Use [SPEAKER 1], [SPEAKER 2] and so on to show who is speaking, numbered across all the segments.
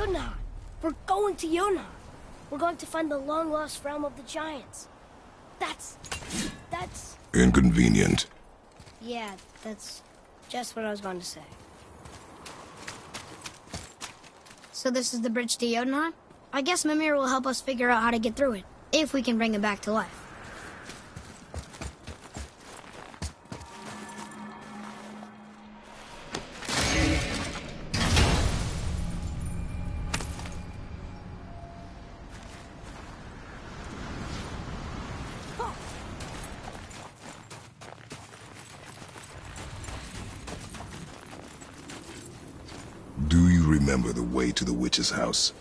[SPEAKER 1] Jotunheim. We're going to Jotunheim. We're going to find the long-lost realm of the giants. That's...
[SPEAKER 2] Inconvenient.
[SPEAKER 1] Yeah, that's just what I was going to say. So this is the bridge to Jotunheim? I guess Mimir will help us figure out how to get through it, if we can bring him back to life.
[SPEAKER 2] Do you remember the way to the witch's house?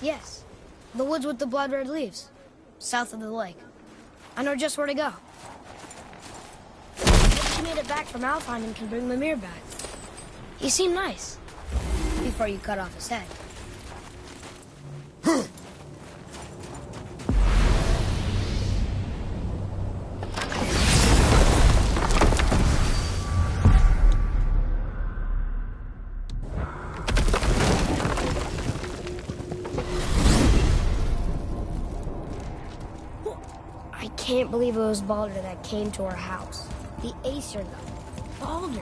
[SPEAKER 1] Yes. The woods with the blood-red leaves. South of the lake. I know just where to go. If she made it back from Alfheim and can bring Mimir back. He seemed nice. Before you cut off his head. I can't believe it was Baldur that came to our house. The Aesir god. Baldur.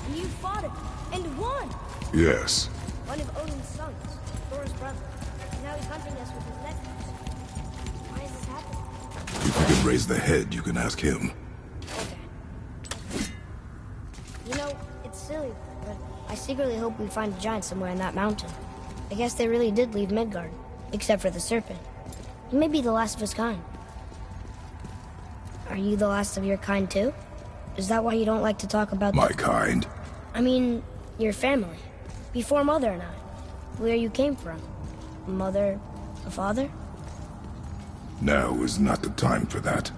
[SPEAKER 1] And you fought him. And won.
[SPEAKER 2] Yes.
[SPEAKER 1] One of Odin's sons. Thor's brother. And now he's hunting us with his nephews. Why is this happening?
[SPEAKER 2] If you can raise the head, you can ask him.
[SPEAKER 1] Okay. You know, it's silly, but I secretly hope we find a giant somewhere in that mountain. I guess they really did leave Midgard. Except for the serpent. He may be the last of his kind. Are you the last of your kind, too? Is that why you don't like to talk about...
[SPEAKER 2] My kind?
[SPEAKER 1] I mean, your family. Before Mother and I. Where you came from. Mother, a father?
[SPEAKER 2] Now is not the time for that.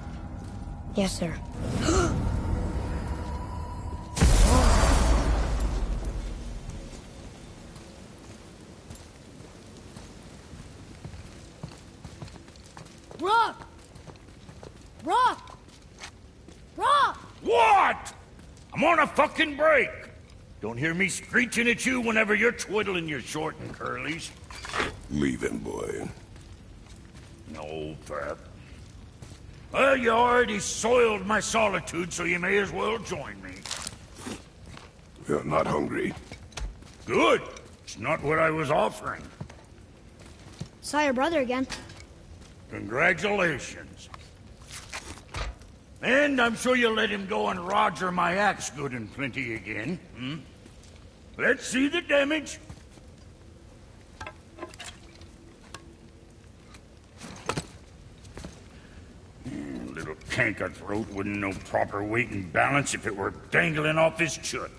[SPEAKER 1] Yes, sir. Rock! Rock! Rock!
[SPEAKER 3] What? I'm on a fucking break. Don't hear me screeching at you whenever you're twiddling your short and curlies.
[SPEAKER 2] Leave him, boy.
[SPEAKER 3] No, Pep. Well, you already soiled my solitude, so you may as well join me.
[SPEAKER 2] You're not hungry.
[SPEAKER 3] Good. It's not what I was offering.
[SPEAKER 1] Saw your brother again.
[SPEAKER 3] Congratulations. And I'm sure you'll let him go and roger my axe good and plenty again. Let's see the damage. Little canker throat wouldn't know proper weight and balance if it were dangling off his chut.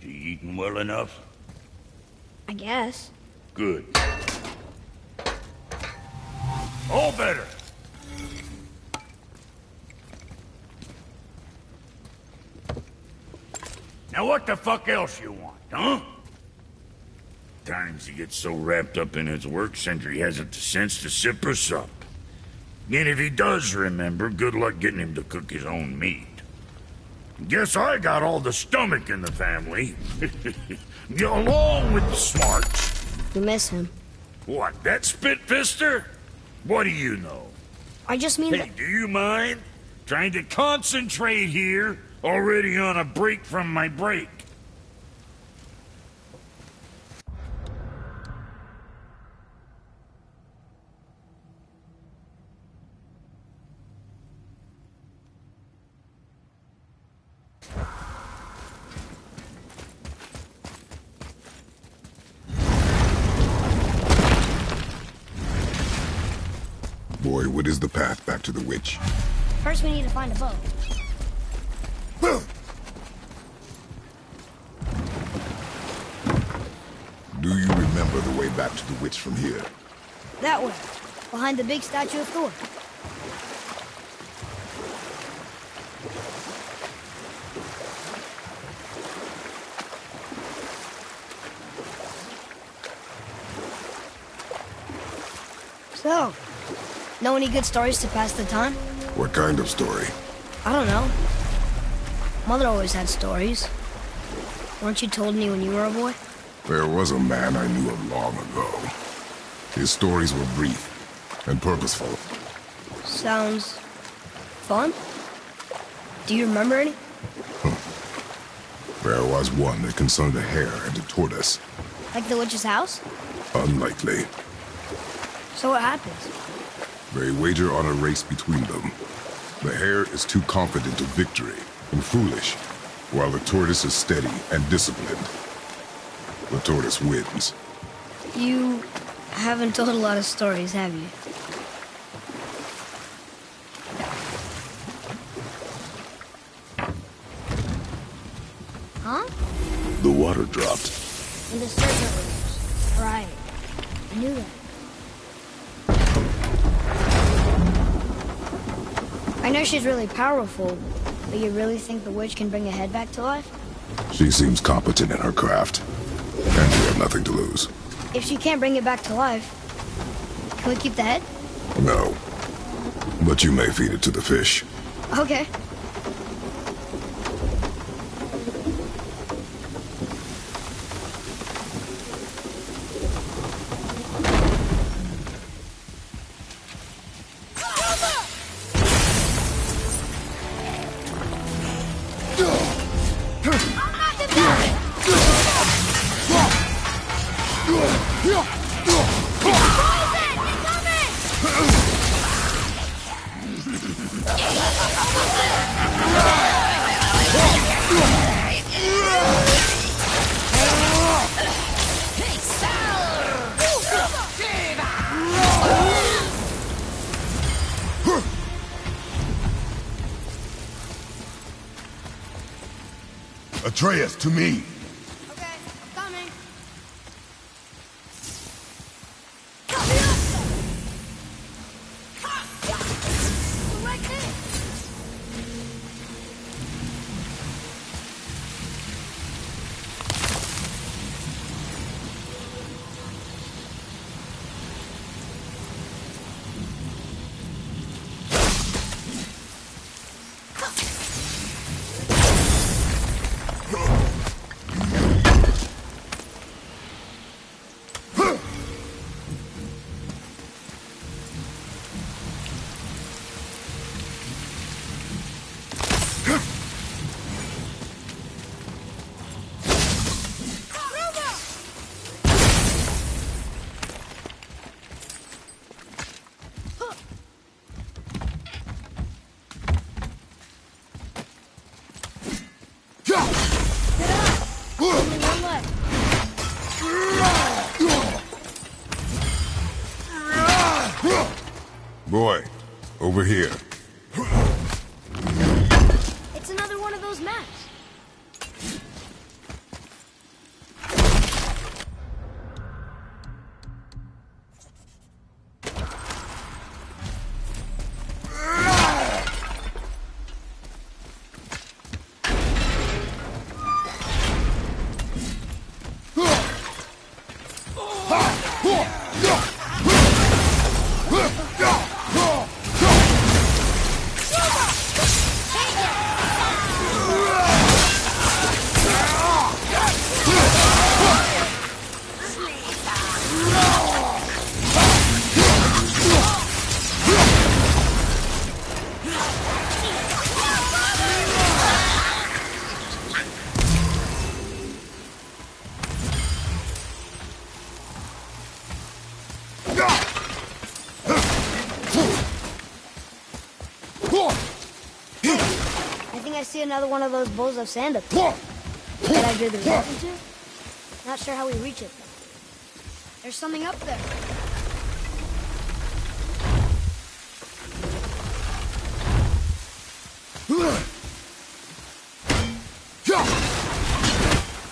[SPEAKER 3] You eating well enough?
[SPEAKER 1] I guess.
[SPEAKER 3] Good. All better. Now what the fuck else you want, huh? Times he gets so wrapped up in his work, Sentry hasn't the sense to sip or sup. And if he does remember, good luck getting him to cook his own meat. Guess I got all the stomach in the family. Along with the smarts.
[SPEAKER 1] You miss him.
[SPEAKER 3] What, that spit-fister? What do you know?
[SPEAKER 1] I just mean
[SPEAKER 3] Hey,
[SPEAKER 1] that...
[SPEAKER 3] do you mind? Trying to concentrate here, already on a break from my break.
[SPEAKER 2] Boy, what is the path back to the witch?
[SPEAKER 1] First we need to find a boat.
[SPEAKER 2] Do you remember the way back to the witch from here?
[SPEAKER 1] That way. Behind the big statue of Thor. So, know any good stories to pass the time?
[SPEAKER 2] What kind of story?
[SPEAKER 1] I don't know. Mother always had stories. Weren't you told me when you were a boy?
[SPEAKER 2] There was a man I knew of long ago. His stories were brief and purposeful.
[SPEAKER 1] Sounds fun. Do you remember any?
[SPEAKER 2] There was one that concerned a hare and a tortoise.
[SPEAKER 1] Like the witch's house?
[SPEAKER 2] Unlikely.
[SPEAKER 1] So what happens?
[SPEAKER 2] They wager on a race between them. The hare is too confident of victory and foolish, while the tortoise is steady and disciplined. The tortoise wins.
[SPEAKER 1] You haven't told a lot of stories, have you? Huh?
[SPEAKER 2] The water dropped.
[SPEAKER 1] And the serpent rose. Right. I knew that. I know she's really powerful, but you really think the witch can bring a head back to life?
[SPEAKER 2] She seems competent in her craft, and we have nothing to lose.
[SPEAKER 1] If she can't bring it back to life, can we keep the head?
[SPEAKER 2] No. But you may feed it to the fish.
[SPEAKER 1] Okay.
[SPEAKER 2] Atreus, to me!
[SPEAKER 1] Okay, I'm coming.
[SPEAKER 2] Boy, over here.
[SPEAKER 1] It's another one of those maps. See another one of those bowls of sand up there. That I drew the rope into? Not sure how we reach it, though. There's something up there.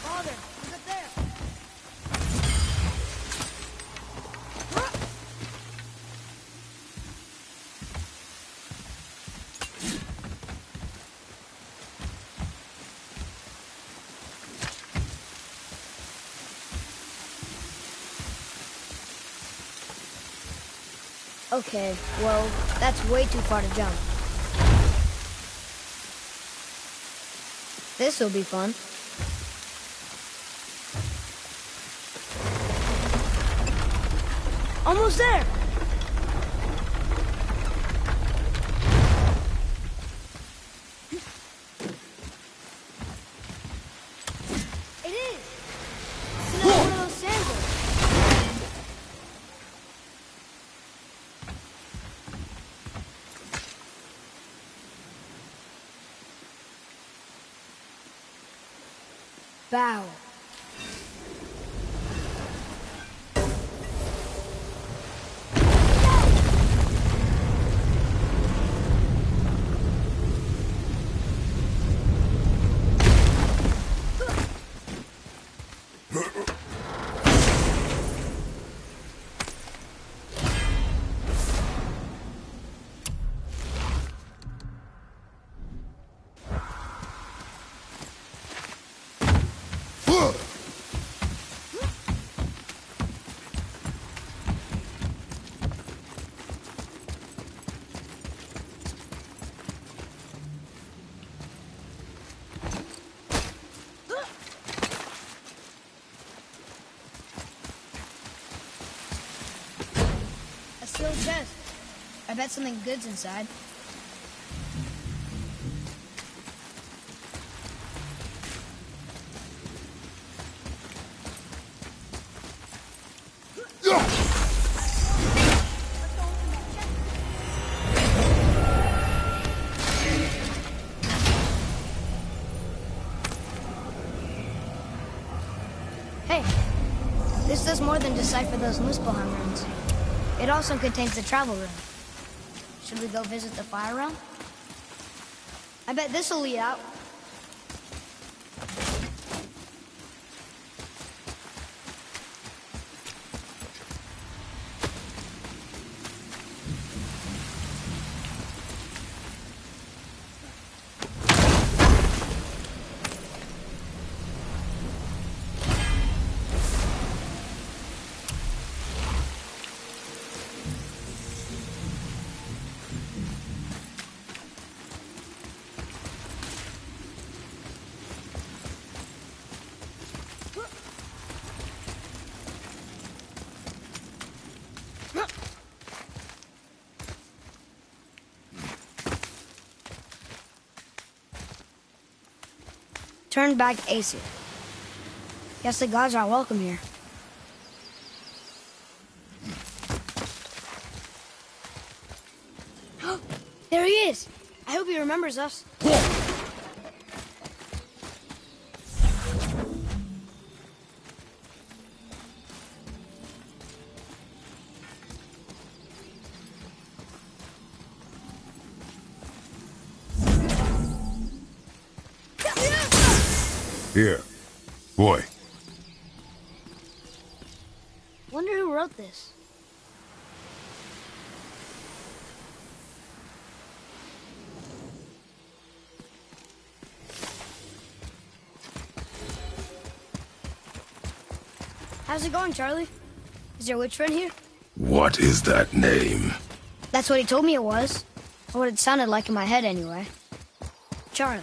[SPEAKER 1] Father, look up there. Okay, well, that's way too far to jump. This'll be fun. Almost there! It is! It's another one of those sandals. Bow. A sealed chest. I bet something good's inside. Hey, this does more than decipher those Muspelheim runes. It also contains the travel room. Should we go visit the fire realm? I bet this'll lead out. Turn back Aesir. Guess the gods are welcome here. There he is! I hope he remembers us.
[SPEAKER 2] Here. Boy.
[SPEAKER 1] Wonder who wrote this. How's it going, Charlie? Is your witch friend here?
[SPEAKER 2] What is that name?
[SPEAKER 1] That's what he told me it was. Or what it sounded like in my head, anyway. Charlie.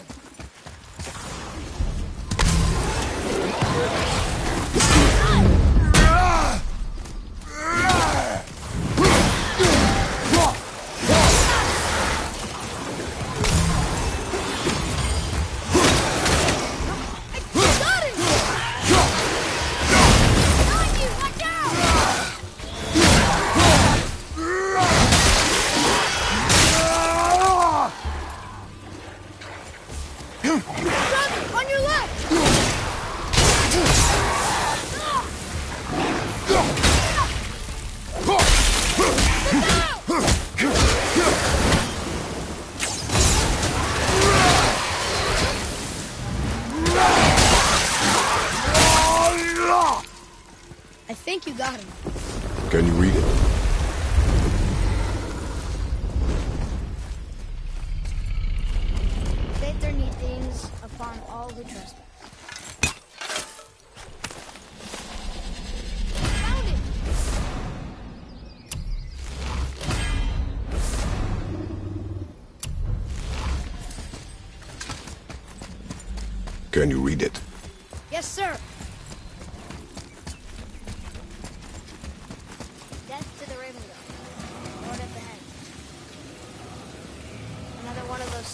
[SPEAKER 1] I think you got him.
[SPEAKER 2] Can you read it?
[SPEAKER 1] Fate their neat things upon all who trust them. Found it!
[SPEAKER 2] Can you read it?
[SPEAKER 1] Yes, sir. Death to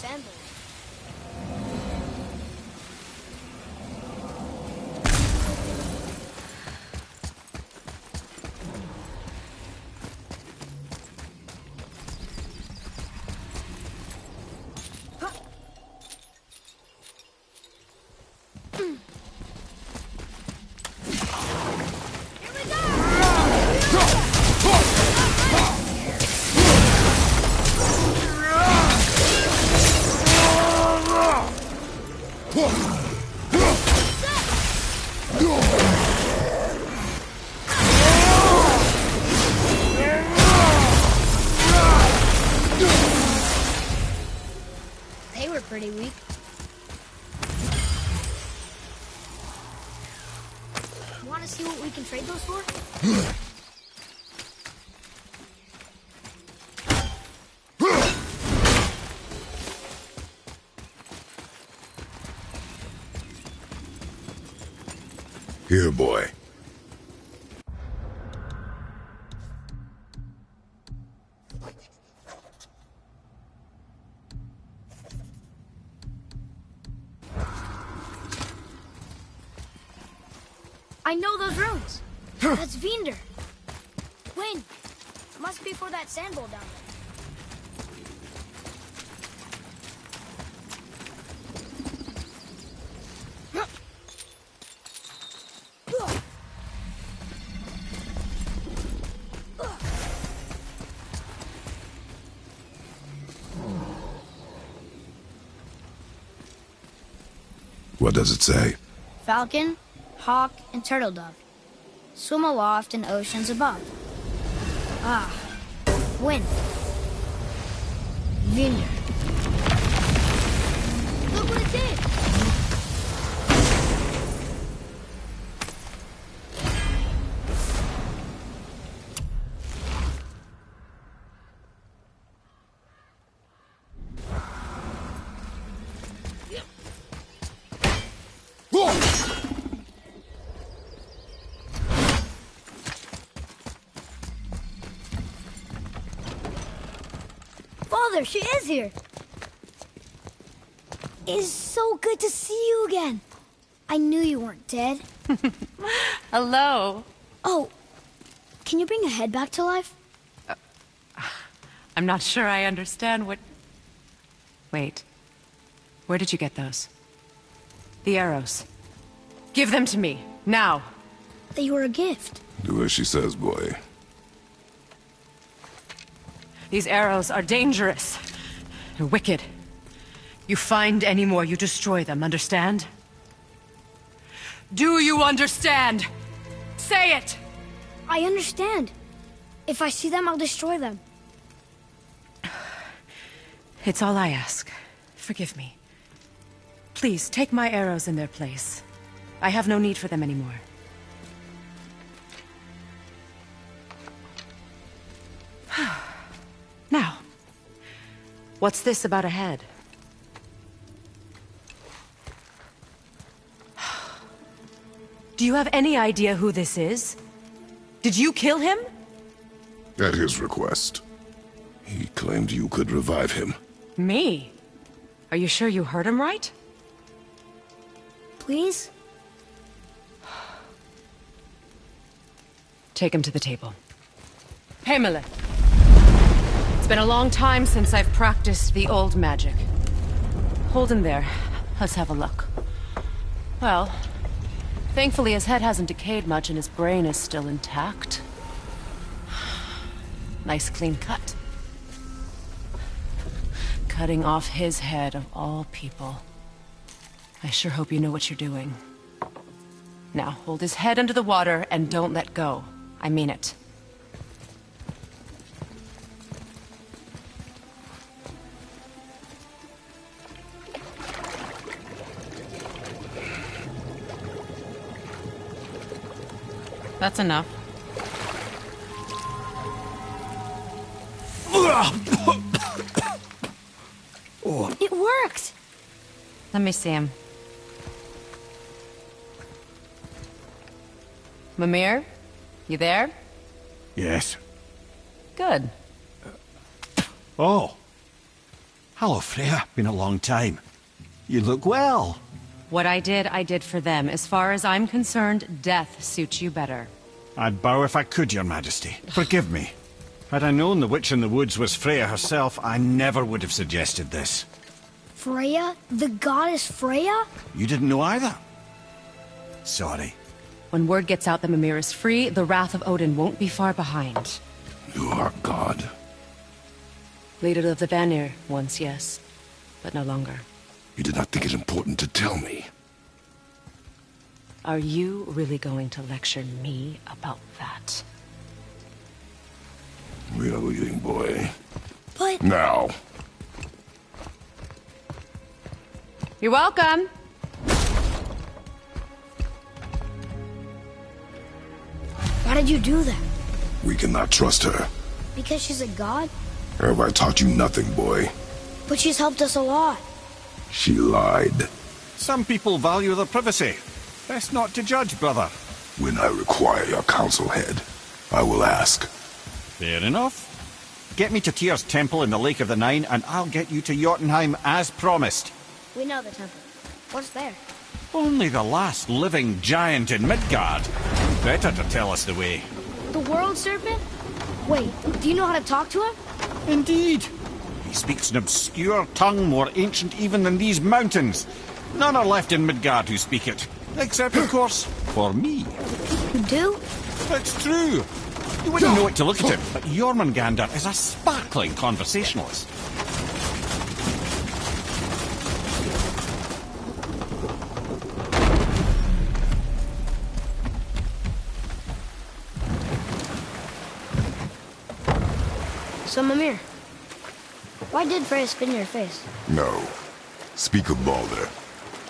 [SPEAKER 1] sandals. They were pretty weak. Want to see what we can trade those for?
[SPEAKER 2] Here, boy.
[SPEAKER 1] I know those runes. That's Vinder. Wind. Must be for that sand bowl down
[SPEAKER 2] What does it say?
[SPEAKER 1] Falcon, hawk, and turtle dove. Swim aloft in oceans above. Ah, wind. Vinder. Look what it did! Father, she is here. It is so good to see you again. I knew you weren't dead.
[SPEAKER 4] Hello.
[SPEAKER 1] Oh, can you bring a head back to life?
[SPEAKER 4] I'm not sure I understand what... Wait. Where did you get those? The arrows. Give them to me, now.
[SPEAKER 1] They were a gift.
[SPEAKER 2] Do as she says, boy.
[SPEAKER 4] These arrows are dangerous. They're wicked. You find any more, you destroy them, understand? Do you understand? Say it!
[SPEAKER 1] I understand. If I see them, I'll destroy them.
[SPEAKER 4] It's all I ask. Forgive me. Please, take my arrows in their place. I have no need for them anymore. Now, what's this about a head? Do you have any idea who this is? Did you kill him?
[SPEAKER 2] At his request. He claimed you could revive him.
[SPEAKER 4] Me? Are you sure you heard him right?
[SPEAKER 1] Please?
[SPEAKER 4] Take him to the table. Pamela. It's been a long time since I've practiced the old magic. Hold him there. Let's have a look. Well, thankfully his head hasn't decayed much and his brain is still intact. Nice clean cut. Cutting off his head of all people. I sure hope you know what you're doing. Now, hold his head under the water and don't let go. I mean it. That's enough.
[SPEAKER 1] It worked!
[SPEAKER 4] Let me see him. Mimir? You there?
[SPEAKER 5] Yes.
[SPEAKER 4] Good.
[SPEAKER 5] Oh. Hello, Freya. Been a long time. You look well.
[SPEAKER 4] What I did for them. As far as I'm concerned, death suits you better.
[SPEAKER 5] I'd bow if I could, Your Majesty. Forgive me. Had I known the witch in the woods was Freya herself, I never would have suggested this.
[SPEAKER 1] Freya? The goddess Freya?
[SPEAKER 5] You didn't know either? Sorry.
[SPEAKER 4] When word gets out that Mimir is free, the wrath of Odin won't be far behind.
[SPEAKER 2] You are God.
[SPEAKER 4] Leader of the Vanir, once yes, but no longer.
[SPEAKER 2] You did not think it important to tell me.
[SPEAKER 4] Are you really going to lecture me about that?
[SPEAKER 2] We are leaving, boy.
[SPEAKER 1] But...
[SPEAKER 2] Now.
[SPEAKER 4] You're welcome.
[SPEAKER 1] Why did you do that?
[SPEAKER 2] We cannot trust her.
[SPEAKER 1] Because she's a god?
[SPEAKER 2] Have I taught you nothing, boy?
[SPEAKER 1] But she's helped us a lot.
[SPEAKER 2] She lied.
[SPEAKER 5] Some people value their privacy. Best not to judge, brother.
[SPEAKER 2] When I require your council head, I will ask.
[SPEAKER 5] Fair enough. Get me to Tyr's temple in the Lake of the Nine, and I'll get you to Jotunheim as promised.
[SPEAKER 1] We know the temple. What's there?
[SPEAKER 5] Only the last living giant in Midgard. Better to tell us the way.
[SPEAKER 1] The world serpent? Wait, do you know how to talk to him?
[SPEAKER 5] Indeed. He speaks an obscure tongue more ancient even than these mountains. None are left in Midgard who speak it. Except, of course, for me.
[SPEAKER 1] You do?
[SPEAKER 5] It's true. You wouldn't know it to look at him, but Jormungandr is a sparkling conversationalist.
[SPEAKER 1] So, Mimir, why did Freya spin your face?
[SPEAKER 2] No. Speak of Baldur.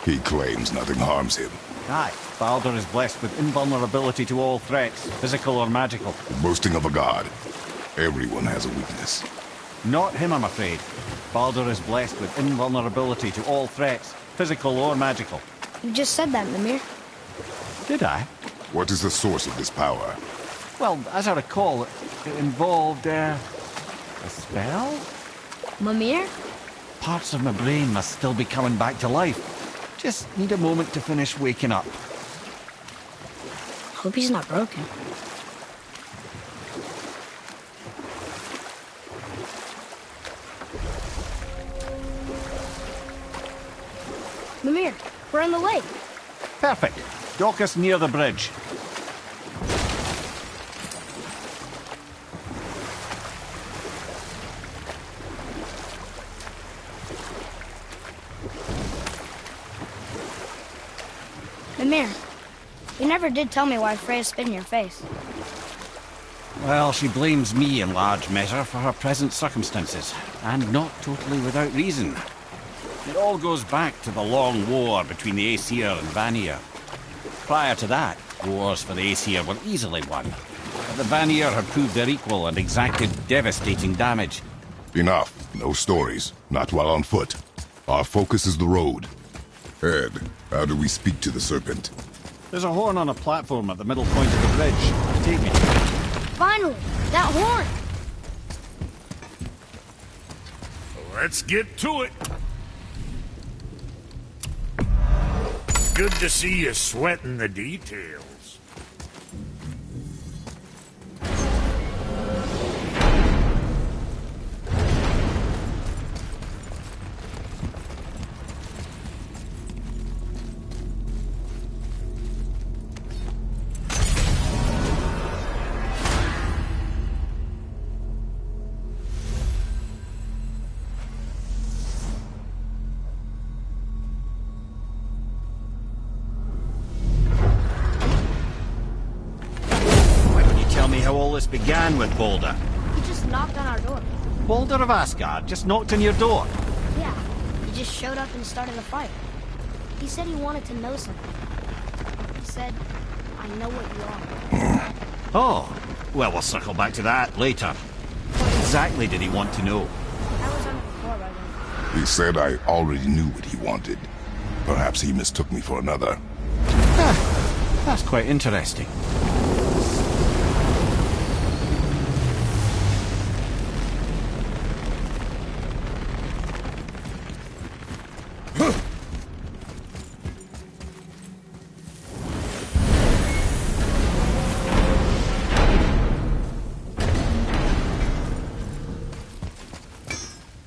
[SPEAKER 2] He claims nothing harms him.
[SPEAKER 5] Aye, Baldur is blessed with invulnerability to all threats, physical or magical.
[SPEAKER 2] Boasting of a god. Everyone has a weakness.
[SPEAKER 5] Not him, I'm afraid. Baldur is blessed with invulnerability to all threats, physical or magical.
[SPEAKER 1] You just said that, Mimir.
[SPEAKER 5] Did I?
[SPEAKER 2] What is the source of this power?
[SPEAKER 5] Well, as I recall, it involved, a spell?
[SPEAKER 1] Mimir?
[SPEAKER 5] Parts of my brain must still be coming back to life. Just need a moment to finish waking up.
[SPEAKER 1] Hope he's not broken. Mimir, we're in the lake.
[SPEAKER 5] Perfect. Dock us near the bridge.
[SPEAKER 1] Mimir, you never did tell me why Freya spit in your face.
[SPEAKER 5] Well, she blames me in large measure for her present circumstances, and not totally without reason. It all goes back to the long war between the Aesir and Vanir. Prior to that, wars for the Aesir were easily won. But the Vanir had proved their equal and exacted devastating damage.
[SPEAKER 2] Enough. No stories. Not while on foot. Our focus is the road. Ed, how do we speak to the serpent?
[SPEAKER 5] There's a horn on a platform at the middle point of the bridge. Take me.
[SPEAKER 1] Finally! That horn!
[SPEAKER 3] Let's get to it. Good to see you sweating the details.
[SPEAKER 5] How all this began with Baldur.
[SPEAKER 1] He just knocked on our door.
[SPEAKER 5] Baldur of Asgard just knocked on your door.
[SPEAKER 1] Yeah, he just showed up and started a fight. He said he wanted to know something. He said, I know what you are.
[SPEAKER 5] Oh, well, we'll circle back to that later. What exactly did he want to know?
[SPEAKER 1] I was on the floor by then.
[SPEAKER 2] He said I already knew what he wanted. Perhaps he mistook me for another.
[SPEAKER 5] That's quite interesting.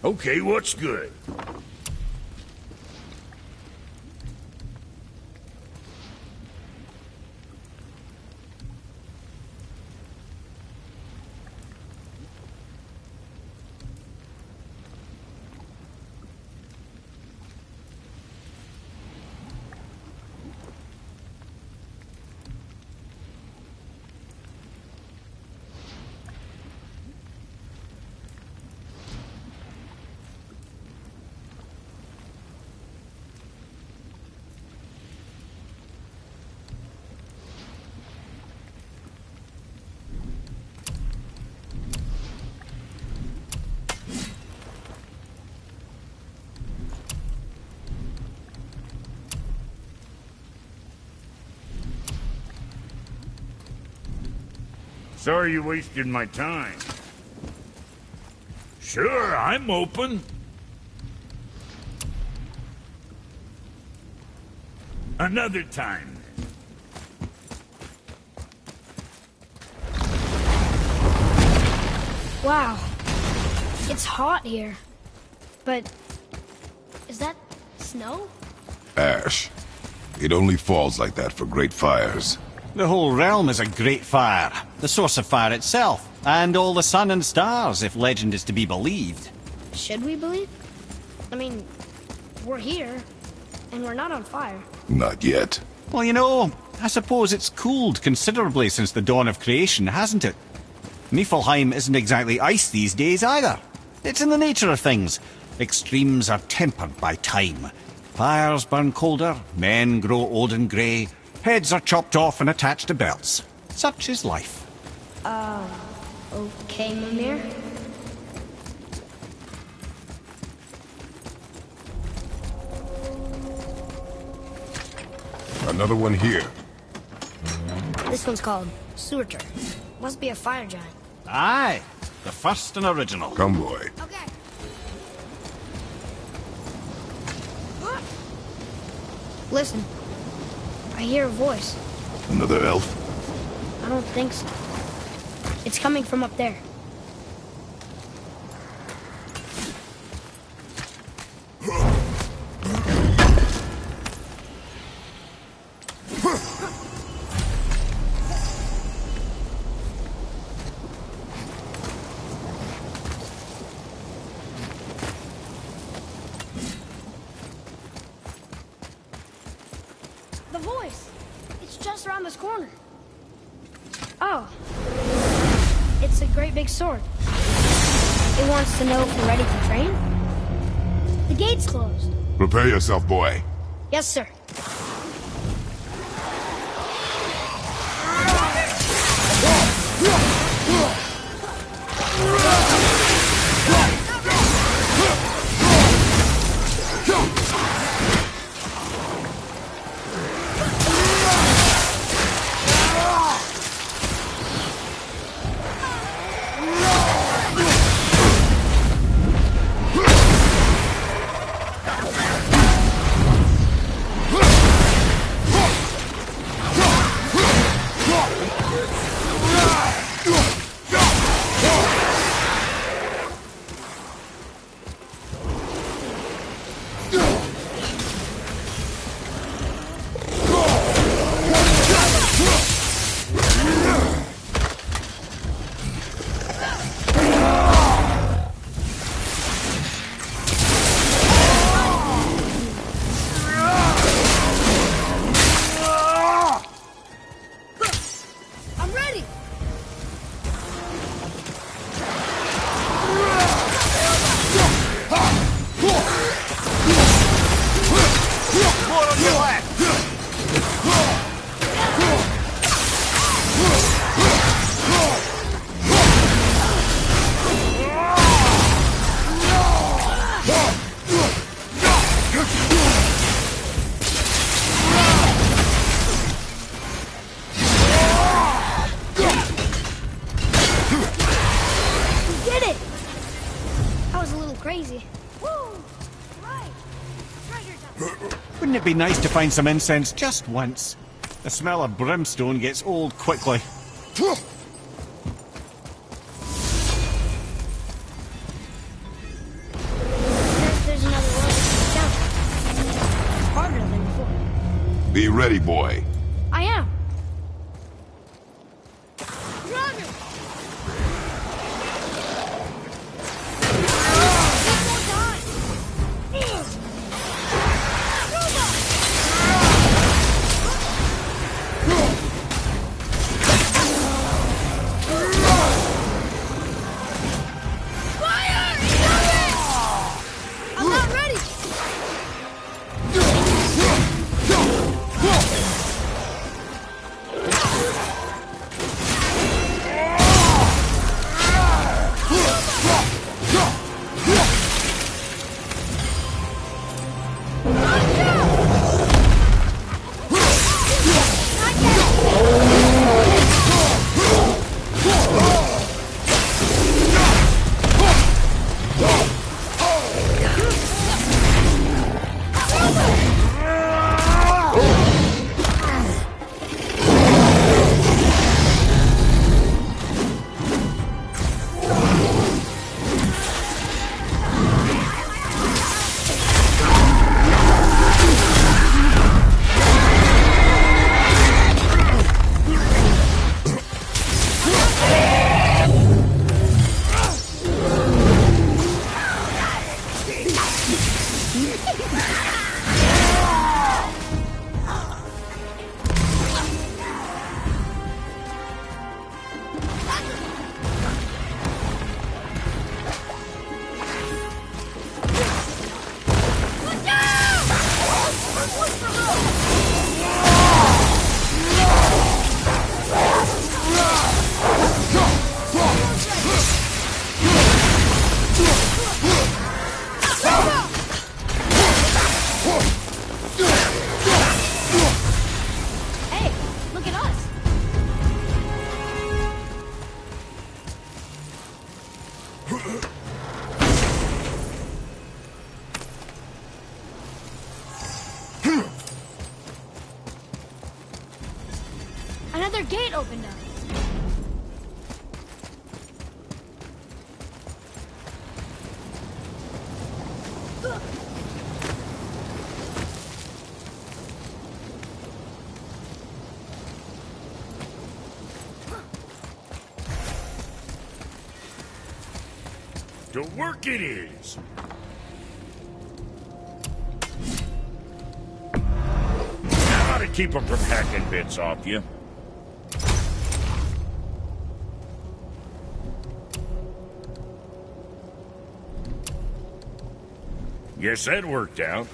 [SPEAKER 3] Okay, what's good? Sorry you wasted my time. Sure, I'm open. Another time.
[SPEAKER 1] Wow. It's hot here. But... is that snow?
[SPEAKER 2] Ash. It only falls like that for great fires.
[SPEAKER 5] The whole realm is a great fire. The source of fire itself. And all the sun and stars, if legend is to be believed.
[SPEAKER 1] Should we believe? I mean, we're here, and we're not on fire.
[SPEAKER 2] Not yet.
[SPEAKER 5] Well, you know, I suppose it's cooled considerably since the dawn of creation, hasn't it? Muspelheim isn't exactly ice these days either. It's in the nature of things. Extremes are tempered by time. Fires burn colder, men grow old and grey, heads are chopped off and attached to belts. Such is life.
[SPEAKER 1] Okay, Mimir.
[SPEAKER 2] Another one here.
[SPEAKER 1] This one's called Surtur. Must be a fire giant.
[SPEAKER 5] Aye, the first and original.
[SPEAKER 2] Come, boy.
[SPEAKER 1] Okay. Listen. I hear a voice.
[SPEAKER 2] Another elf?
[SPEAKER 1] I don't think so. It's coming from up there. The voice! It's just around this corner. Oh. It's a great big sword. It wants to know if we're ready to train? The gate's closed.
[SPEAKER 2] Prepare yourself, boy.
[SPEAKER 1] Yes, sir.
[SPEAKER 5] Wouldn't it be nice to find some incense just once? The smell of brimstone gets old quickly.
[SPEAKER 2] Be ready, boy.
[SPEAKER 1] I am. Another gate opened up.
[SPEAKER 3] To work it is. How to keep them from hacking bits off you. Guess that worked out.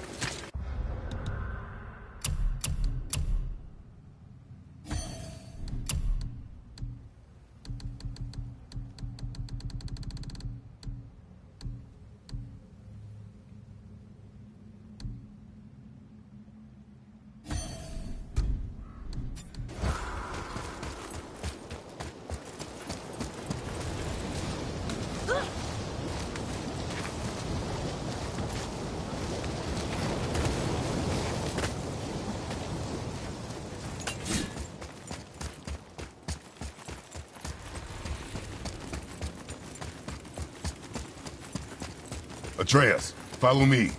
[SPEAKER 2] Atreus, follow me.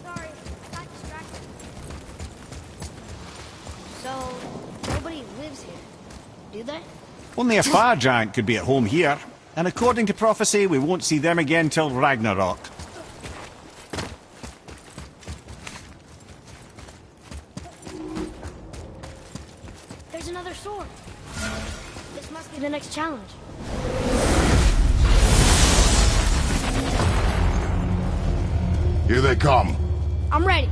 [SPEAKER 1] Sorry, got distracted. So, nobody lives here, do they?
[SPEAKER 5] Only a fire giant could be at home here. And according to prophecy, we won't see them again till Ragnarok.
[SPEAKER 1] There's another sword. This must be the next challenge.
[SPEAKER 2] Here they come.
[SPEAKER 1] I'm ready.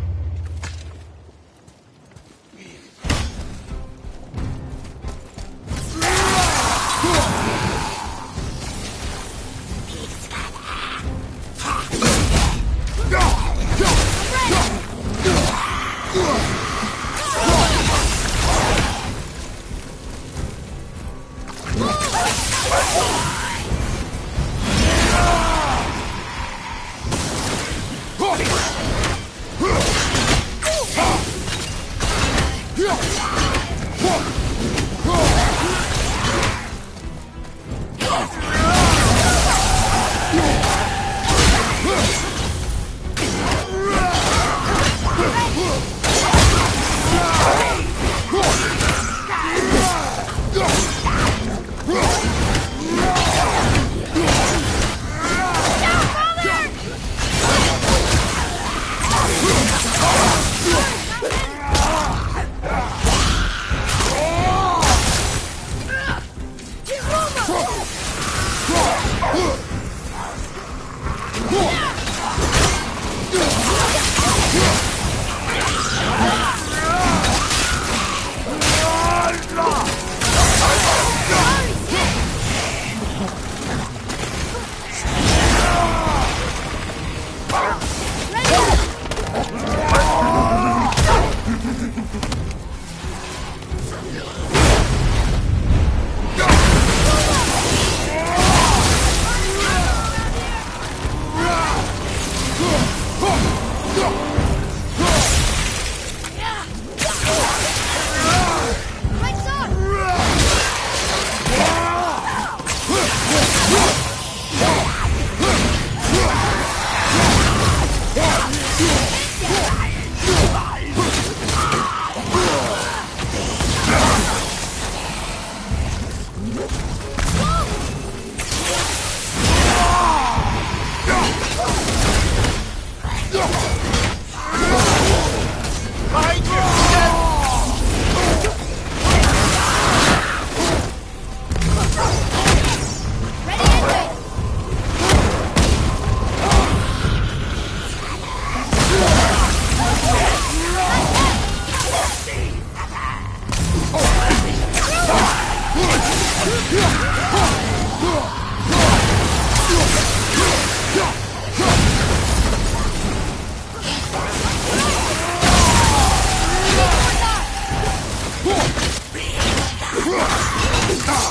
[SPEAKER 1] Tell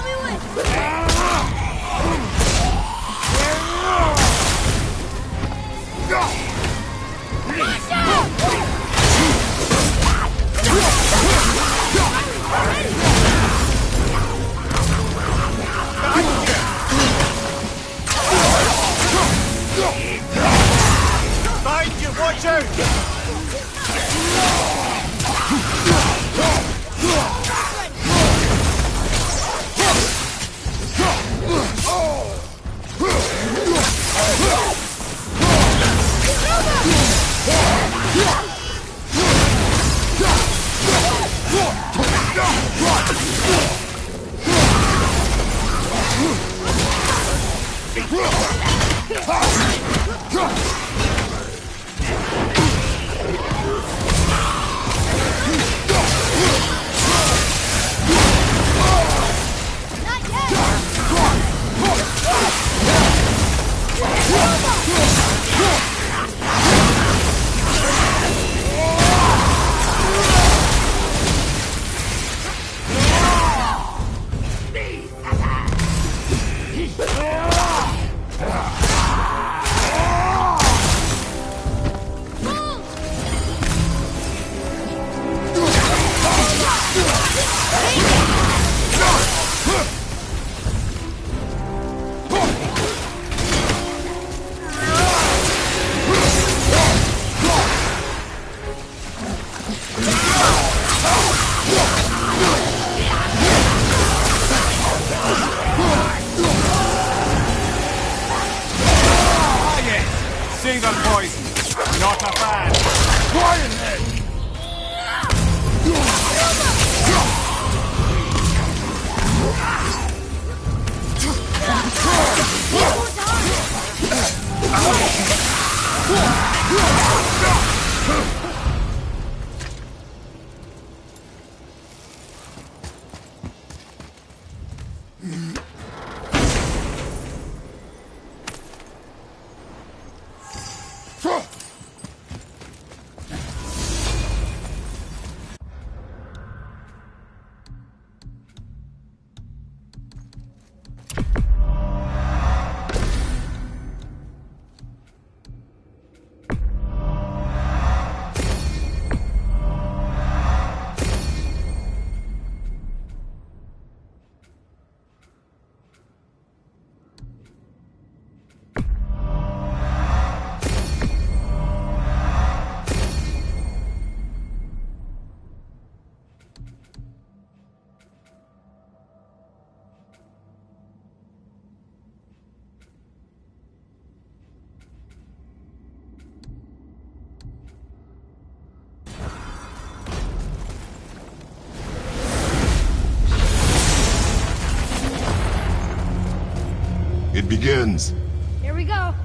[SPEAKER 1] me when!
[SPEAKER 5] Behind you, watch out! Sing on poison, not a fan. Quiet head!
[SPEAKER 2] It begins.
[SPEAKER 1] Here we go.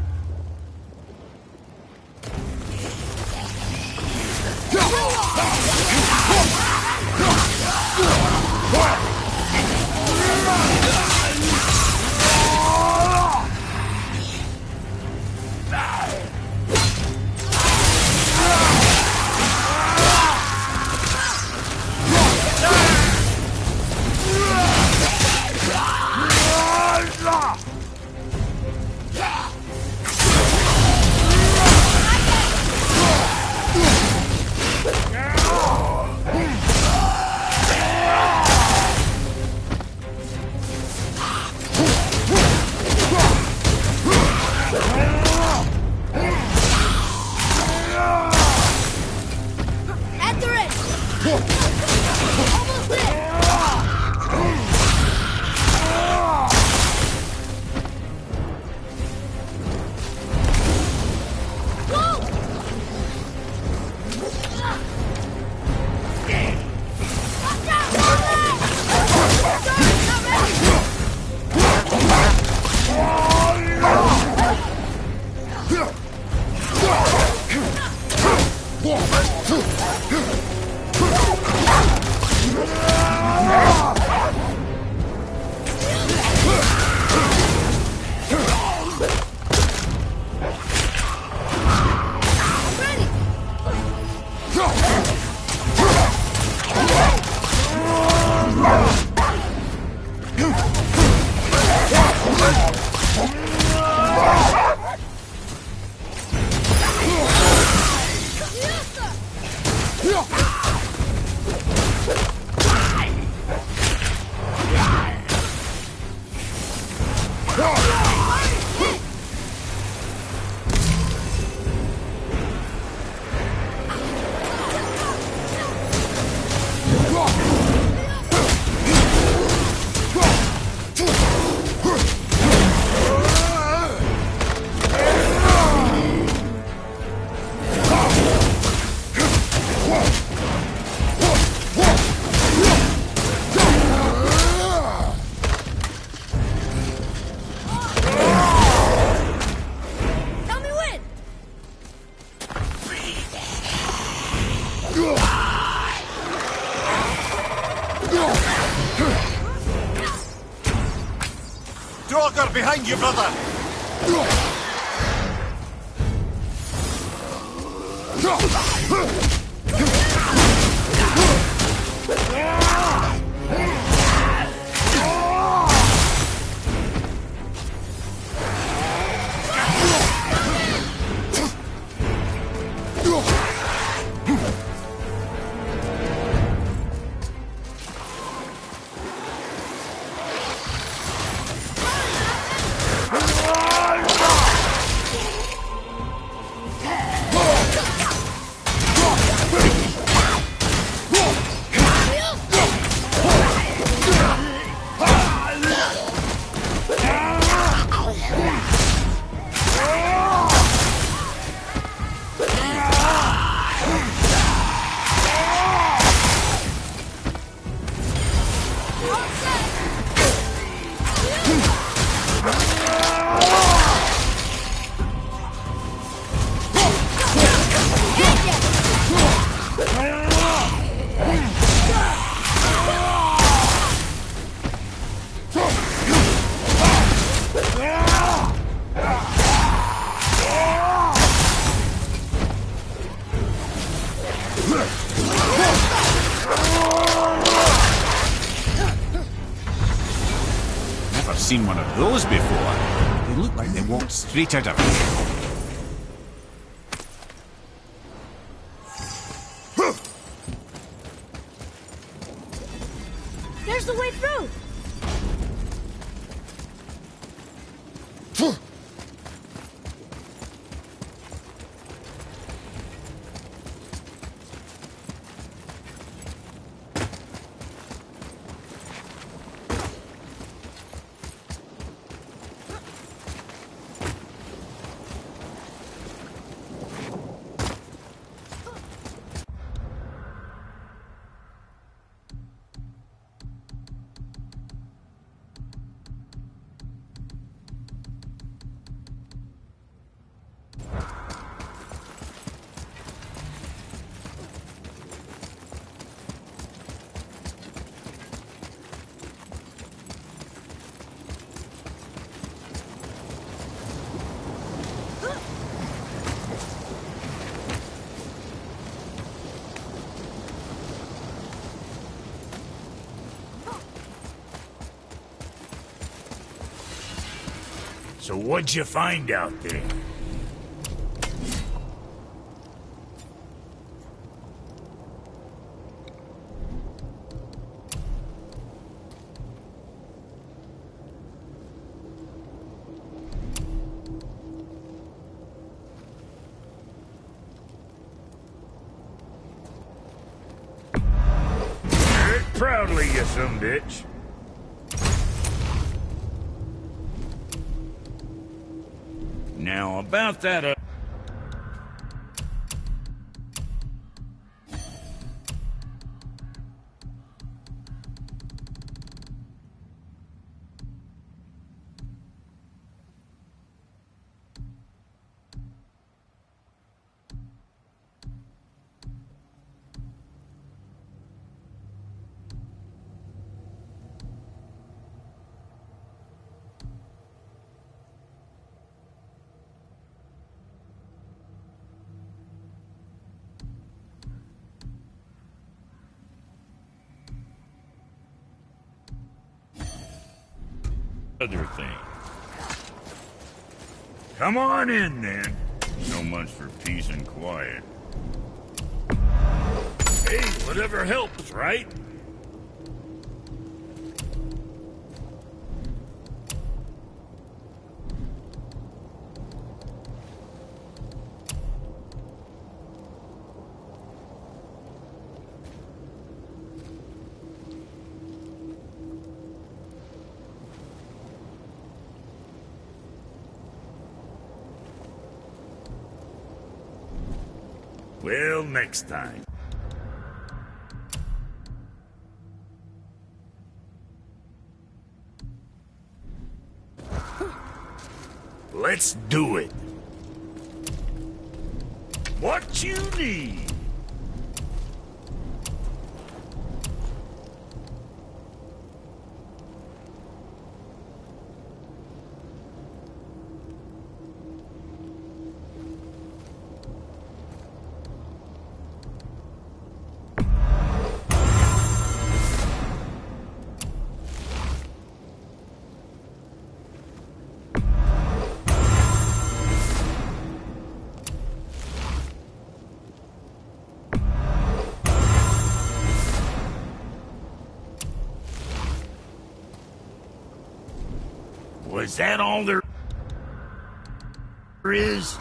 [SPEAKER 5] Fire behind you, brother! Never seen one of those before. They look like they walked straight out of it.
[SPEAKER 1] There's the way through!
[SPEAKER 3] So what'd you find out there? Wear it proudly, you some bitch. Now, about that, other thing. Come on in, then. So much for peace and quiet. Hey, whatever helps, right? Well, next time. Let's do it. What you need? is that all there is?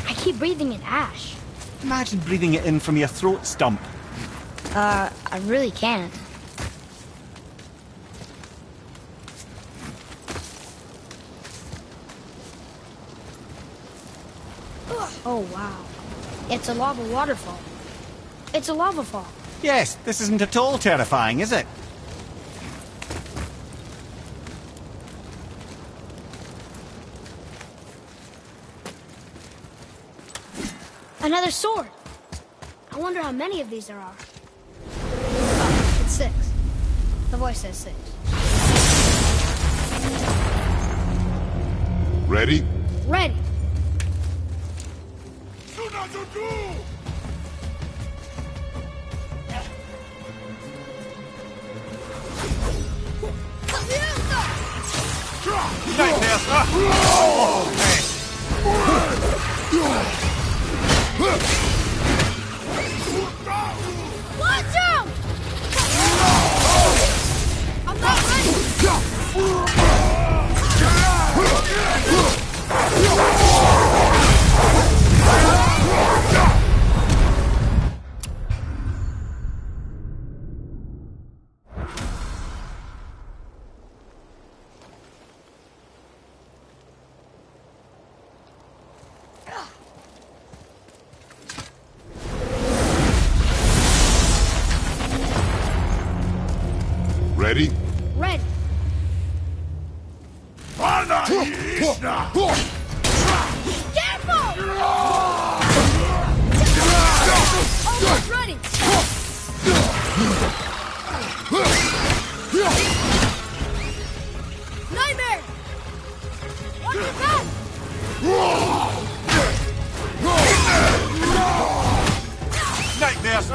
[SPEAKER 1] I keep breathing in ash.
[SPEAKER 5] Imagine breathing it in from your throat stump.
[SPEAKER 1] I really can't. Oh, wow. It's a lava waterfall. It's a lava fall.
[SPEAKER 5] Yes, this isn't at all terrifying, is it?
[SPEAKER 1] Another sword. I wonder how many of these there are. Oh, it's 6. The voice says 6.
[SPEAKER 2] Ready?
[SPEAKER 1] Ready. Watch out! I'm not ready!
[SPEAKER 2] Ready?
[SPEAKER 1] Ready. Careful! Almost ready. Nightmare! Watch your back!
[SPEAKER 5] Nightmares!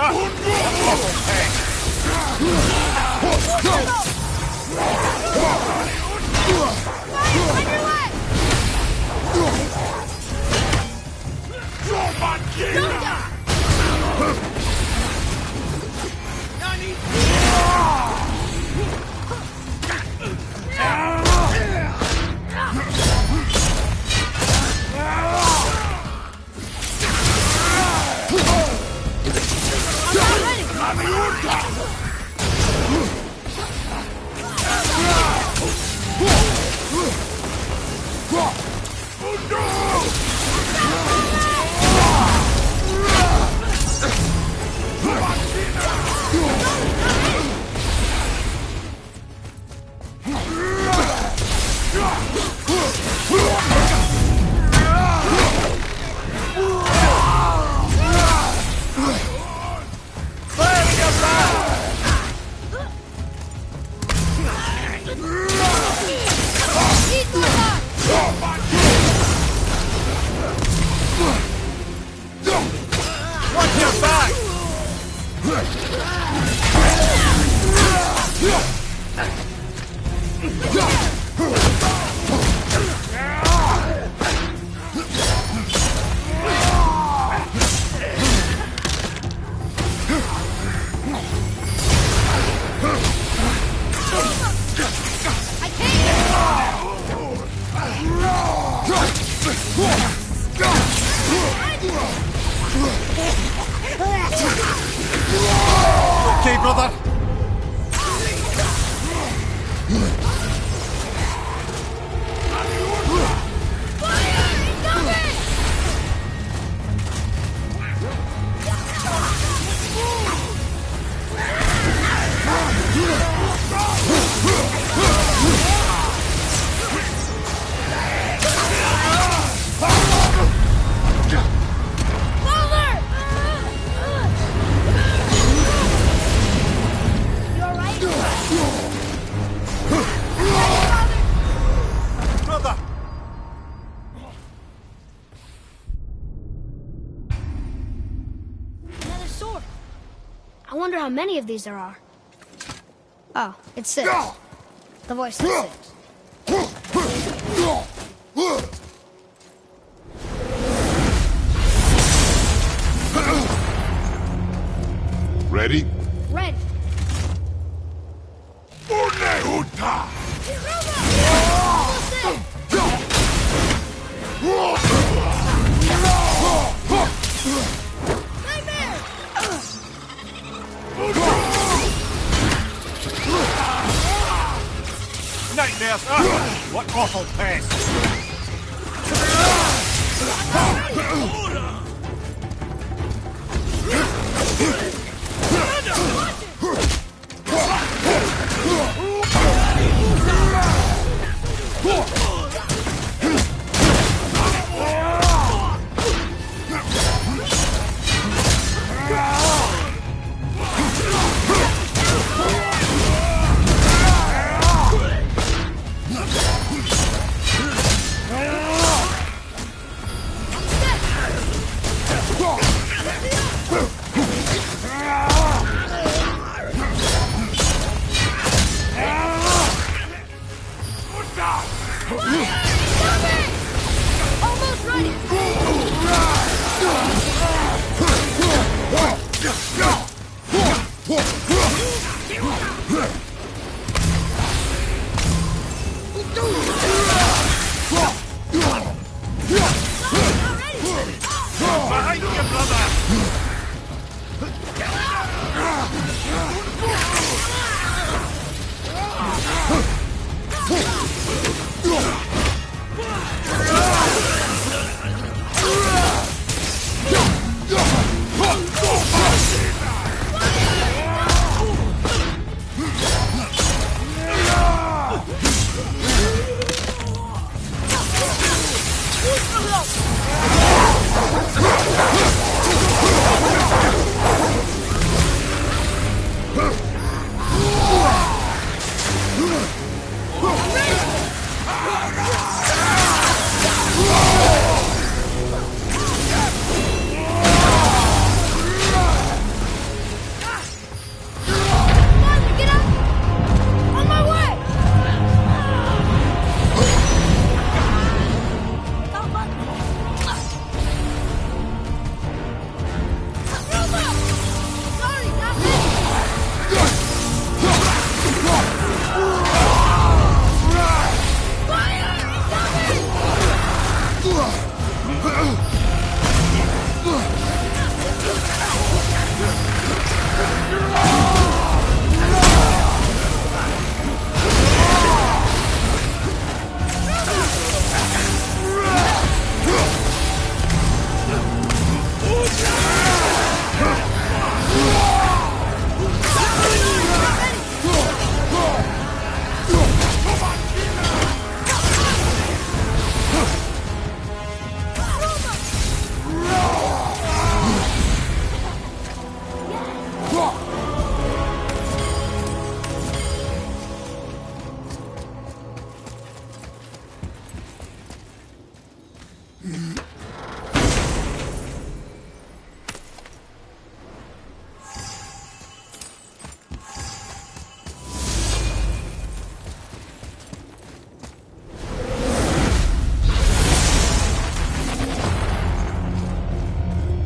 [SPEAKER 5] Okay, brother?
[SPEAKER 1] I wonder how many of these there are. Oh, it's 6. The voice says 6.
[SPEAKER 2] Ready?
[SPEAKER 1] Ready.
[SPEAKER 5] Nightmares! What awful pest!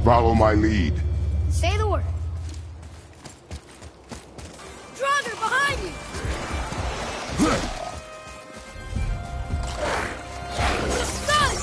[SPEAKER 2] Follow my lead.
[SPEAKER 1] Say the word. Draugr, behind you! Stun!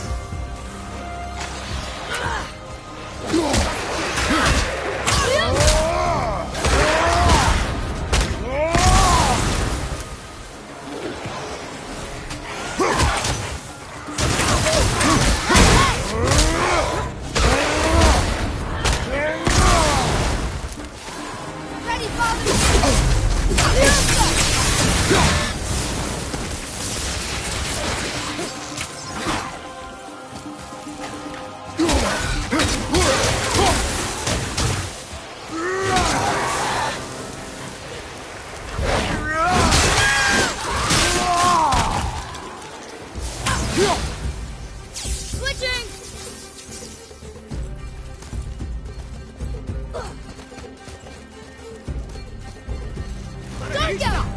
[SPEAKER 1] Don't go!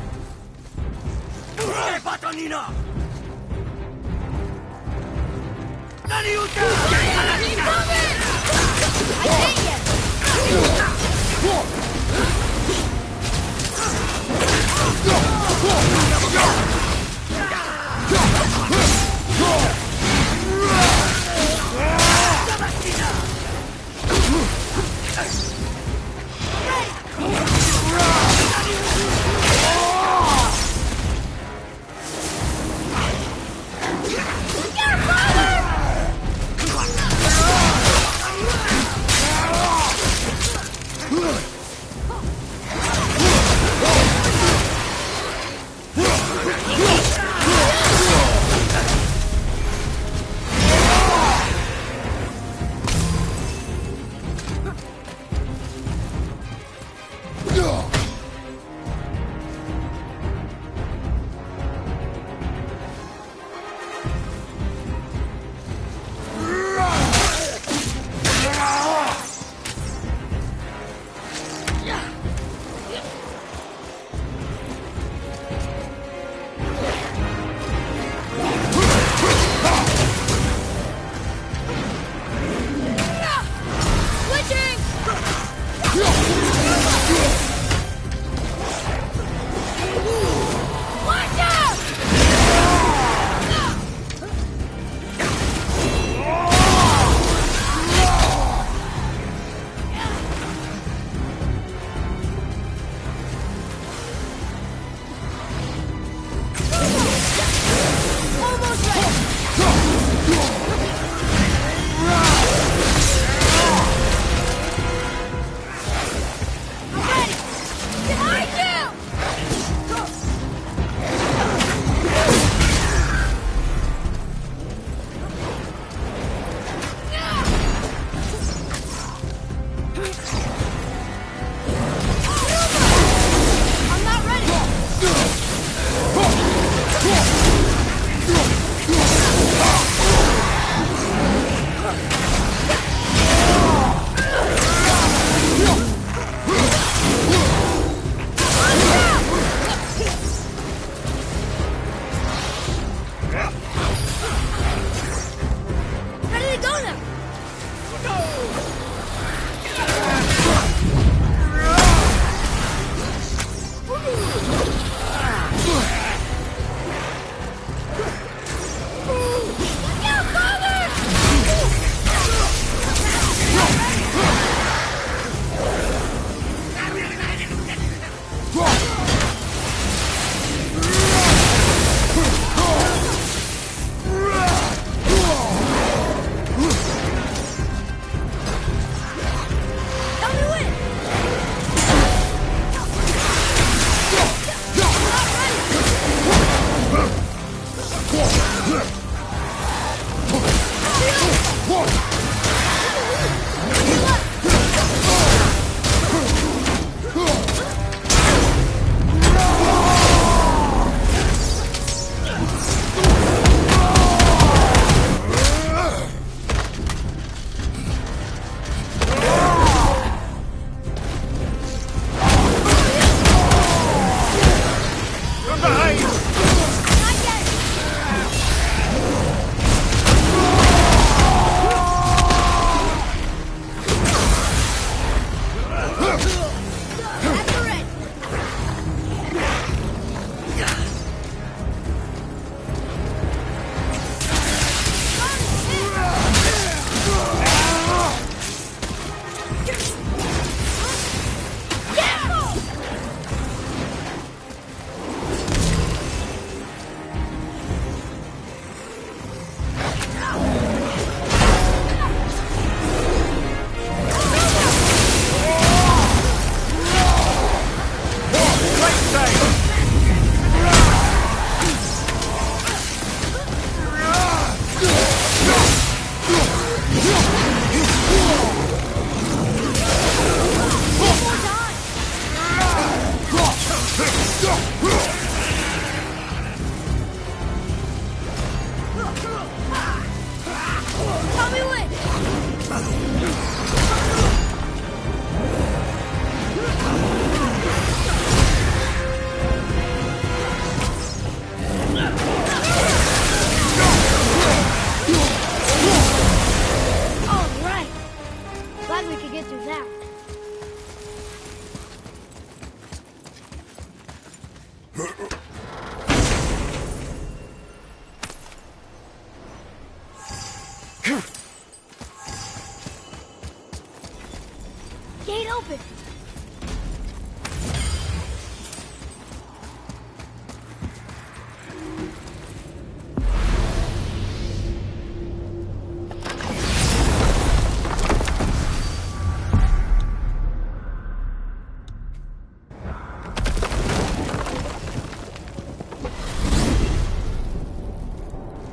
[SPEAKER 1] gate open.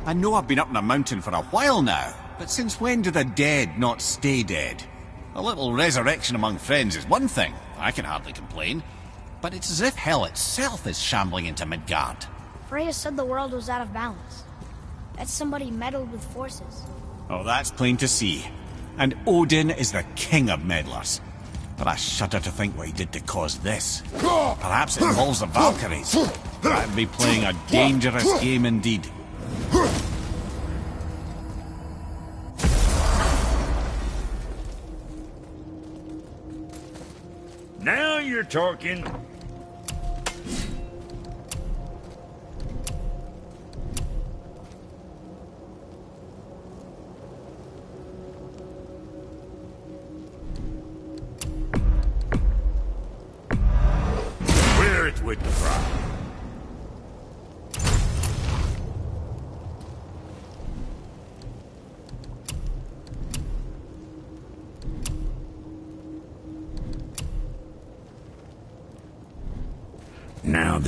[SPEAKER 5] I know I've been up in a mountain for a while now, but since when do the dead not stay dead? A little resurrection among friends is one thing, I can hardly complain. But it's as if hell itself is shambling into Midgard.
[SPEAKER 1] Freya said the world was out of balance. That's somebody meddled with forces.
[SPEAKER 5] Oh, that's plain to see. And Odin is the king of meddlers. But I shudder to think what he did to cause this. Perhaps it involves the Valkyries. That'd be playing a dangerous game indeed.
[SPEAKER 3] Now you're talking. Wear it with the pride. Now,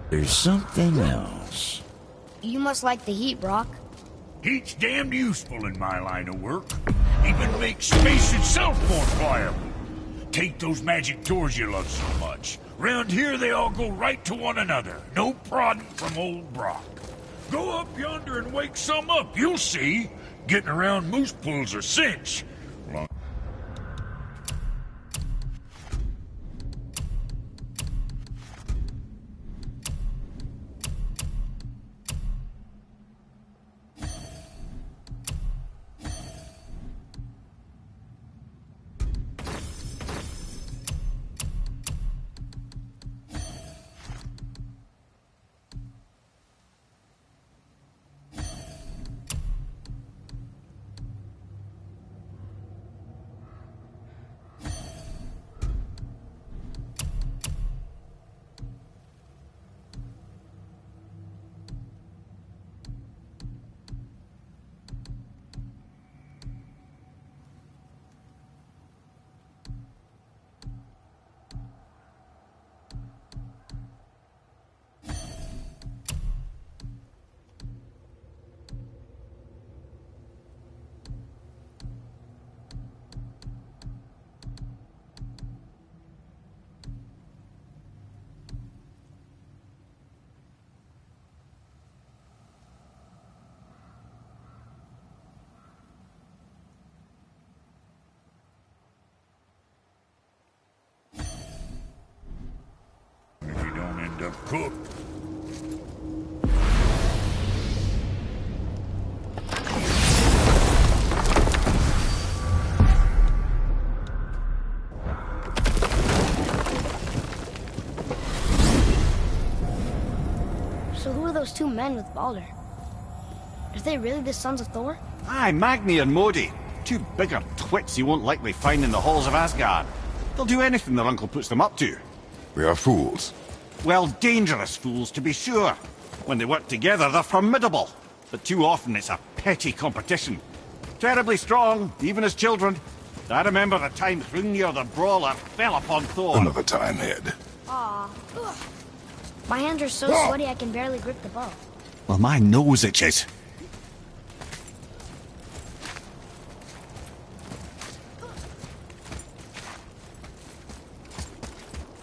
[SPEAKER 3] there's something else.
[SPEAKER 1] You must like the heat, Brock.
[SPEAKER 3] Heat's damned useful in my line of work. Even makes space itself more pliable. Take those magic doors you love so much. Round here, they all go right to one another. No prodding from old Brock. Go up yonder and wake some up, you'll see. Getting around moose pools are cinch. Cook.
[SPEAKER 1] So who are those two men with Baldur? Are they really the sons of Thor?
[SPEAKER 5] Aye, Magni and Modi. Two bigger twits you won't likely find in the halls of Asgard. They'll do anything their uncle puts them up to.
[SPEAKER 2] They are fools.
[SPEAKER 5] Well, dangerous fools, to be sure. When they work together, they're formidable. But too often it's a petty competition. Terribly strong, even as children. I remember the time Hrungnir the Brawler fell upon Thor.
[SPEAKER 2] Another time, Ed.
[SPEAKER 1] Aw. Ugh. My hands are so sweaty I can barely grip the bow.
[SPEAKER 5] Well, my nose itches.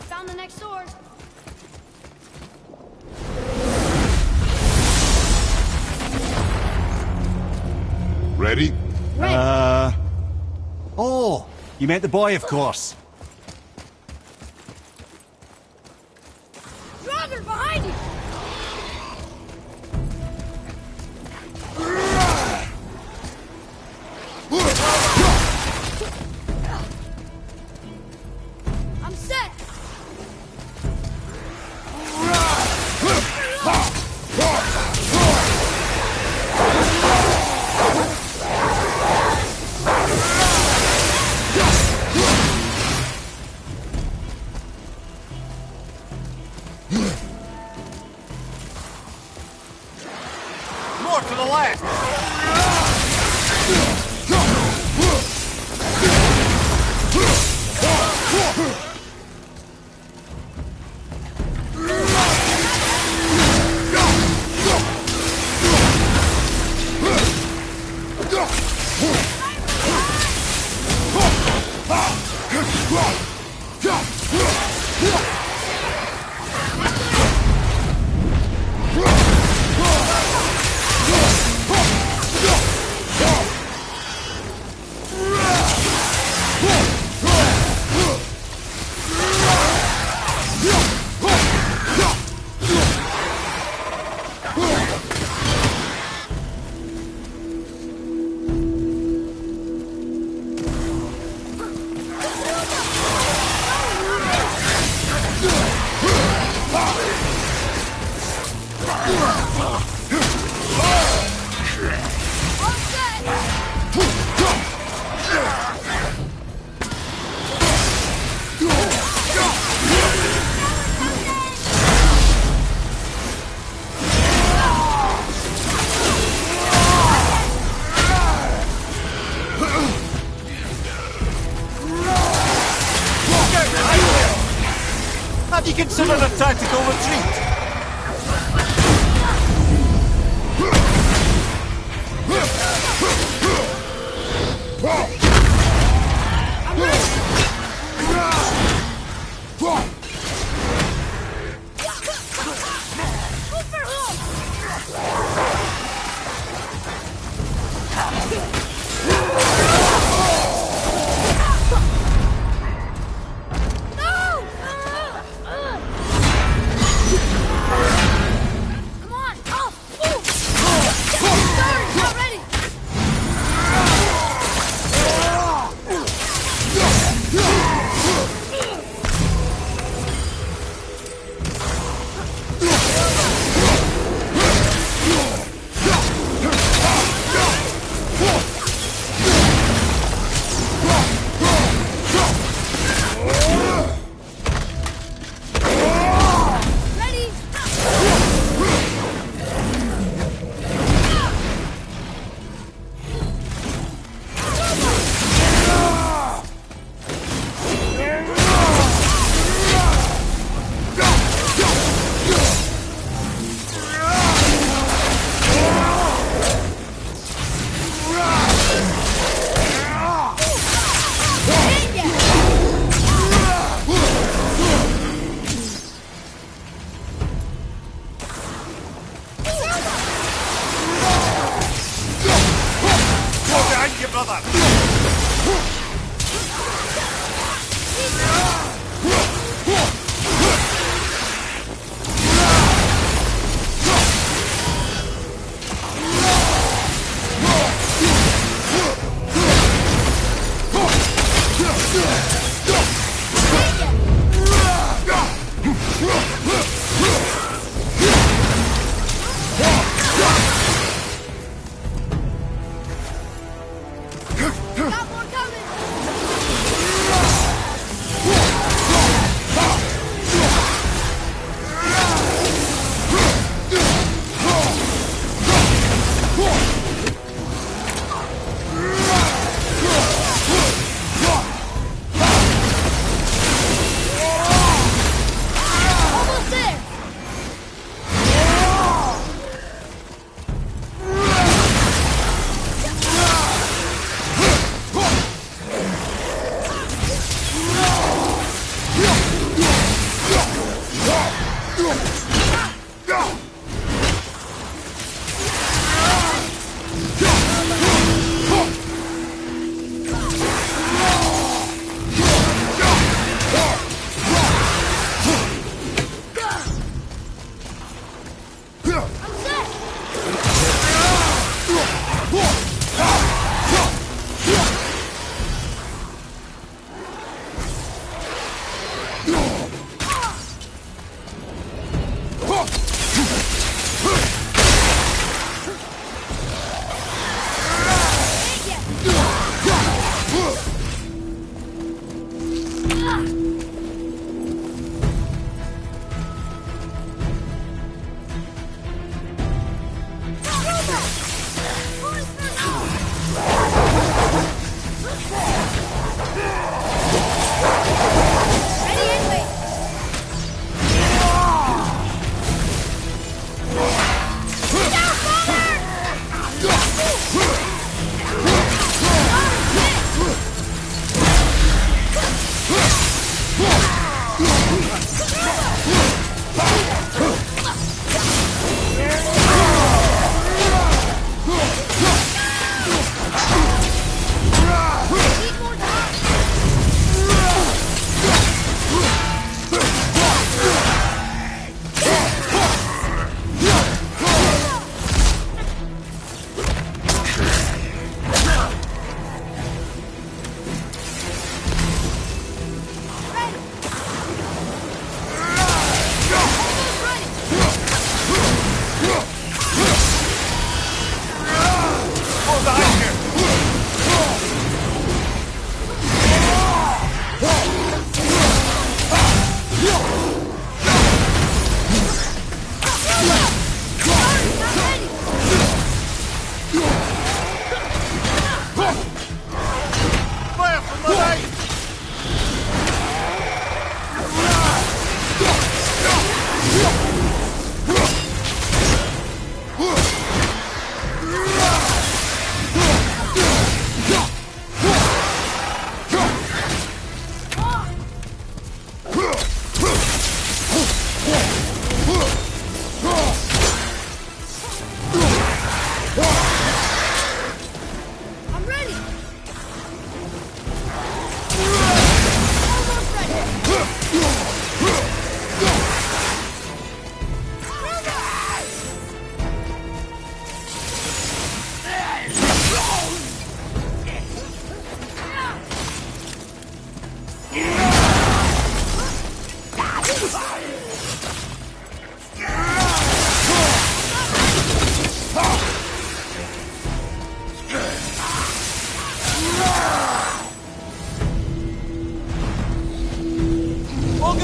[SPEAKER 1] Found the next sword.
[SPEAKER 2] Ready?
[SPEAKER 1] Ready.
[SPEAKER 5] Oh, you meant the boy, of course.
[SPEAKER 1] Draugr, behind you! I'm set!
[SPEAKER 5] Have you considered a tactical retreat?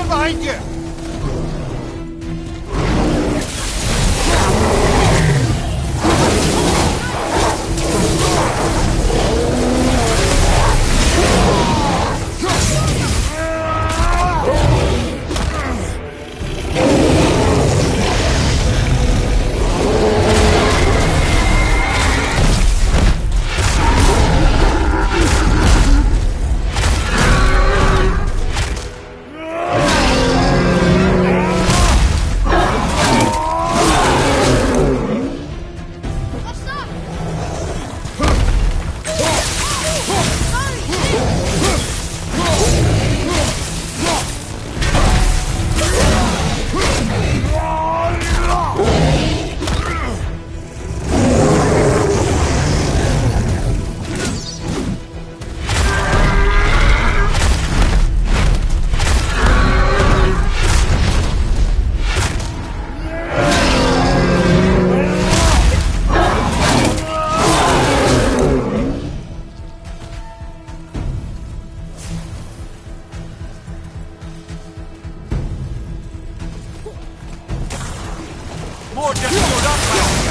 [SPEAKER 5] Someone behind you! More just showed up last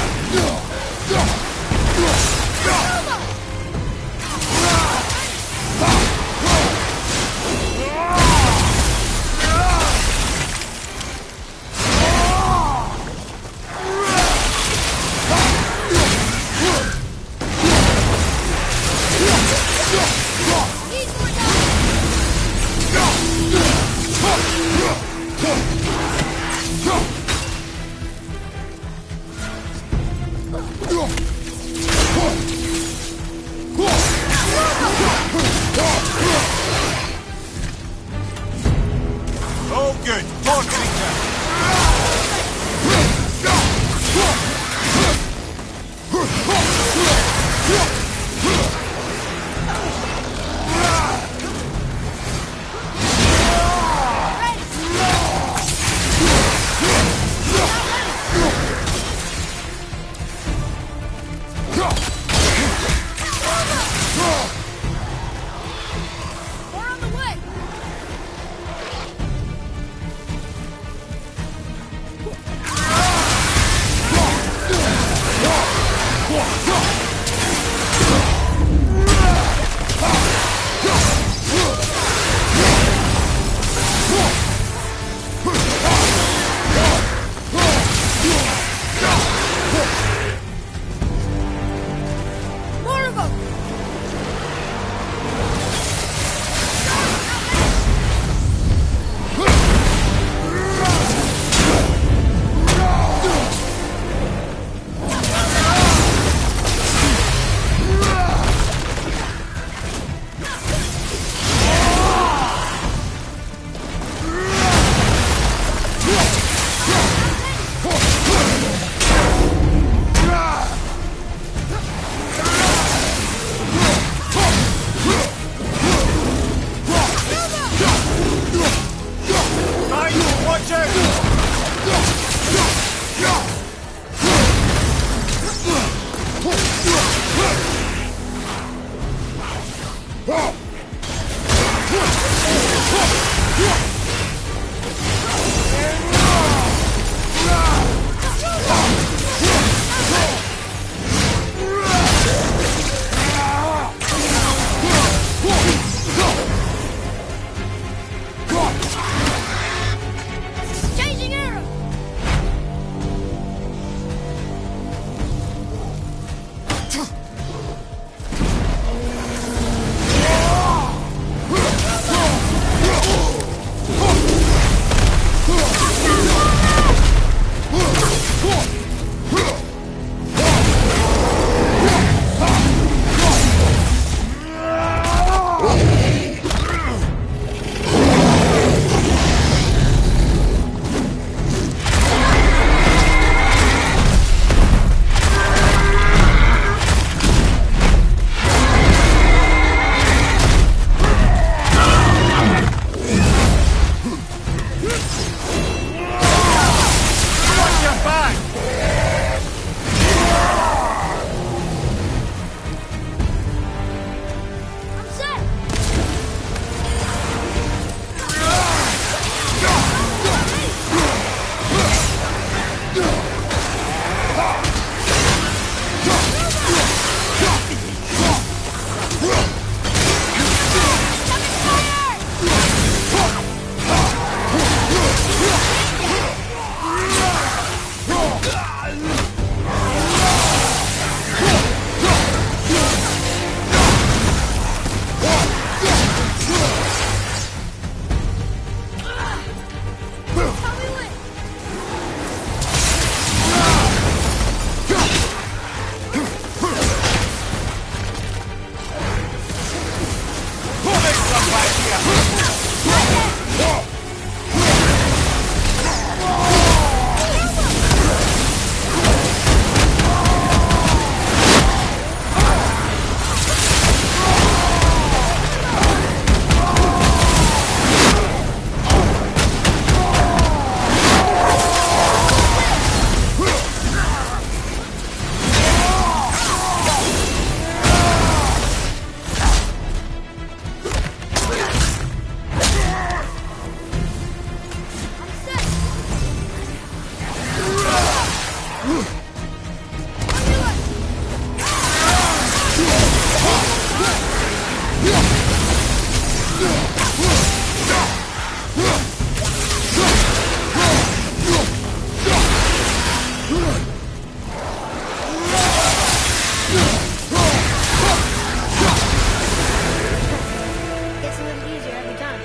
[SPEAKER 1] Gets a little easier every time,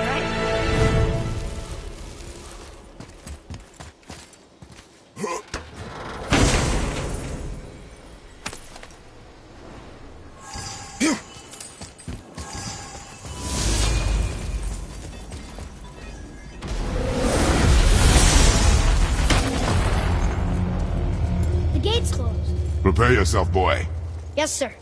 [SPEAKER 1] right? The gate's closed.
[SPEAKER 2] Prepare yourself, boy.
[SPEAKER 1] Yes, sir.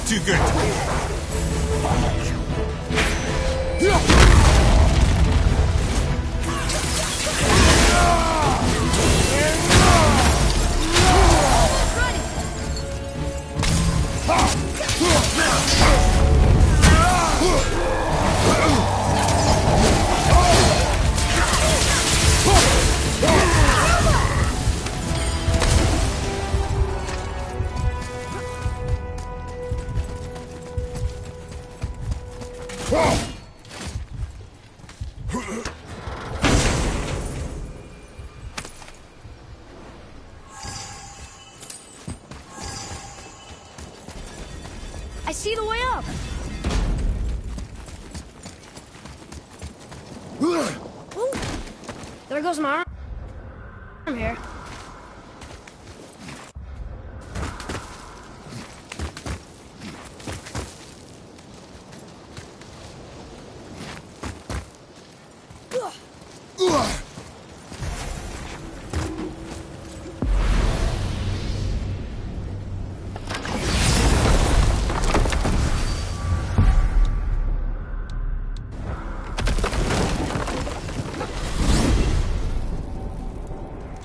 [SPEAKER 6] too good to me.
[SPEAKER 1] I see the way up. Ooh. There goes my arm here.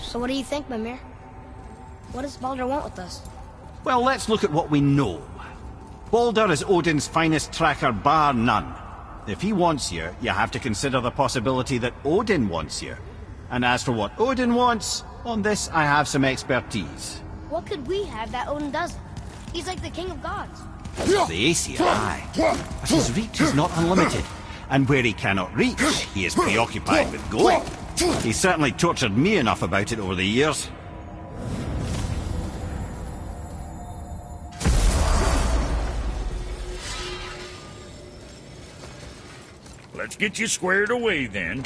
[SPEAKER 1] So what do you think, Mimir? What does Baldur want with us?
[SPEAKER 5] Well, let's look at what we know. Baldur is Odin's finest tracker bar none. If he wants you, you have to consider the possibility that Odin wants you. And as for what Odin wants, on this I have some expertise.
[SPEAKER 1] What could we have that Odin doesn't? He's like the king of gods.
[SPEAKER 5] The Aesir, aye. But his reach is not unlimited. And where he cannot reach, he is preoccupied with going. He's certainly tortured me enough about it over the years.
[SPEAKER 3] Let's get you squared away, then.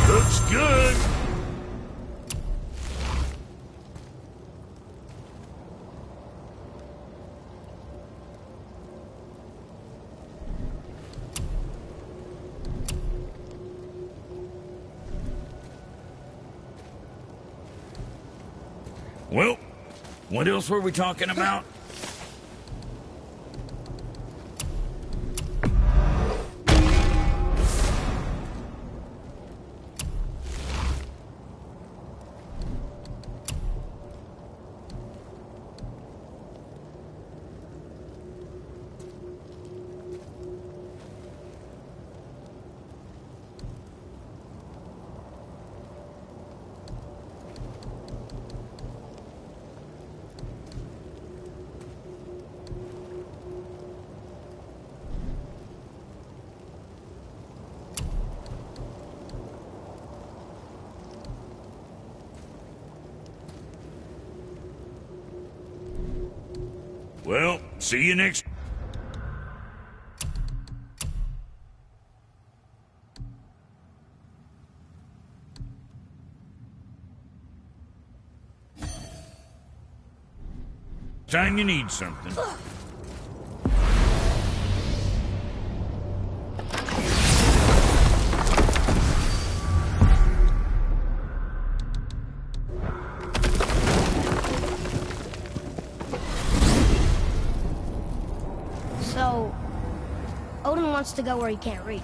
[SPEAKER 3] Looks good. Well, what else were we talking about? Well, see you next... time you need something.
[SPEAKER 1] So, Odin wants to go where he can't reach.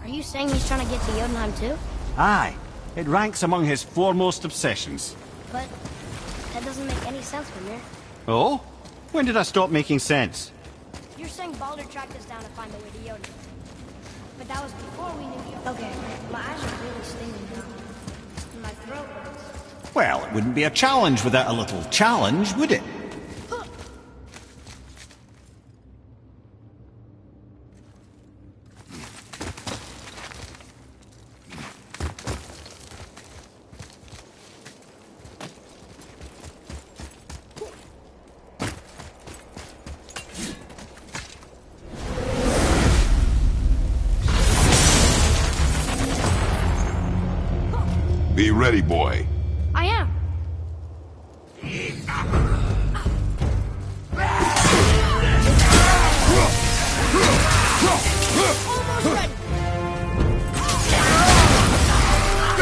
[SPEAKER 1] Are you saying he's trying to get to Jotunheim too?
[SPEAKER 5] Aye. It ranks among his foremost obsessions.
[SPEAKER 1] But that doesn't make any sense, Mimir.
[SPEAKER 5] Oh? When did I stop making sense?
[SPEAKER 1] You're saying Baldur tracked us down to find the way to Jotunheim. But that was before we knew Jotunheim. Okay, my eyes are really stinging now. And my throat hurts.
[SPEAKER 5] Well, it wouldn't be a challenge without a little challenge, would it?
[SPEAKER 2] Be ready, boy.
[SPEAKER 1] I am.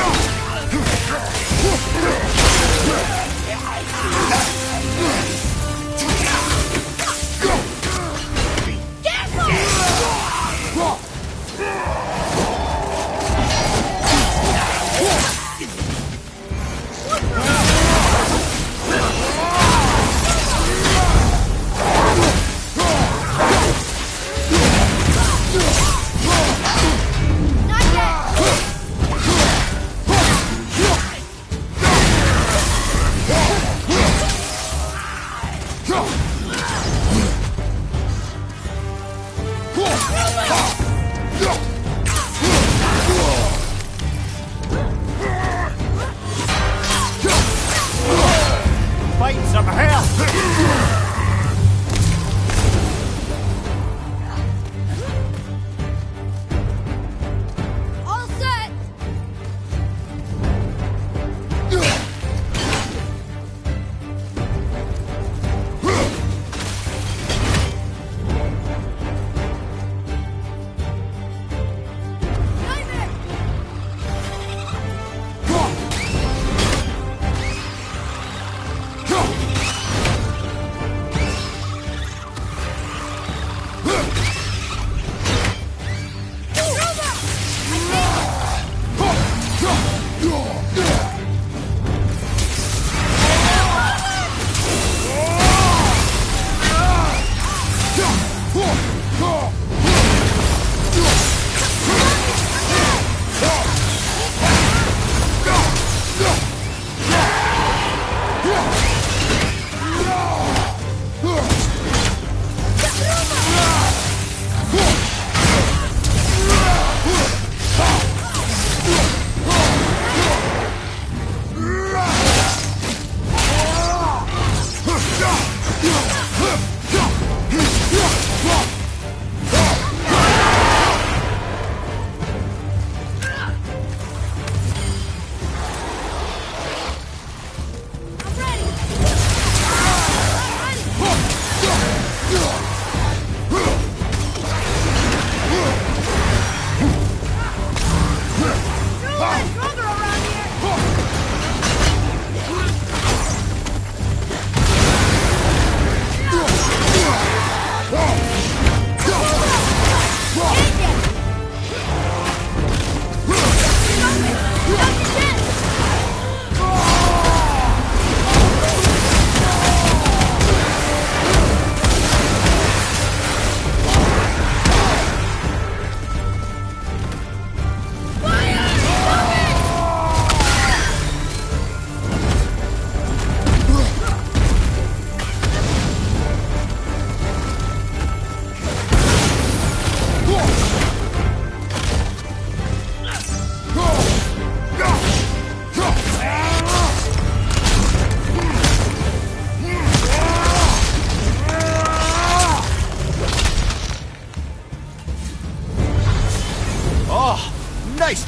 [SPEAKER 1] Almost ready.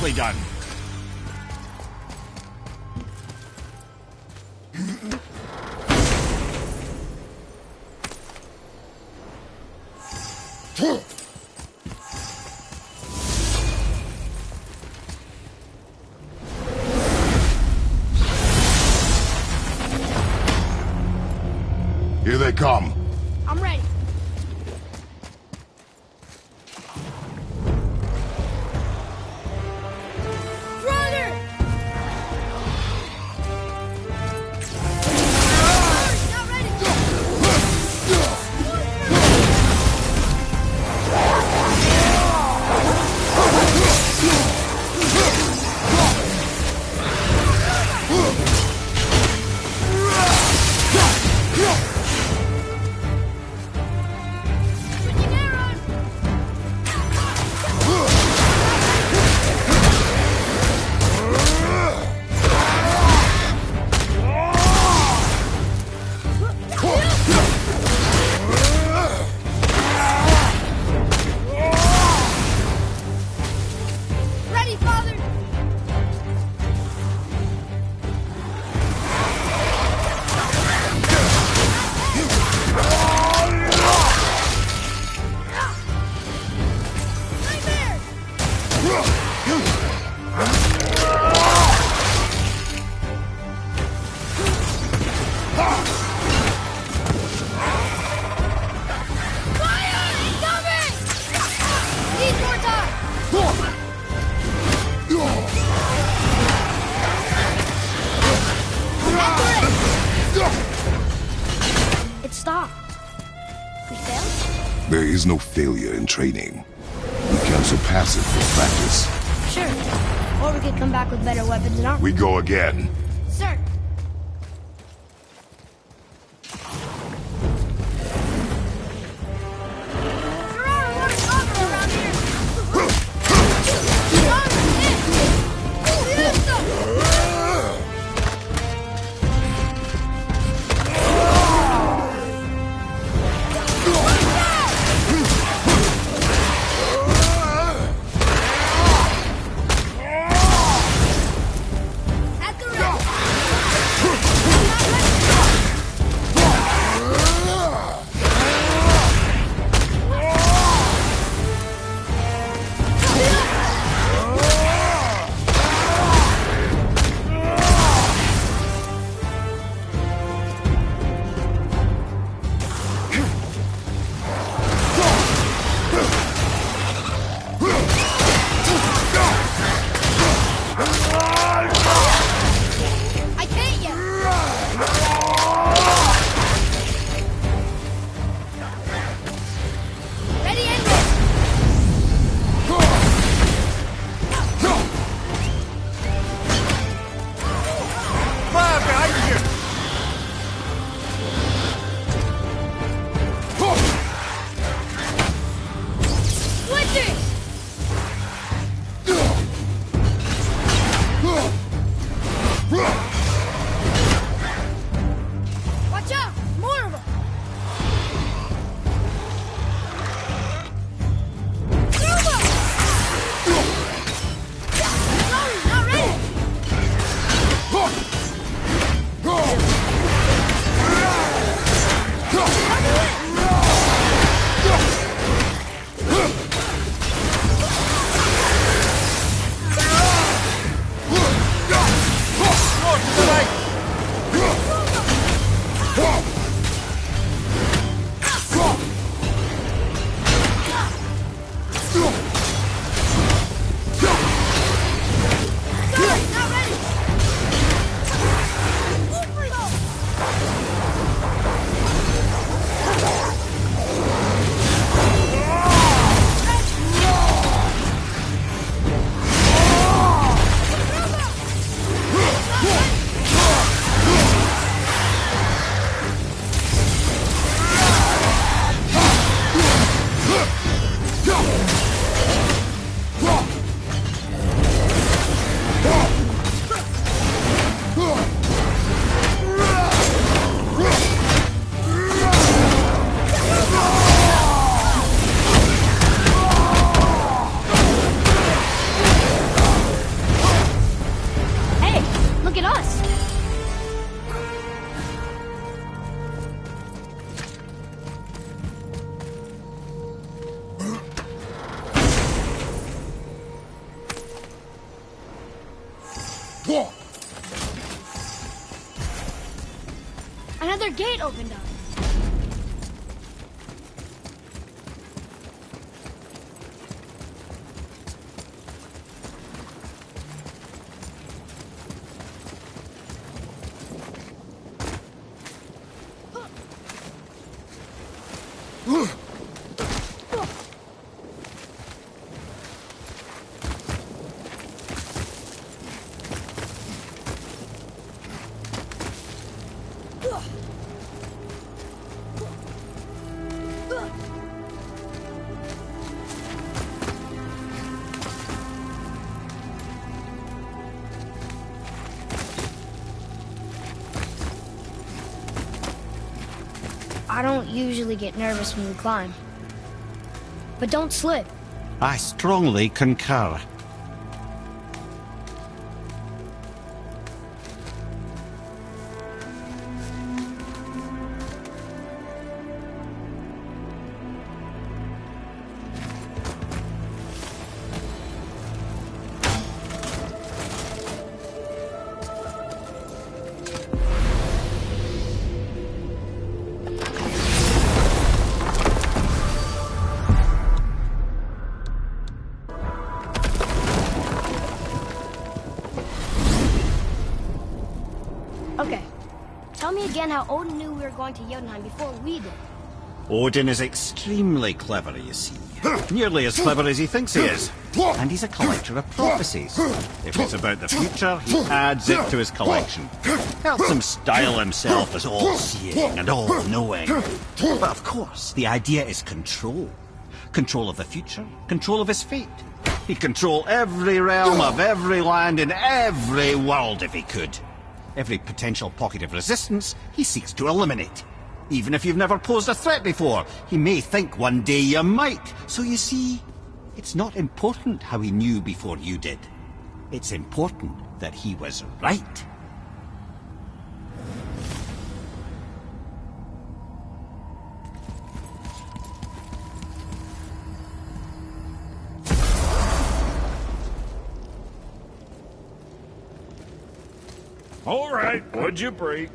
[SPEAKER 5] Nicely done.
[SPEAKER 2] Here they come.
[SPEAKER 1] I'm ready. Brother! Not ready. Switching arrows. Ready, father. Nightmare! Fire! Incoming! Need more time! It stopped. We failed?
[SPEAKER 2] There is no failure in training. We can surpass it with practice.
[SPEAKER 1] Sure. Or we could come back with better weapons and armor.
[SPEAKER 2] We go again.
[SPEAKER 1] Sir. There are a lot of cover around here. At the ready. I can't yet. Ready and ready.
[SPEAKER 5] Fire behind you!
[SPEAKER 1] Switching. Watch out! More of them. Through them. Sorry, not ready.
[SPEAKER 5] Lord,
[SPEAKER 1] Another gate opened up. I don't usually get nervous when we climb. But don't slip.
[SPEAKER 5] I strongly concur.
[SPEAKER 1] Okay. Tell me again how Odin knew we were going to Jotunheim before we did.
[SPEAKER 5] Odin is extremely clever, you see. Nearly as clever as he thinks he is. And he's a collector of prophecies. If it's about the future, he adds it to his collection. Helps him style himself as all-seeing and all-knowing. But of course, the idea is control. Control of the future, control of his fate. He'd control every realm of every land in every world if he could. Every potential pocket of resistance, he seeks to eliminate. Even if you've never posed a threat before, he may think one day you might. So you see, it's not important how he knew before you did. It's important that he was right.
[SPEAKER 3] All right, what'd you break?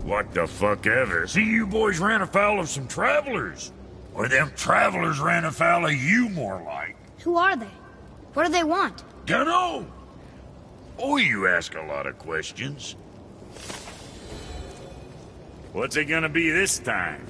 [SPEAKER 3] What the fuck ever? See, you boys ran afoul of some travelers. Or them travelers ran afoul of you, more like.
[SPEAKER 1] Who are they? What do they want?
[SPEAKER 3] Dunno. Oh, you ask a lot of questions. What's it gonna be this time?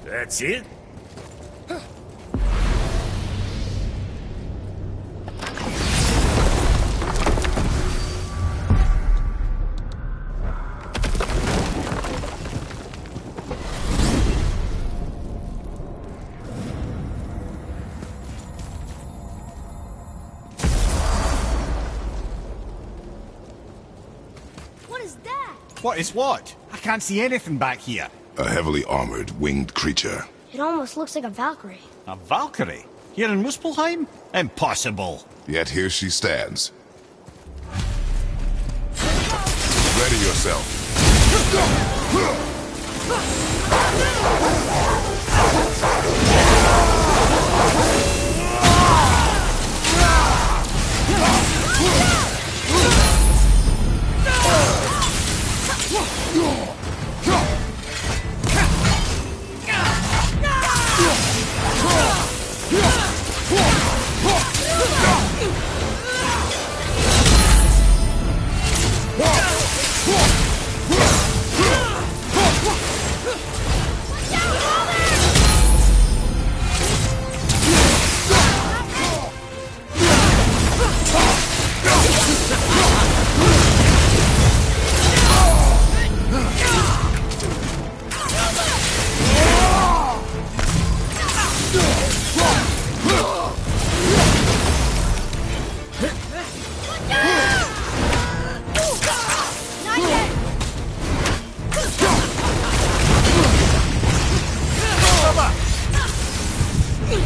[SPEAKER 3] That's it?
[SPEAKER 1] What is that?
[SPEAKER 5] What is what? I can't see anything back here.
[SPEAKER 2] A heavily armored, winged creature.
[SPEAKER 1] It almost looks like a Valkyrie.
[SPEAKER 5] A Valkyrie? Here in Muspelheim? Impossible.
[SPEAKER 2] Yet here she stands. Ready yourself. Ready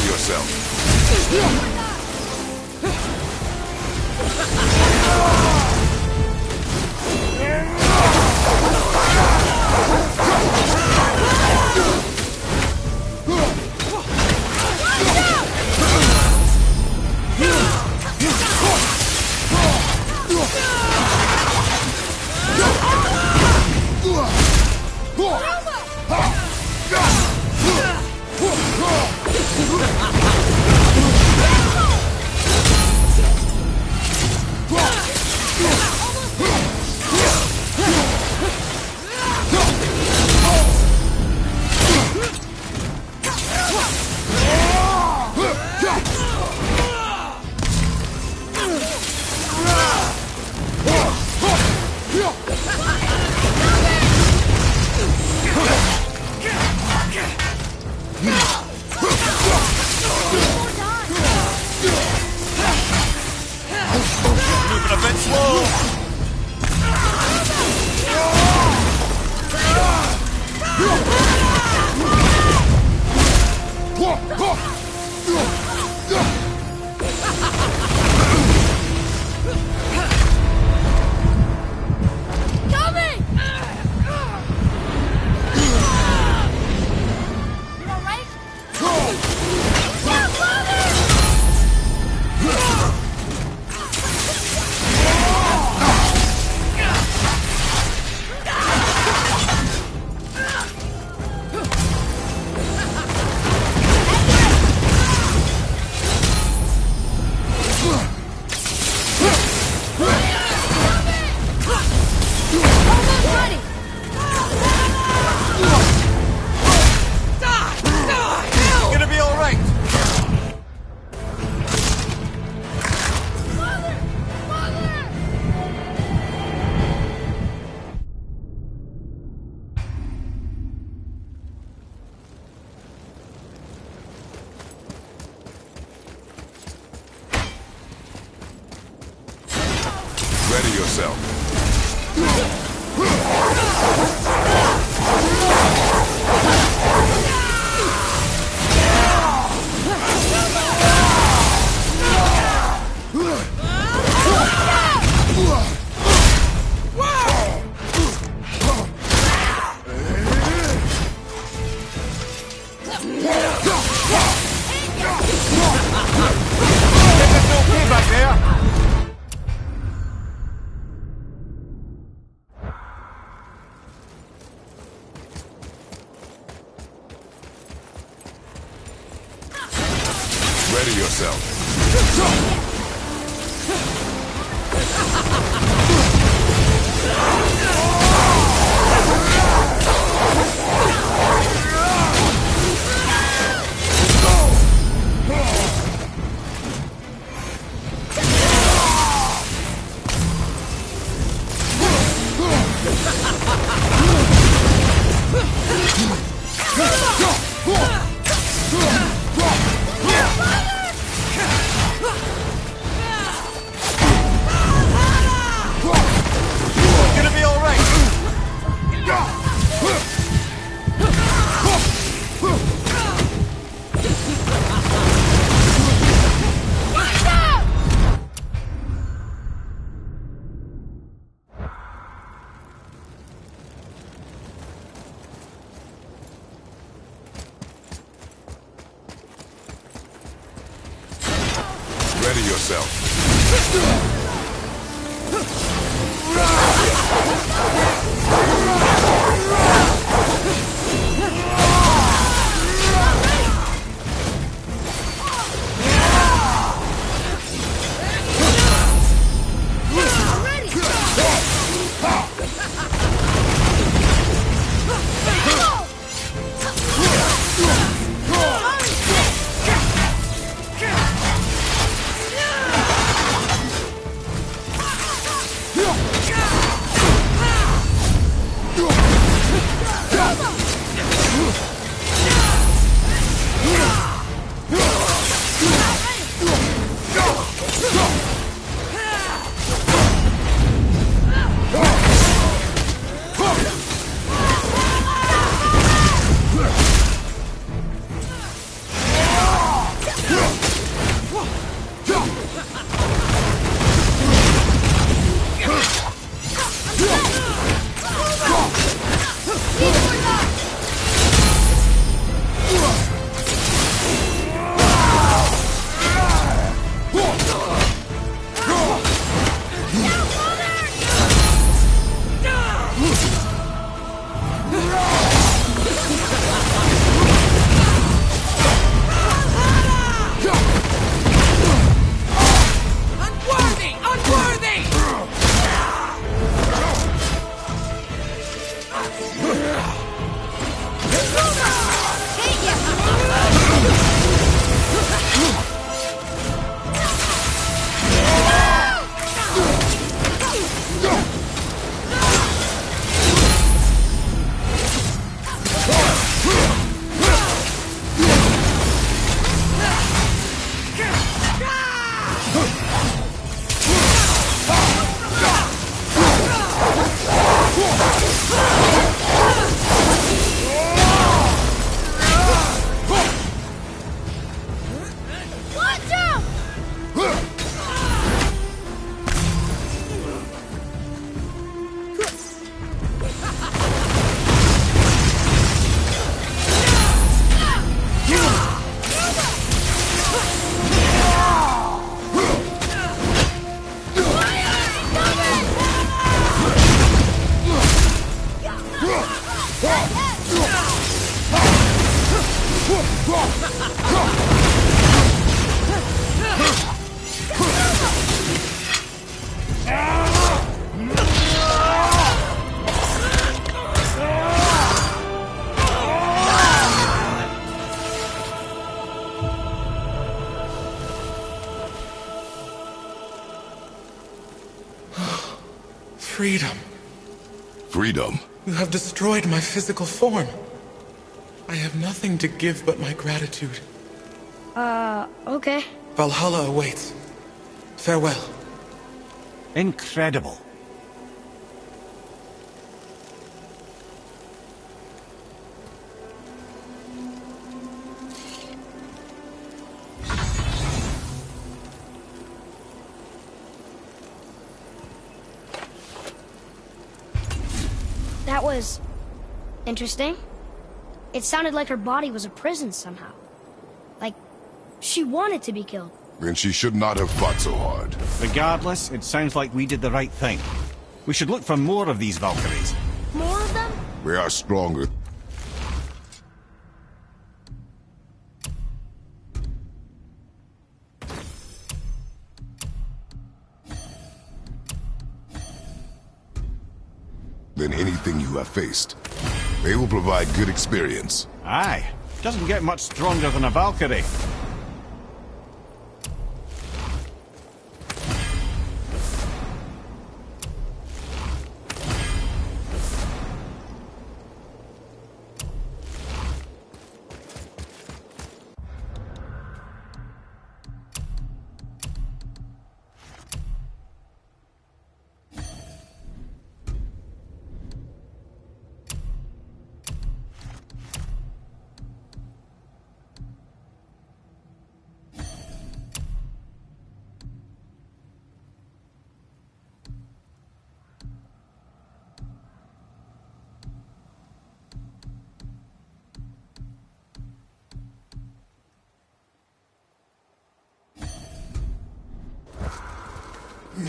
[SPEAKER 2] yourself. Ready yourself. Ready yourself. Ready yourself.
[SPEAKER 6] Freedom.
[SPEAKER 2] Freedom?
[SPEAKER 6] You have destroyed my physical form. I have nothing to give but my gratitude.
[SPEAKER 1] Okay.
[SPEAKER 6] Valhalla awaits. Farewell.
[SPEAKER 5] Incredible.
[SPEAKER 1] That was interesting. It sounded like her body was a prison somehow. Like she wanted to be killed.
[SPEAKER 2] Then she should not have fought so hard.
[SPEAKER 5] Regardless, it sounds like we did the right thing. We should look for more of these Valkyries.
[SPEAKER 1] More of them?
[SPEAKER 2] They are stronger. Than anything you have faced. They will provide good experience.
[SPEAKER 5] Aye. Doesn't get much stronger than a Valkyrie.
[SPEAKER 1] The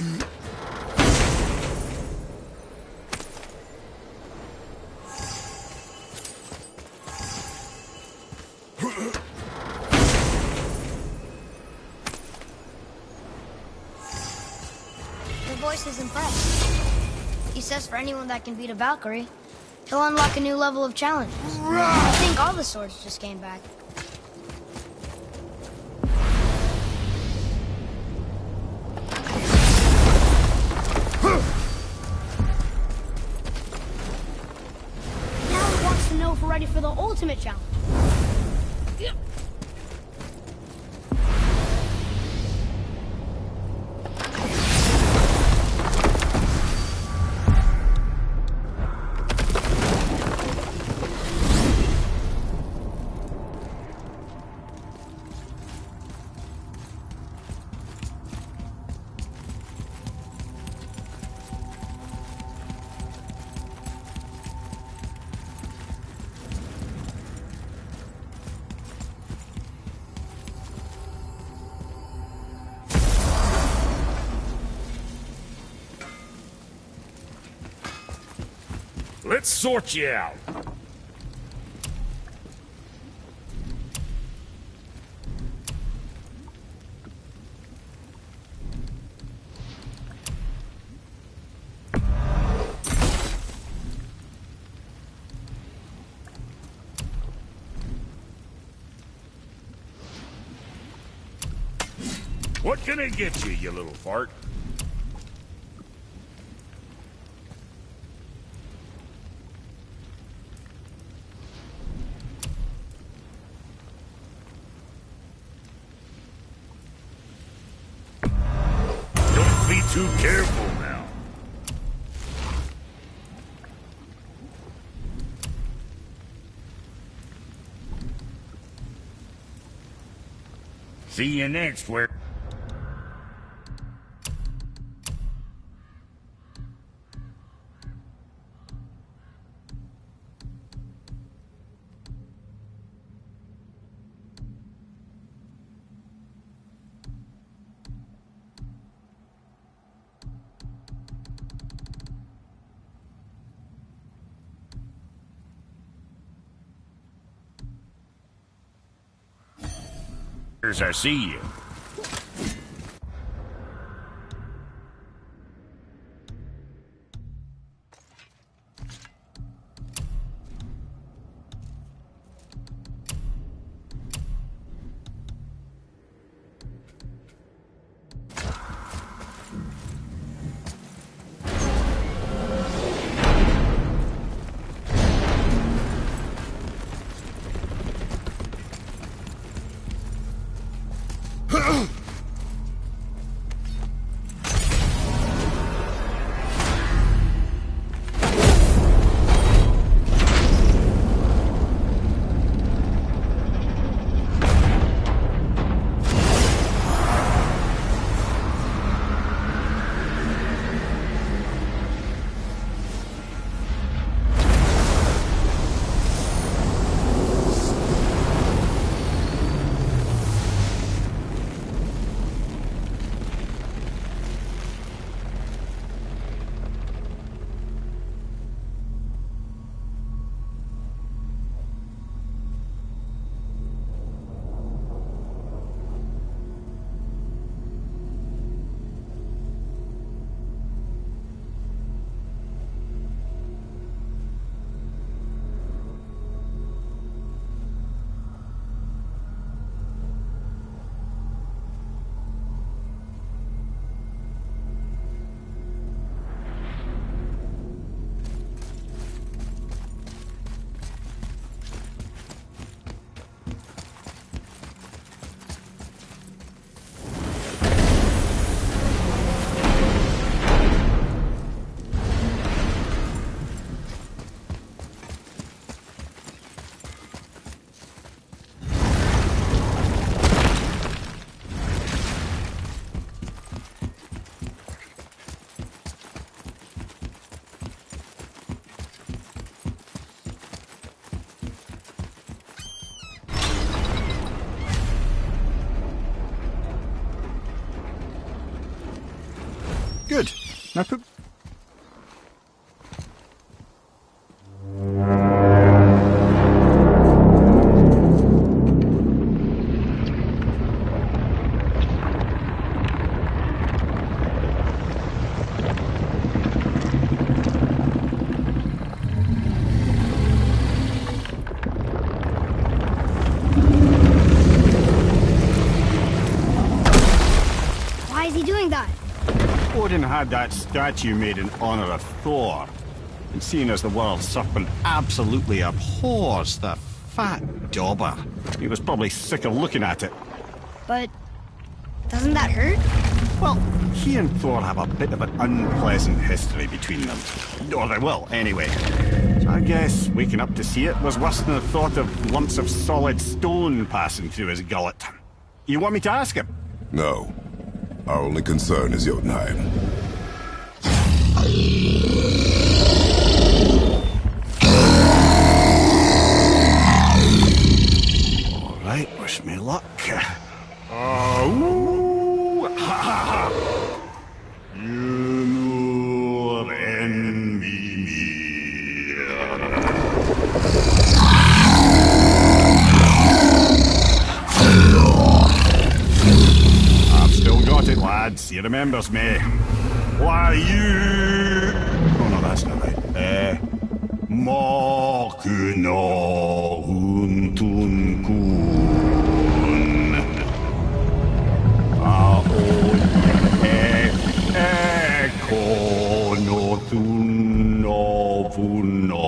[SPEAKER 1] voice is impressed. He says for anyone that can beat a Valkyrie, he'll unlock a new level of challenges. I think all the swords just came back. Now he wants to know if we're ready for the ultimate challenge.
[SPEAKER 3] Let's sort you out. What can I get you, you little fart? Be too careful now. See you next, where... I see you.
[SPEAKER 5] Good. Now put...
[SPEAKER 1] Why is he doing that?
[SPEAKER 5] Odin had that statue made in honor of Thor. And seeing as the world serpent absolutely abhors the fat dauber, he was probably sick of looking at it.
[SPEAKER 1] But doesn't that hurt?
[SPEAKER 5] Well, he and Thor have a bit of an unpleasant history between them. Or they will, anyway. So I guess waking up to see it was worse than the thought of lumps of solid stone passing through his gullet. You want me to ask him?
[SPEAKER 2] No. Our only concern is Jotunheim.
[SPEAKER 5] All right, wish me luck. Ooh, ha, ha, ha. You envy me. I've still got it, lads. He remembers me. Why you... Oh, no, that's not right. Makuna huntun kun. Aon ekonotun novunora.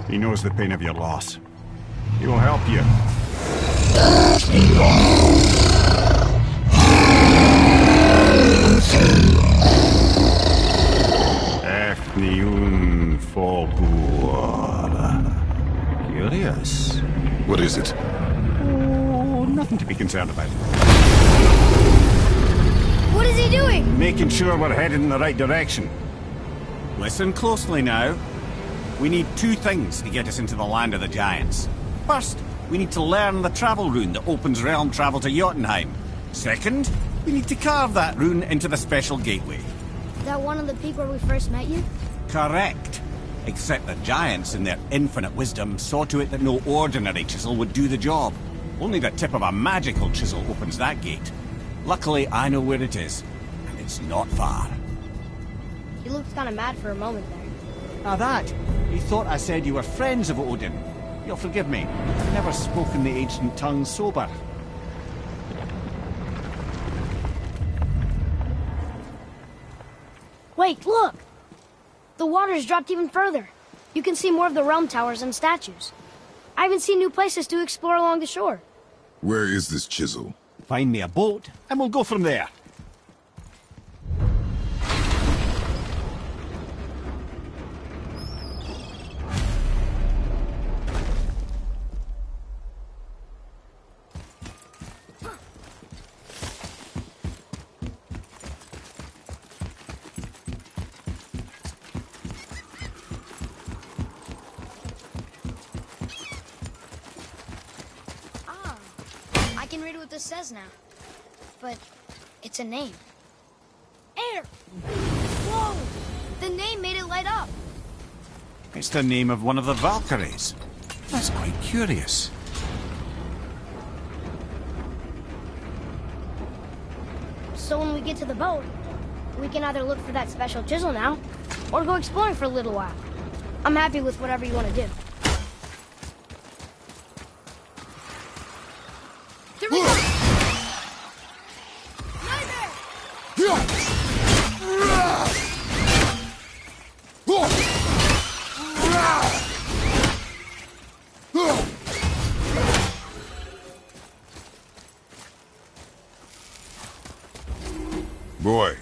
[SPEAKER 5] He knows the pain of your loss. He will help you. Efniun Fogur. Curious.
[SPEAKER 2] What is it?
[SPEAKER 5] Oh, nothing to be concerned about.
[SPEAKER 1] What is he doing?
[SPEAKER 5] Making sure we're headed in the right direction. Listen closely now. We need two things to get us into the land of the giants. First, we need to learn the travel rune that opens realm travel to Jotunheim. Second, we need to carve that rune into the special gateway.
[SPEAKER 1] That one on the peak where we first met you?
[SPEAKER 5] Correct. Except the giants, in their infinite wisdom, saw to it that no ordinary chisel would do the job. Only the tip of a magical chisel opens that gate. Luckily, I know where it is, and it's not far.
[SPEAKER 1] He looked kind of mad for a moment there.
[SPEAKER 5] Now that, he thought I said you were friends of Odin. You'll forgive me. I've never spoken the ancient tongue sober.
[SPEAKER 1] Wait, look! The water's dropped even further. You can see more of the realm towers and statues. I even see new places to explore along the shore.
[SPEAKER 2] Where is this chisel?
[SPEAKER 5] Find me a boat, and we'll go from there.
[SPEAKER 1] I can read what this says now. But it's a name. Air! Whoa! The name made it light up.
[SPEAKER 5] It's the name of one of the Valkyries. That's quite curious.
[SPEAKER 1] So when we get to the boat, we can either look for that special chisel now, or go exploring for a little while. I'm happy with whatever you want to do. There we go!
[SPEAKER 2] Boy,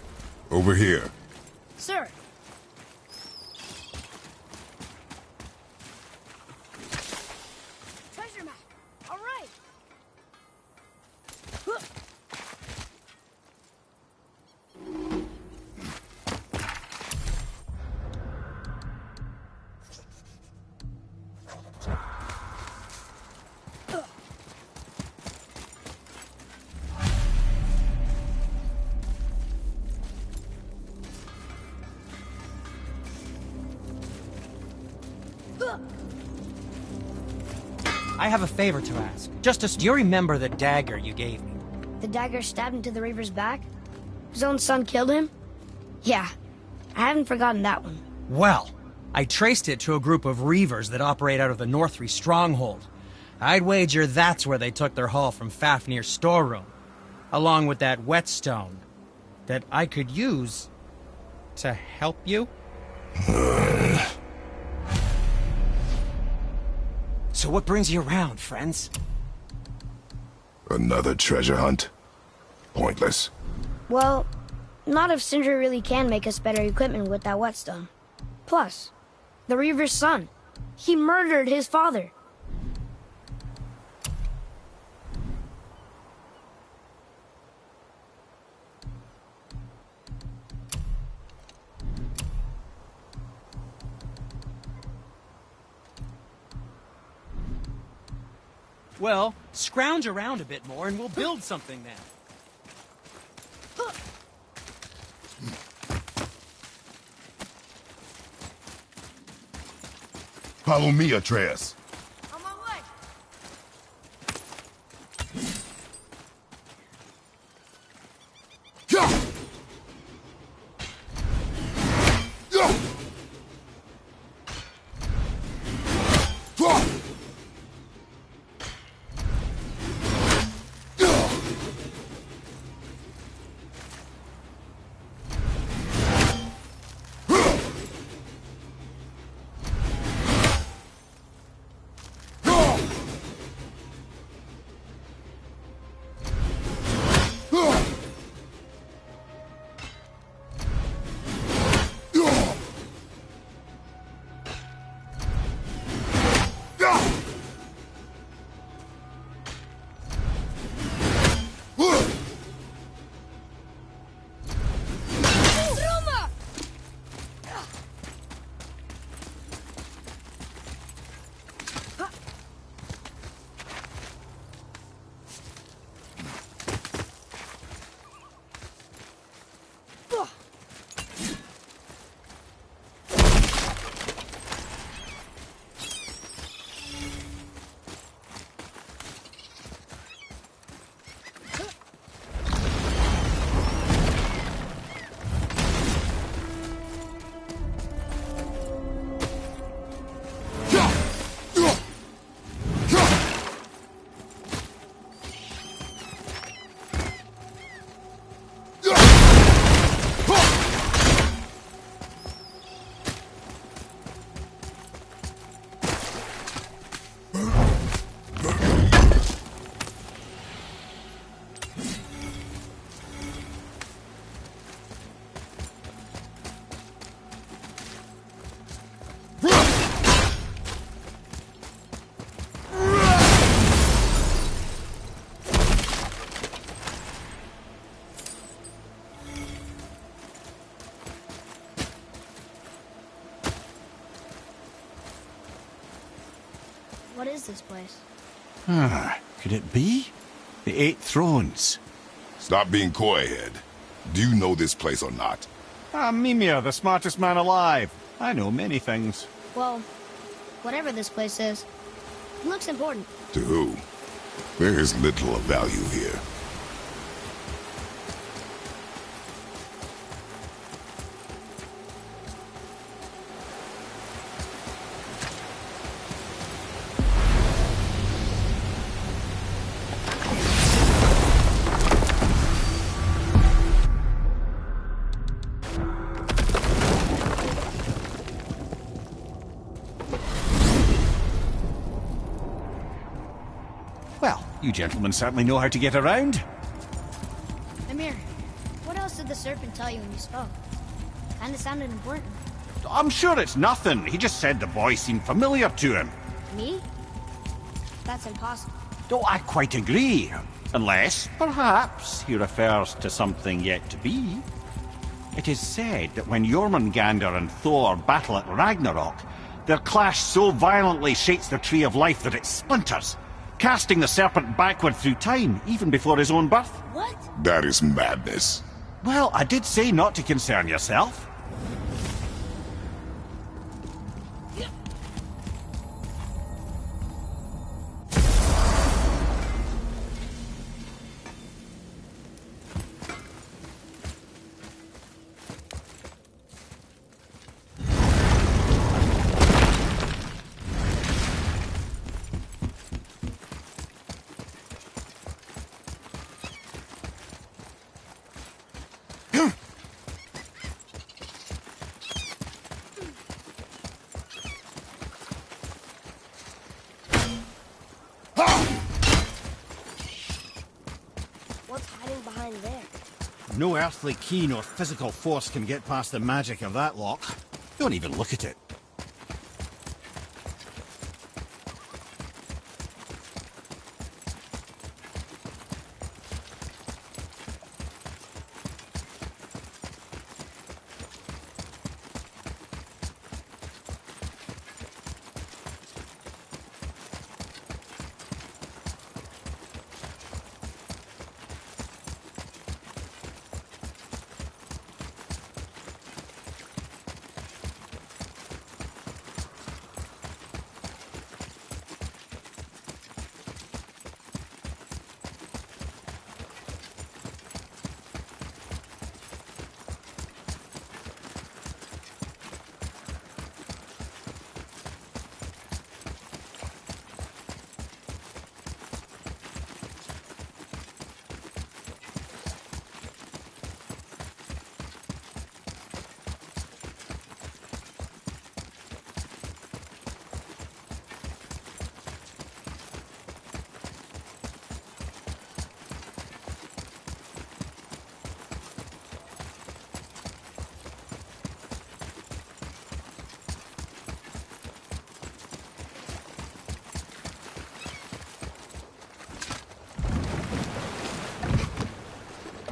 [SPEAKER 2] over here.
[SPEAKER 1] Sir. Treasure map. All right.
[SPEAKER 7] I have a favor to ask. Justice, do you remember the dagger you gave me?
[SPEAKER 1] The dagger stabbed into the Reaver's back? His own son killed him? Yeah, I haven't forgotten that one.
[SPEAKER 7] Well, I traced it to a group of Reavers that operate out of the Northree stronghold. I'd wager that's where they took their haul from Fafnir's storeroom, along with that whetstone that I could use to help you. So what brings you around, friends?
[SPEAKER 2] Another treasure hunt? Pointless.
[SPEAKER 1] Well, not if Sindri really can make us better equipment with that whetstone. Plus, the Reaver's son. He murdered his father.
[SPEAKER 7] Well, scrounge around a bit more and we'll build something then.
[SPEAKER 2] Follow me, Atreus.
[SPEAKER 1] On my way. What is this place?
[SPEAKER 5] Could it be? The 8 Thrones.
[SPEAKER 2] Stop being coy, Head. Do you know this place or not?
[SPEAKER 5] Mimir, the smartest man alive. I know many things.
[SPEAKER 1] Well, whatever this place is, it looks important.
[SPEAKER 2] To who? There is little of value here.
[SPEAKER 5] Well, you gentlemen certainly know how to get around.
[SPEAKER 1] Amir, what else did the serpent tell you when you spoke? Kinda sounded important.
[SPEAKER 5] I'm sure it's nothing. He just said the boy seemed familiar to him.
[SPEAKER 1] Me? That's impossible.
[SPEAKER 5] Oh, I quite agree. Unless, perhaps, he refers to something yet to be. It is said that when Jormungandr and Thor battle at Ragnarok, their clash so violently shakes the Tree of Life that it splinters, casting the serpent backward through time, even before his own birth.
[SPEAKER 1] What?
[SPEAKER 2] That is madness.
[SPEAKER 5] Well, I did say not to concern yourself.
[SPEAKER 1] What's hiding behind there?
[SPEAKER 5] No earthly key nor physical force can get past the magic of that lock. Don't even look at it.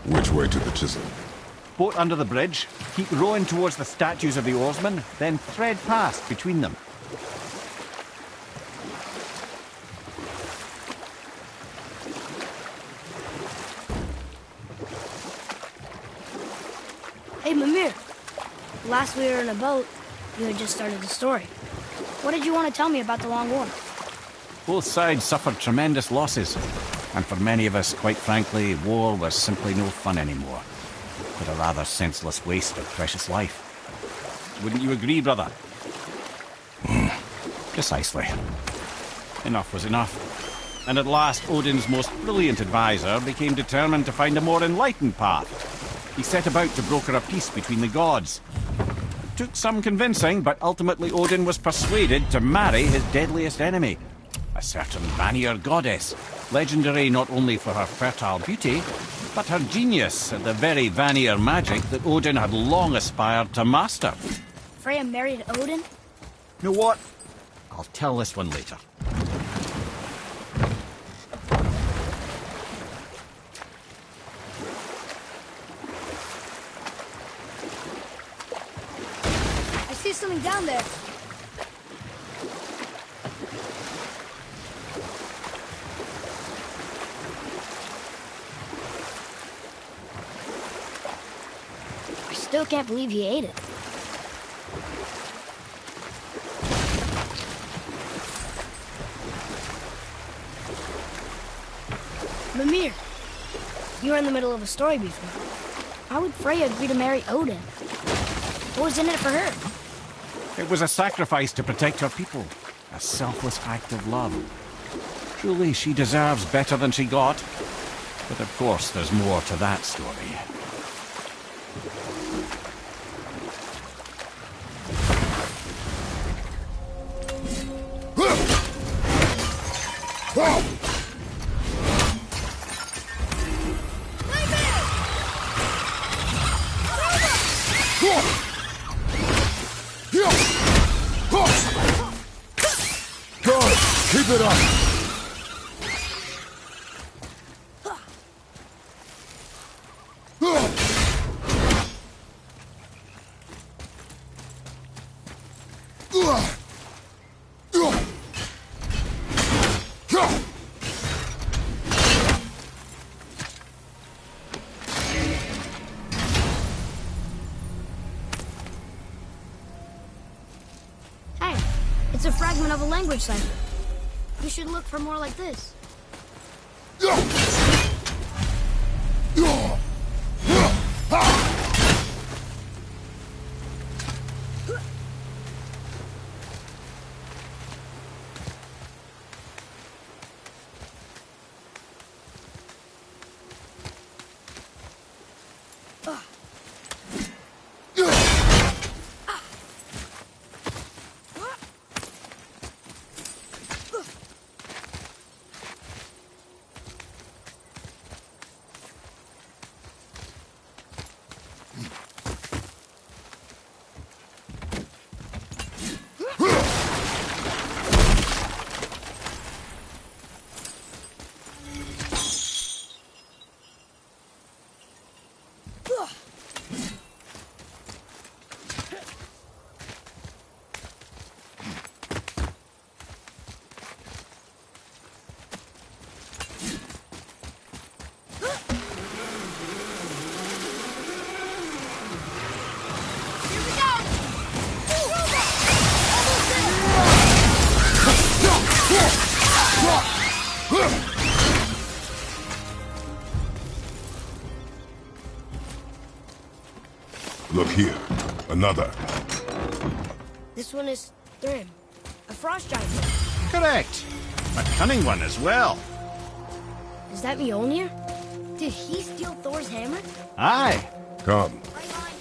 [SPEAKER 2] Which way to the chisel?
[SPEAKER 5] Boat under the bridge, keep rowing towards the statues of the oarsmen, then thread past between them.
[SPEAKER 1] Hey, Mimir. Last we were in a boat, you had just started the story. What did you want to tell me about the Long War?
[SPEAKER 5] Both sides suffered tremendous losses, and for many of us, quite frankly, war was simply no fun anymore, but a rather senseless waste of precious life. Wouldn't you agree, brother? Precisely. Enough was enough. And at last, Odin's most brilliant advisor became determined to find a more enlightened path. He set about to broker a peace between the gods. It took some convincing, but ultimately Odin was persuaded to marry his deadliest enemy, a certain Vanir goddess, legendary not only for her fertile beauty, but her genius at the very Vanir magic that Odin had long aspired to master.
[SPEAKER 1] Freya married Odin?
[SPEAKER 5] You know what? I'll tell this one later.
[SPEAKER 1] I see something down there. I still can't believe he ate it. Mimir, you were in the middle of a story before. Why would Freya agree to marry Odin? What was in it for her?
[SPEAKER 5] It was a sacrifice to protect her people, a selfless act of love. Truly, she deserves better than she got. But of course, there's more to that story.
[SPEAKER 2] Keep it up!
[SPEAKER 1] Hey, it's a fragment of a language cipher. You should look for more like this.
[SPEAKER 2] here. Another.
[SPEAKER 1] This one is Thrym, a frost giant.
[SPEAKER 5] Correct. A cunning one as well.
[SPEAKER 1] Is that Mjolnir? Did he steal Thor's hammer?
[SPEAKER 5] Aye.
[SPEAKER 2] Come.
[SPEAKER 1] Right line.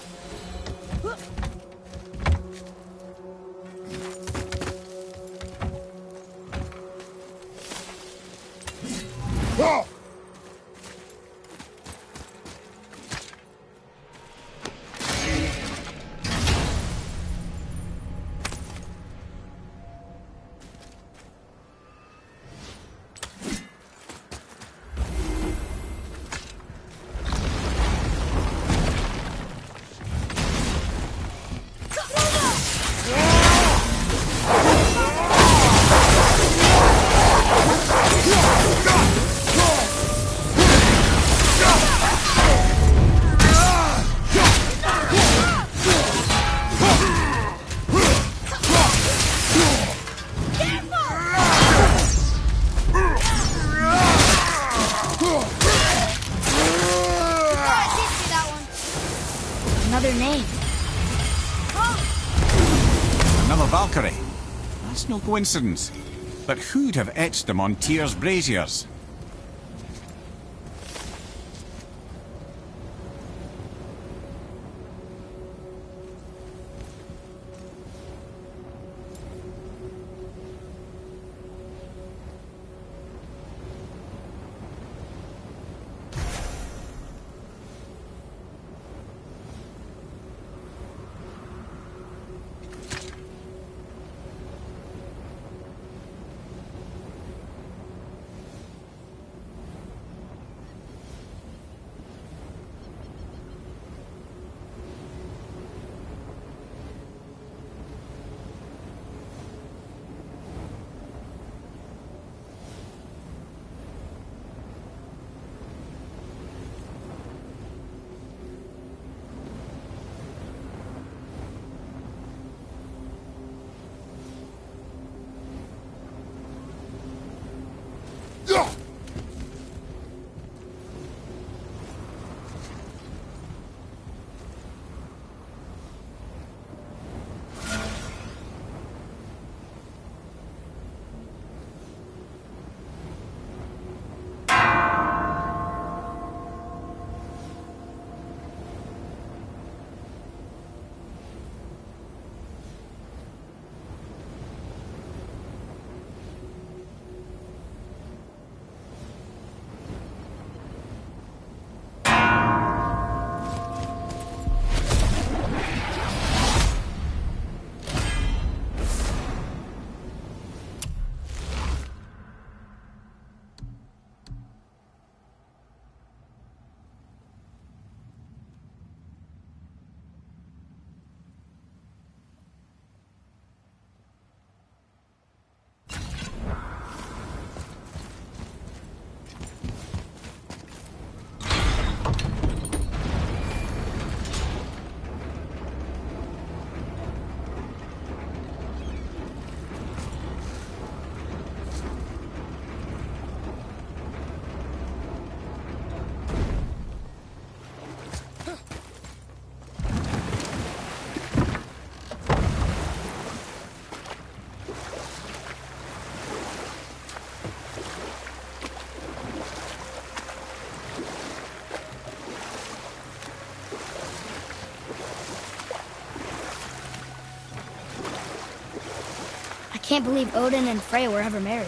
[SPEAKER 2] Whoa!
[SPEAKER 1] Another name.
[SPEAKER 5] Another Valkyrie. That's no coincidence. But who'd have etched them on Tyr's braziers?
[SPEAKER 1] I can't believe Odin and Freya were ever married.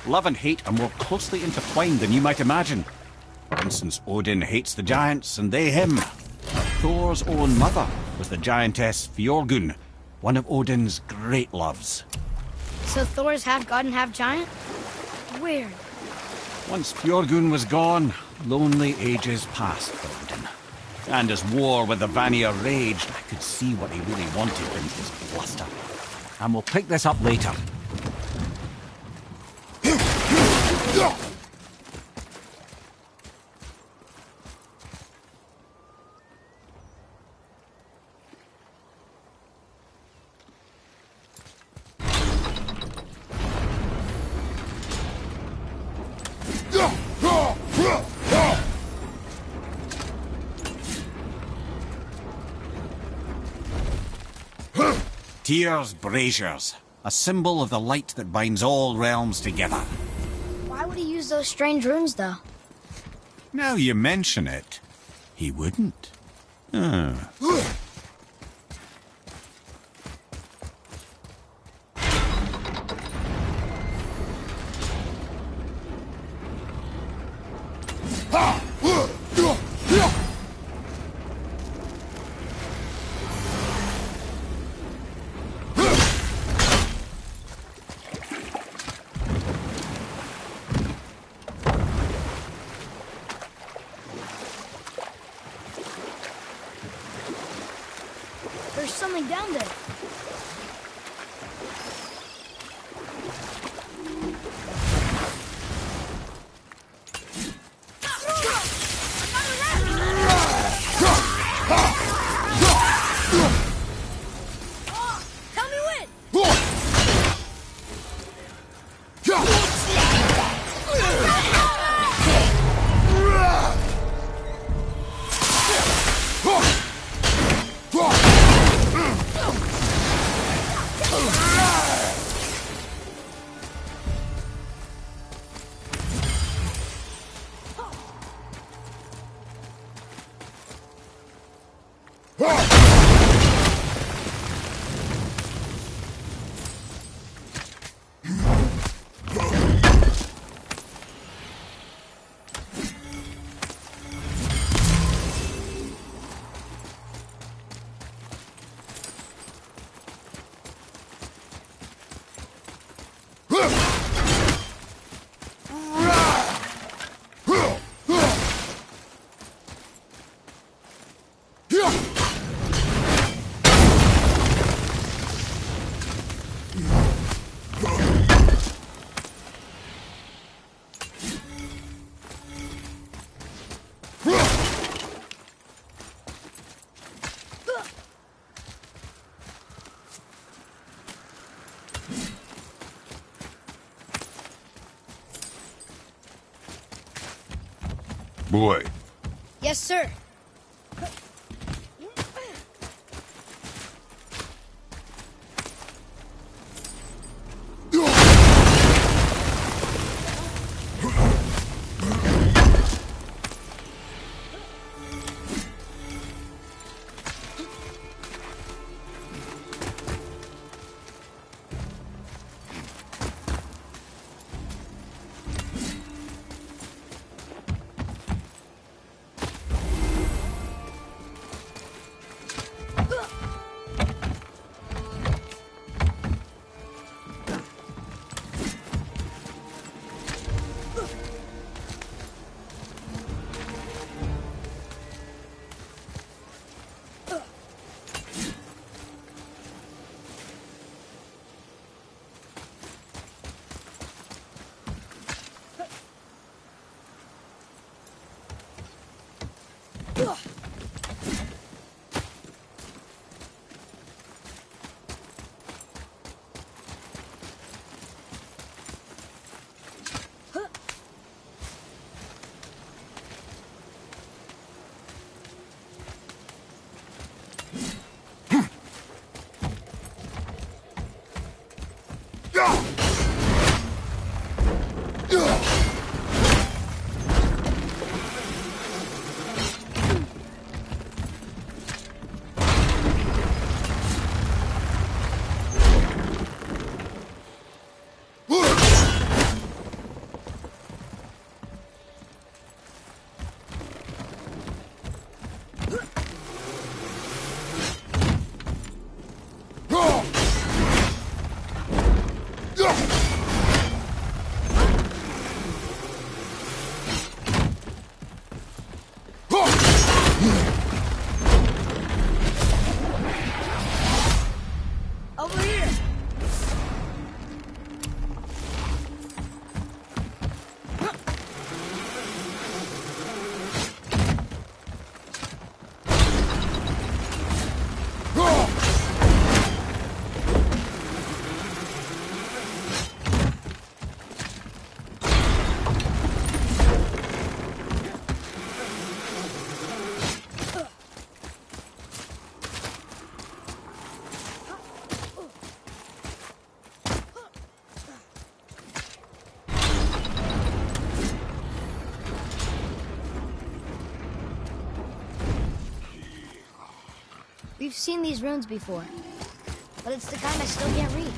[SPEAKER 5] Love and hate are more closely intertwined than you might imagine. For instance, Odin hates the giants and they him. Thor's own mother was the giantess Fjorgun, one of Odin's great loves.
[SPEAKER 1] So Thor's half god and half giant? Weird.
[SPEAKER 5] Once Fjorgun was gone, lonely ages passed for Odin. And as war with the Vanir raged, I could see what he really wanted in his bluster. And we'll pick this up later. Tyr's braziers, a symbol of the light that binds all realms together.
[SPEAKER 1] Why would he use those strange runes, though?
[SPEAKER 5] Now you mention it, he wouldn't.
[SPEAKER 1] There's something down there. Tell me when!
[SPEAKER 2] Boy,
[SPEAKER 1] Yes, sir. We've seen these runes before, but it's the kind I still can't read.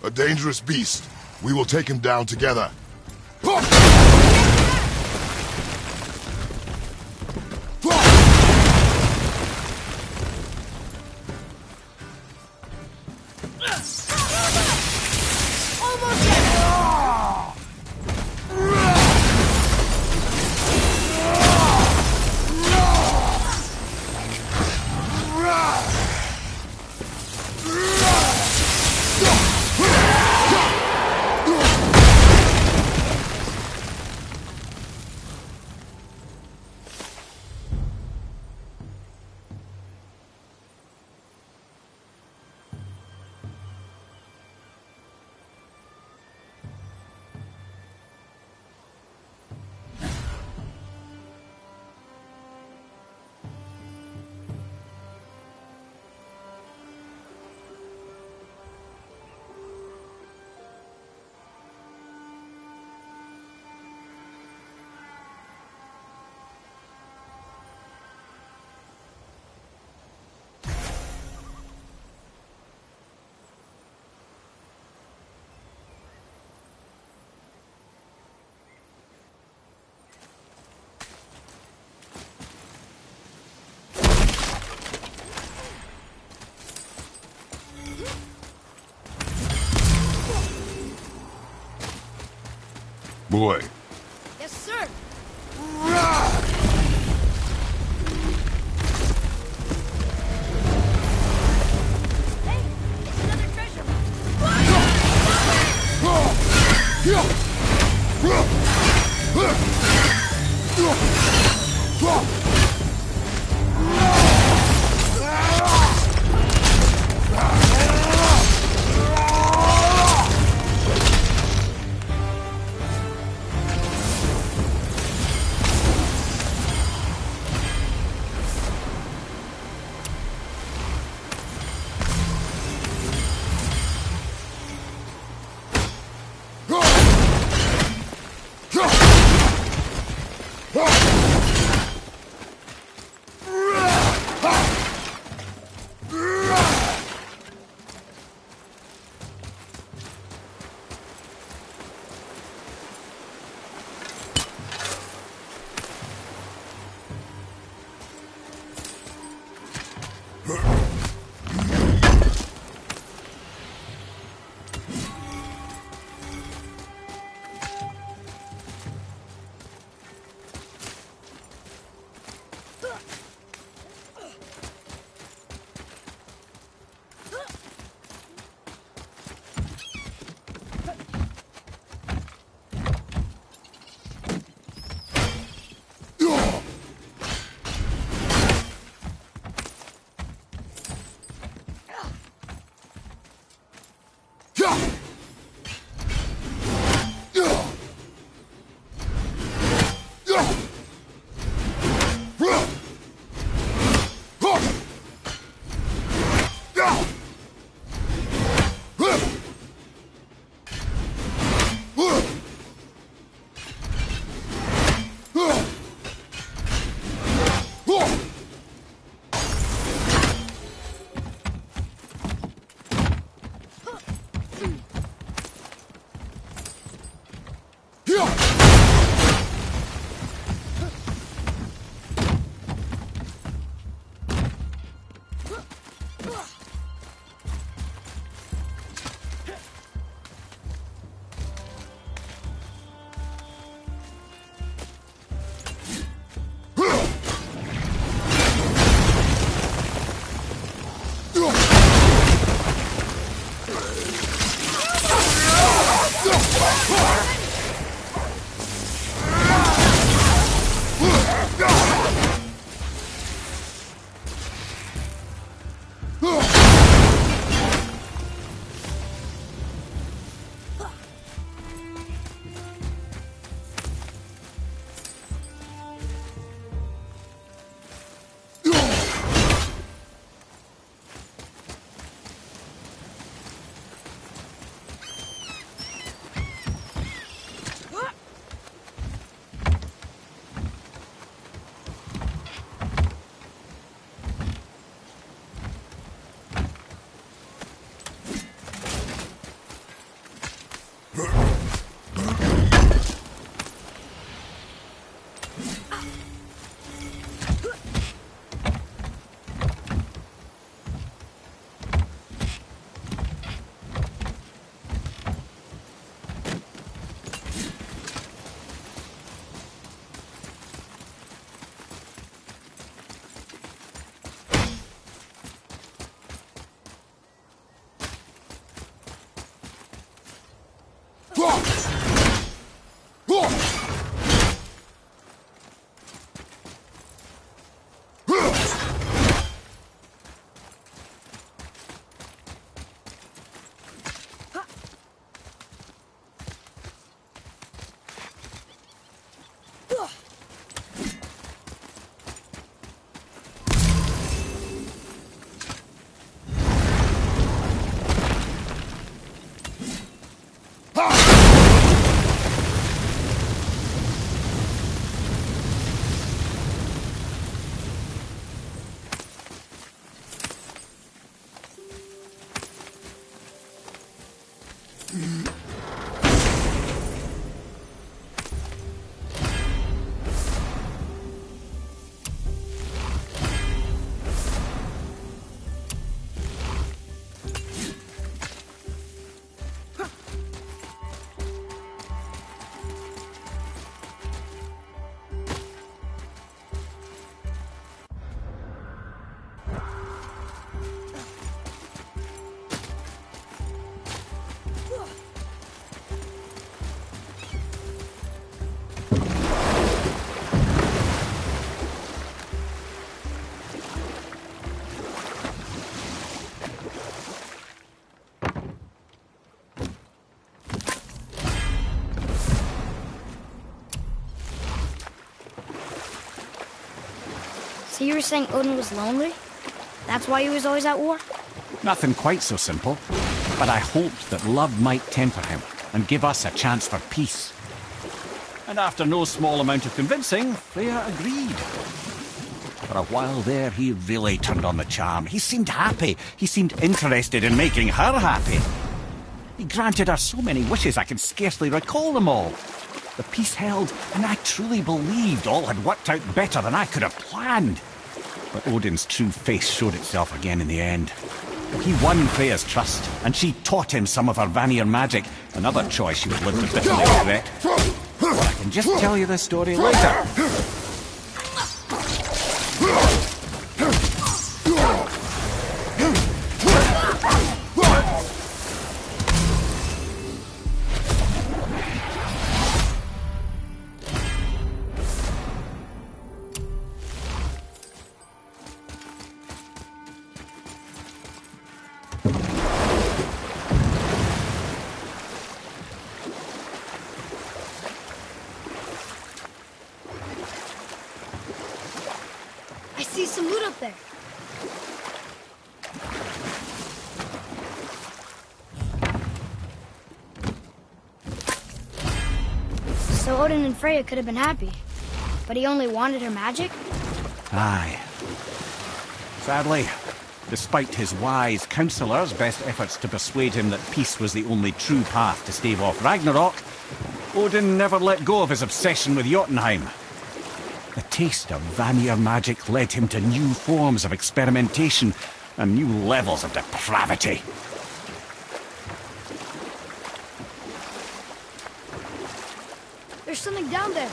[SPEAKER 2] A dangerous beast. We will take him down together. Boy.
[SPEAKER 1] Yes, sir. Hey, it's another treasure So you were saying Odin was lonely? That's why he was always at war?
[SPEAKER 5] Nothing quite so simple, but I hoped that love might temper him and give us a chance for peace. And after no small amount of convincing, Freya agreed. For a while there, he really turned on the charm. He seemed happy. He seemed interested in making her happy. He granted her so many wishes I can scarcely recall them all. The peace held, and I truly believed all had worked out better than I could have planned. But Odin's true face showed itself again in the end. He won Freya's trust, and she taught him some of her Vanir magic, another choice she would live to bitterly regret. But I can just tell you this story later.
[SPEAKER 1] I see some loot up there. So Odin and Freya could have been happy, but he only wanted her magic?
[SPEAKER 5] Aye. Sadly, despite his wise counsellors' best efforts to persuade him that peace was the only true path to stave off Ragnarok, Odin never let go of his obsession with Jotunheim. The taste of Vanir magic led him to new forms of experimentation and new levels of depravity.
[SPEAKER 1] There's something down there.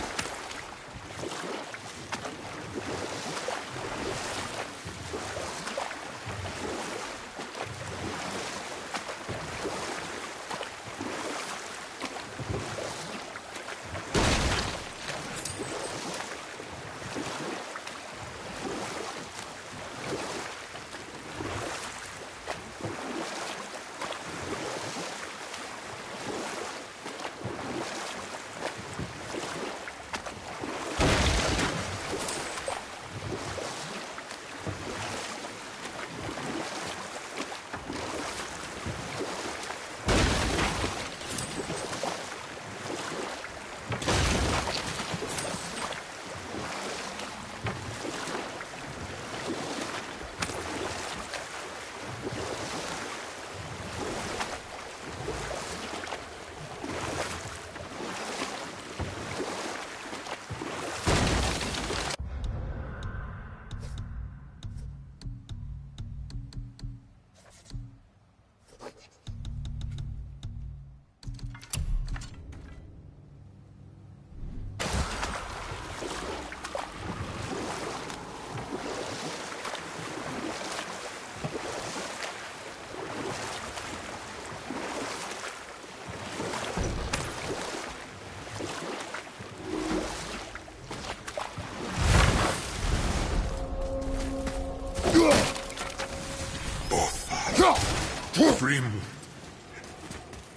[SPEAKER 8] Grim.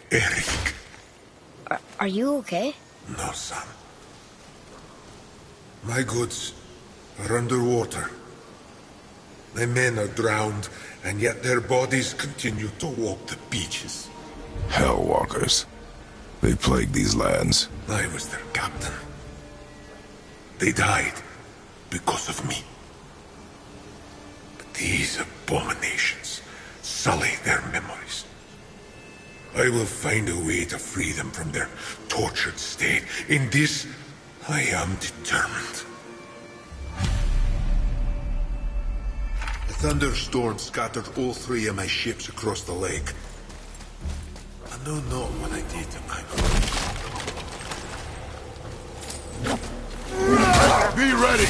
[SPEAKER 8] Eric.
[SPEAKER 1] Are you okay?
[SPEAKER 8] No, son. My goods are underwater. My men are drowned, and yet their bodies continue to walk the beaches.
[SPEAKER 2] Hellwalkers. They plague these lands.
[SPEAKER 8] I was their captain. They died because of me. But these abominations sully their memories. I will find a way to free them from their tortured state. In this, I am determined. A thunderstorm scattered all 3 of my ships across the lake. I know not what I did to my crew.
[SPEAKER 2] Be ready!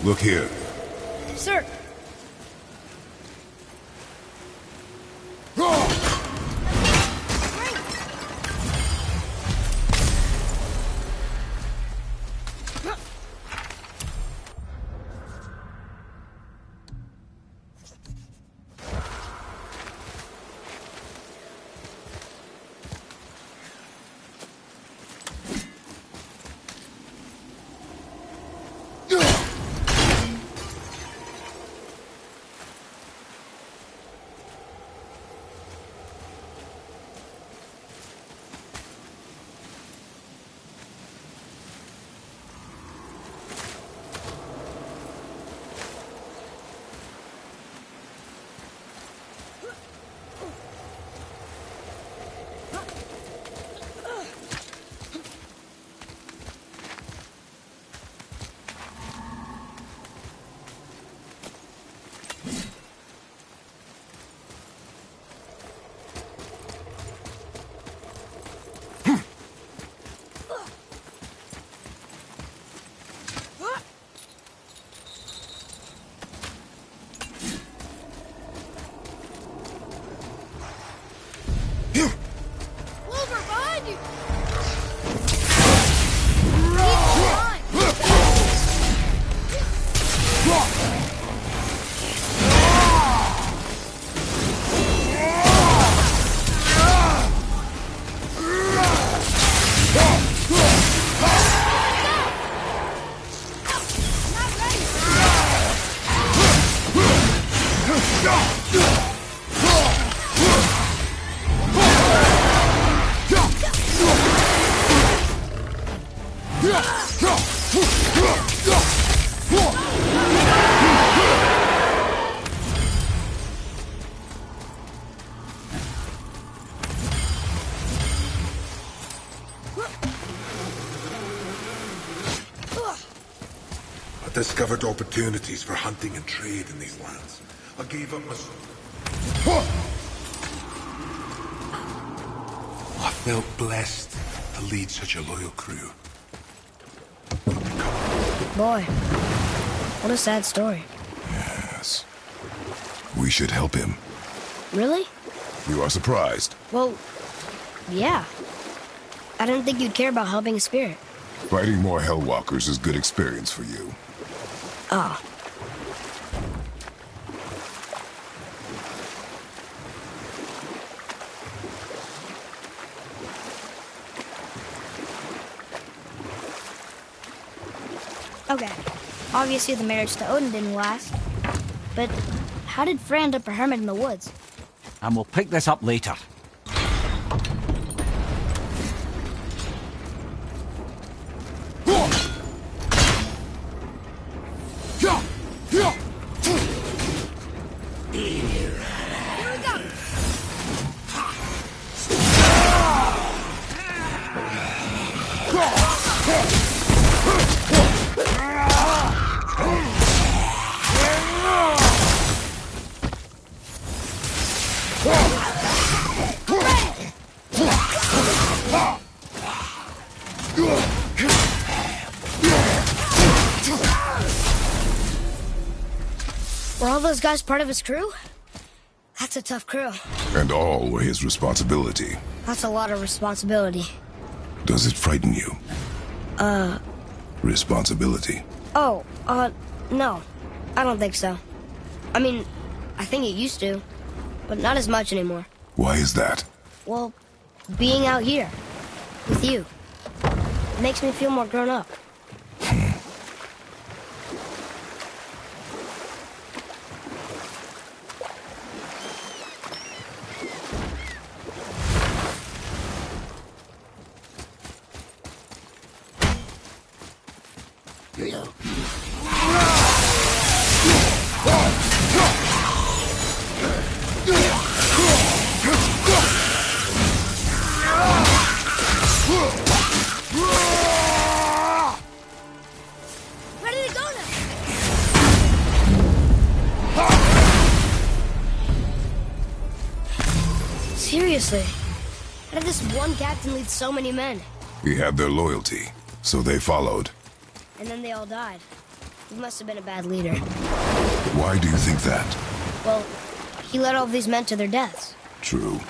[SPEAKER 2] Look here.
[SPEAKER 1] Sir!
[SPEAKER 8] discovered opportunities for hunting and trade in these lands. I gave up my... I felt blessed to lead such a loyal crew.
[SPEAKER 1] Boy, what a sad story.
[SPEAKER 2] Yes. We should help him.
[SPEAKER 1] Really?
[SPEAKER 2] You are surprised.
[SPEAKER 1] Well, yeah. I didn't think you'd care about helping a spirit.
[SPEAKER 2] Fighting more Hellwalkers is good experience for you.
[SPEAKER 1] Oh. Okay. Obviously the marriage to Odin didn't last. But how did Frey end up a hermit in the woods?
[SPEAKER 5] And we'll pick this up later.
[SPEAKER 1] Were all those guys part of his crew? That's a tough crew.
[SPEAKER 2] And all were his responsibility.
[SPEAKER 1] That's a lot of responsibility.
[SPEAKER 2] Does it frighten you? Responsibility.
[SPEAKER 1] Oh, no. I don't think so. I mean, I think it used to, but not as much anymore.
[SPEAKER 2] Why is that?
[SPEAKER 1] Well, being out here, with you, makes me feel more grown up. Seriously, how did this one captain lead so many men?
[SPEAKER 2] He had their loyalty, so they followed.
[SPEAKER 1] And then they all died. He must have been a bad leader.
[SPEAKER 2] Why do you think that?
[SPEAKER 1] Well, he led all of these men to their deaths.
[SPEAKER 2] True,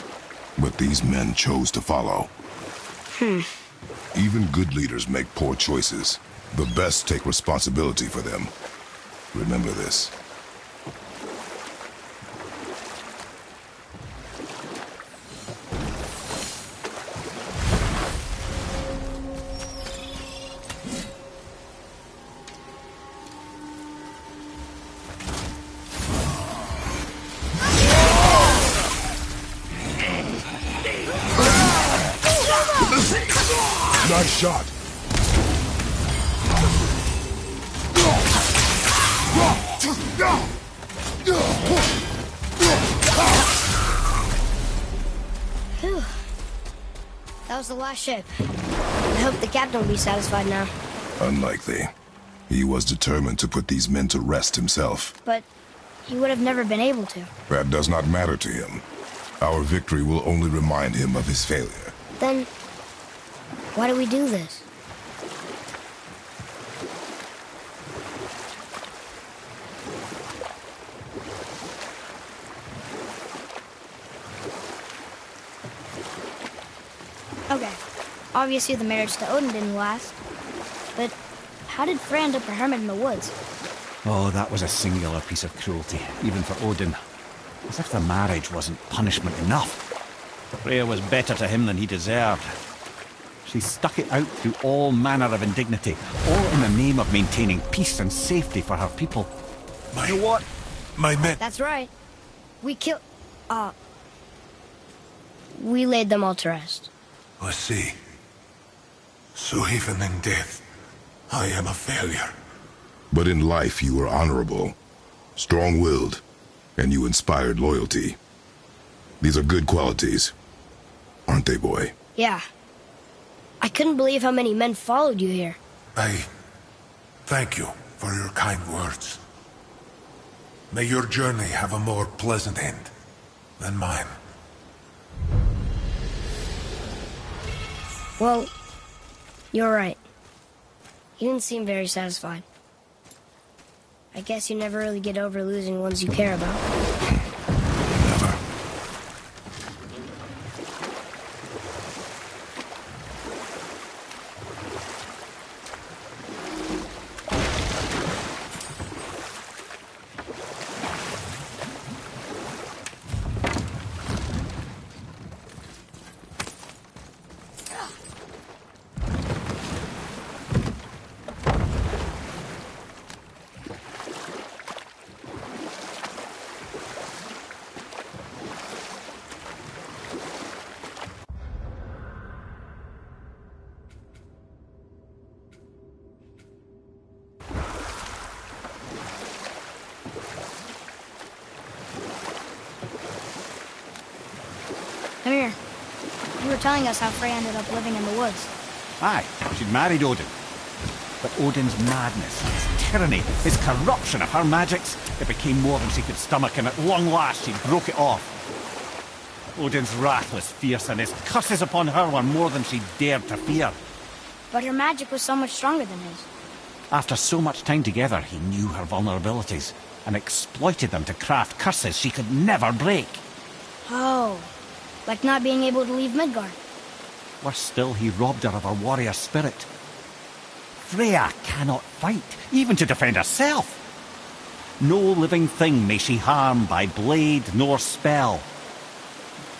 [SPEAKER 2] but these men chose to follow. Even good leaders make poor choices. The best take responsibility for them. Remember this. Nice shot.
[SPEAKER 1] Phew. That was the last ship. I hope the captain will be satisfied now.
[SPEAKER 2] Unlikely. He was determined to put these men to rest himself.
[SPEAKER 1] But he would have never been able to.
[SPEAKER 2] That does not matter to him. Our victory will only remind him of his failure.
[SPEAKER 1] Then, why do we do this? Okay, obviously the marriage to Odin didn't last, but how did Frey end up a hermit in the woods?
[SPEAKER 5] Oh, that was a singular piece of cruelty, even for Odin. As if the marriage wasn't punishment enough. Freya was better to him than he deserved. She stuck it out through all manner of indignity, all in the name of maintaining peace and safety for her people. You know what?
[SPEAKER 8] My men...
[SPEAKER 1] That's right. We laid them all to rest.
[SPEAKER 8] I see. So even in death, I am a failure.
[SPEAKER 2] But in life you were honorable, strong-willed, and you inspired loyalty. These are good qualities, aren't they, boy?
[SPEAKER 1] Yeah. I couldn't believe how many men followed you here.
[SPEAKER 8] Thank you. for your kind words. May your journey have a more pleasant end than mine.
[SPEAKER 1] Well, you're right. You didn't seem very satisfied. I guess you never really get over losing ones you care about.
[SPEAKER 2] Never.
[SPEAKER 1] Come here. You were telling us how Freya ended up living in the woods.
[SPEAKER 5] Aye, she'd married Odin. But Odin's madness, his tyranny, his corruption of her magics, it became more than she could stomach, and at long last she broke it off. Odin's wrath was fierce, and his curses upon her were more than she dared to fear.
[SPEAKER 1] But her magic was so much stronger than his.
[SPEAKER 5] After so much time together, he knew her vulnerabilities, and exploited them to craft curses she could never break.
[SPEAKER 1] Oh, like not being able to leave Midgard.
[SPEAKER 5] Worse still, he robbed her of her warrior spirit. Freya cannot fight, even to defend herself. No living thing may she harm by blade nor spell.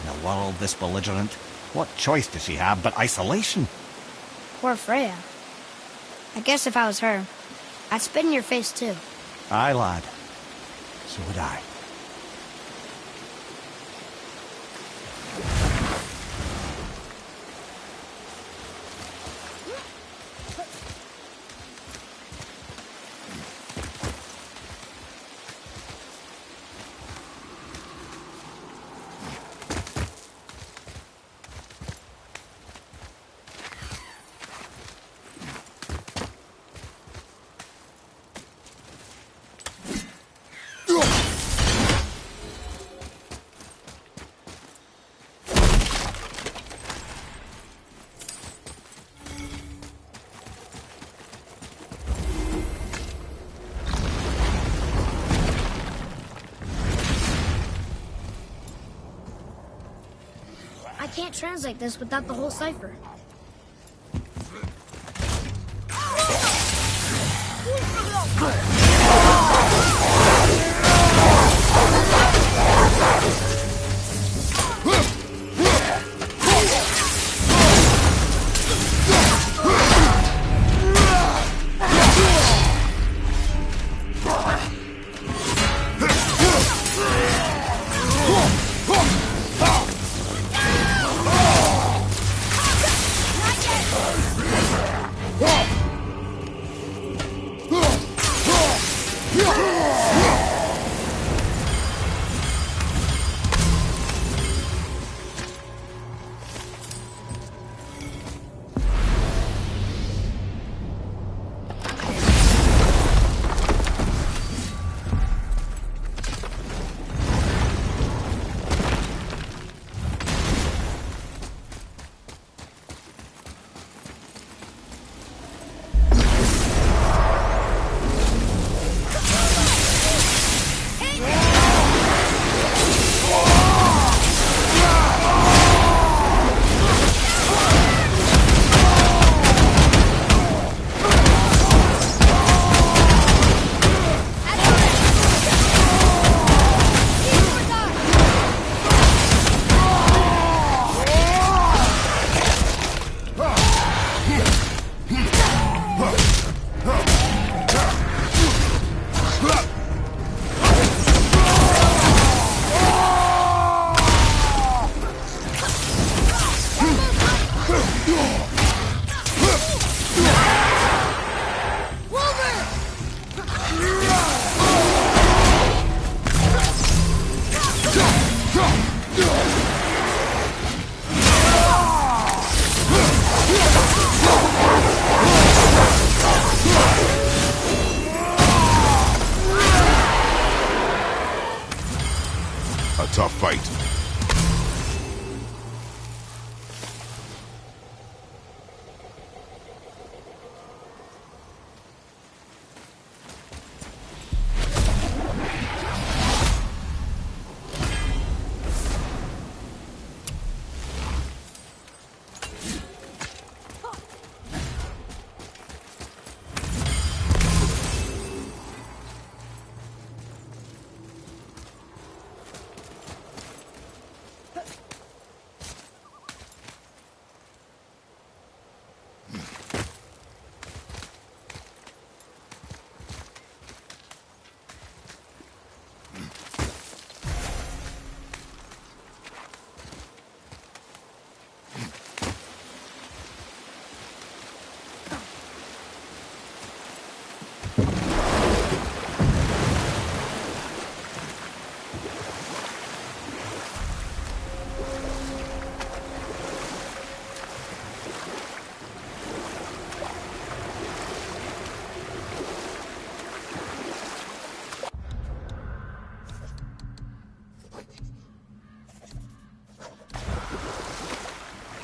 [SPEAKER 5] In a world this belligerent, what choice does she have but isolation?
[SPEAKER 1] Poor Freya. I guess if I was her, I'd spit in your face too.
[SPEAKER 5] Aye, lad. So would I.
[SPEAKER 1] I can't translate this without the whole cipher.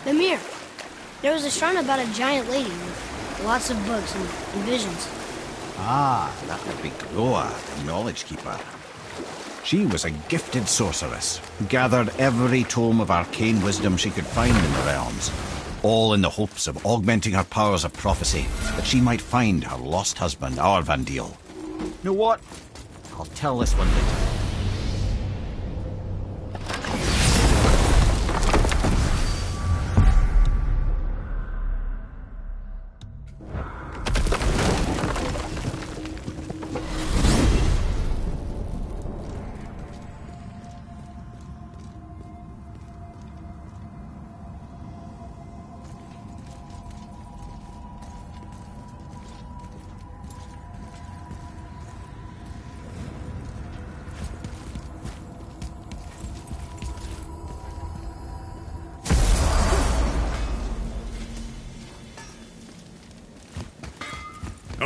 [SPEAKER 1] Mimir, there was a shrine about a giant lady with lots of books and visions.
[SPEAKER 5] Ah, that would be 𝛀, the knowledge keeper. She was a gifted sorceress who gathered every tome of arcane wisdom she could find in the realms, all in the hopes of augmenting her powers of prophecy, that she might find her lost husband, Arvandil. You know what? I'll tell this one later.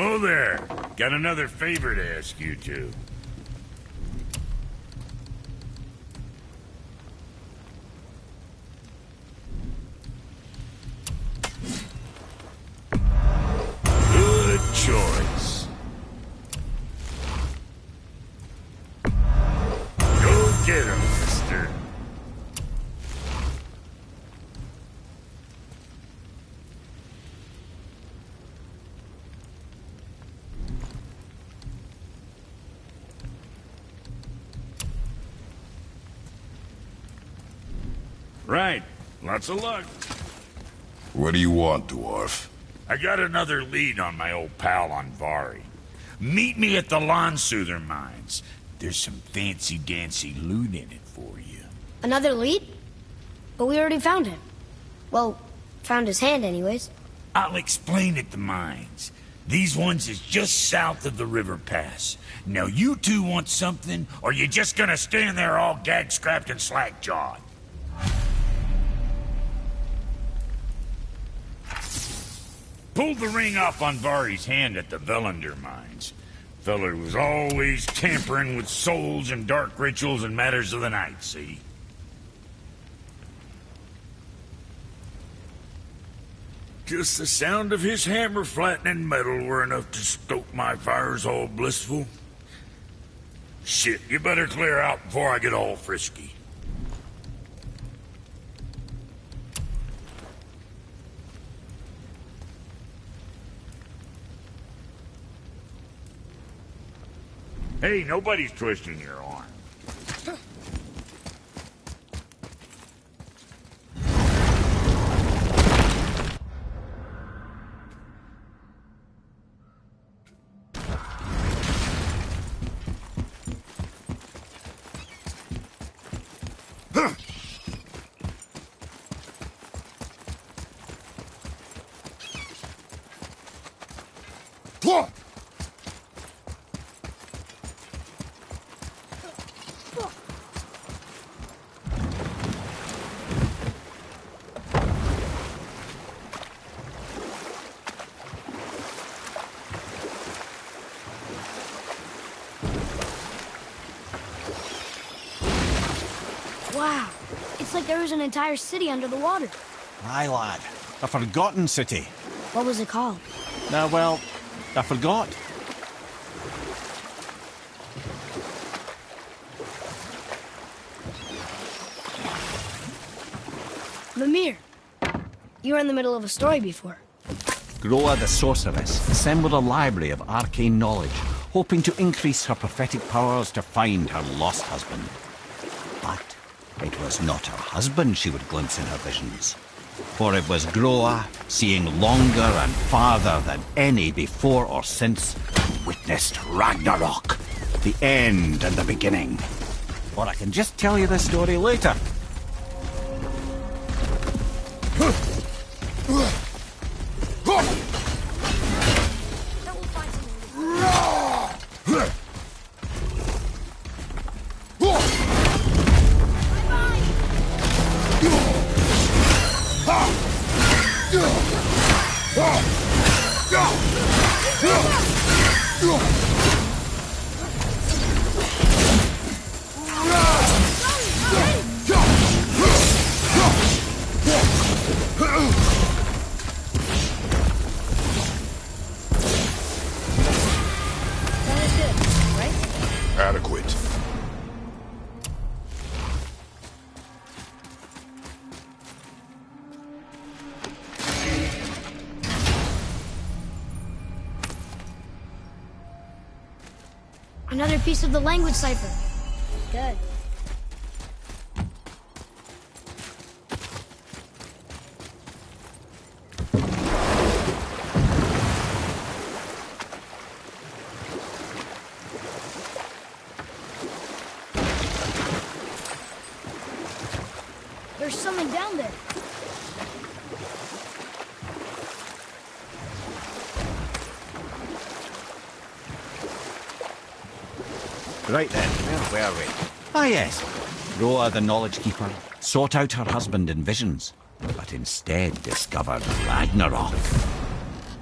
[SPEAKER 3] Oh there! Got another favor to ask you two. Good choice. Go get him, mister. Right. Lots of luck.
[SPEAKER 2] What do you want, dwarf?
[SPEAKER 3] I got another lead on my old pal on Vari. Meet me at the Lawn Soother Mines. There's some fancy-dancy loot in it for you.
[SPEAKER 1] Another lead? But we already found him. Well, found his hand anyways.
[SPEAKER 3] I'll explain at the mines. These ones is just south of the river pass. Now you two want something, or you just gonna stand there all gag-scrapped and slack-jawed? Pulled the ring off on Vari's hand at the Velander mines. Feller was always tampering with souls and dark rituals and matters of the night, see? Just the sound of his hammer flattening metal were enough to stoke my fires all blissful. Shit, you better clear out before I get all frisky. Hey, nobody's twisting your arm.
[SPEAKER 1] Wow. It's like there was an entire city under the water.
[SPEAKER 5] Aye, lad. A forgotten city.
[SPEAKER 1] What was it called?
[SPEAKER 5] Well, I forgot.
[SPEAKER 1] Mimir, you were in the middle of a story before.
[SPEAKER 5] 𝛀 the sorceress assembled a library of arcane knowledge, hoping to increase her prophetic powers to find her lost husband. But it was not her husband she would glimpse in her visions, for it was 𝛀, seeing longer and farther than any before or since, witnessed Ragnarok, the end and the beginning. Or I can just tell you this story later.
[SPEAKER 1] Another piece of the language cipher. Good. There's something down there.
[SPEAKER 5] Right then, where were we? Ah yes, Roa the Knowledge Keeper sought out her husband in visions, but instead discovered Ragnarok.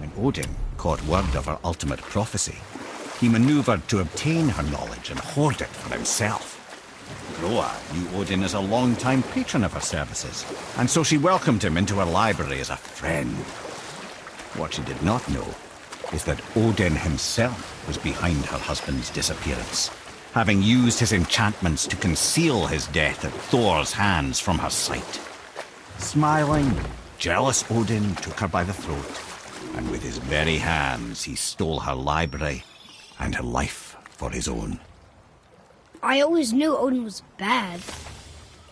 [SPEAKER 5] When Odin caught word of her ultimate prophecy, he maneuvered to obtain her knowledge and hoard it for himself. Roa knew Odin as a long-time patron of her services, and so she welcomed him into her library as a friend. What she did not know is that Odin himself was behind her husband's disappearance, having used his enchantments to conceal his death at Thor's hands from her sight. Smiling, jealous Odin took her by the throat, and with his very hands he stole her library and her life for his own.
[SPEAKER 1] I always knew Odin was bad,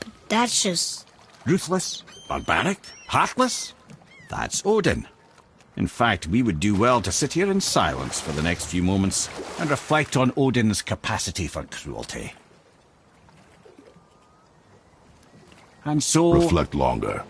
[SPEAKER 1] but that's just...
[SPEAKER 5] Ruthless, barbaric, heartless? That's Odin. In fact, we would do well to sit here in silence for the next few moments and reflect on Odin's capacity for cruelty. And so...
[SPEAKER 2] Reflect longer.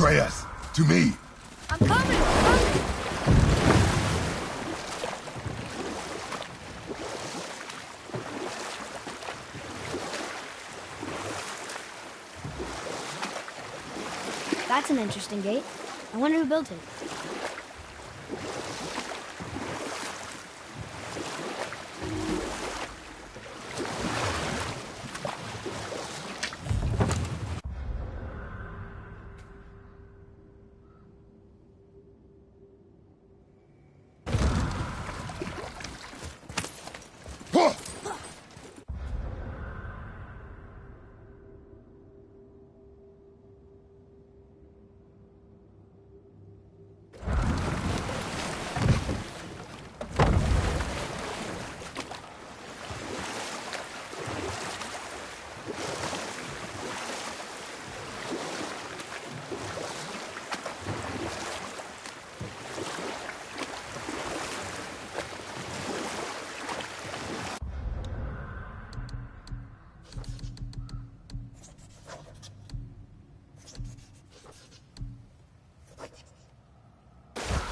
[SPEAKER 2] Atreus, to me.
[SPEAKER 1] I'm coming! That's an interesting gate. I wonder who built it.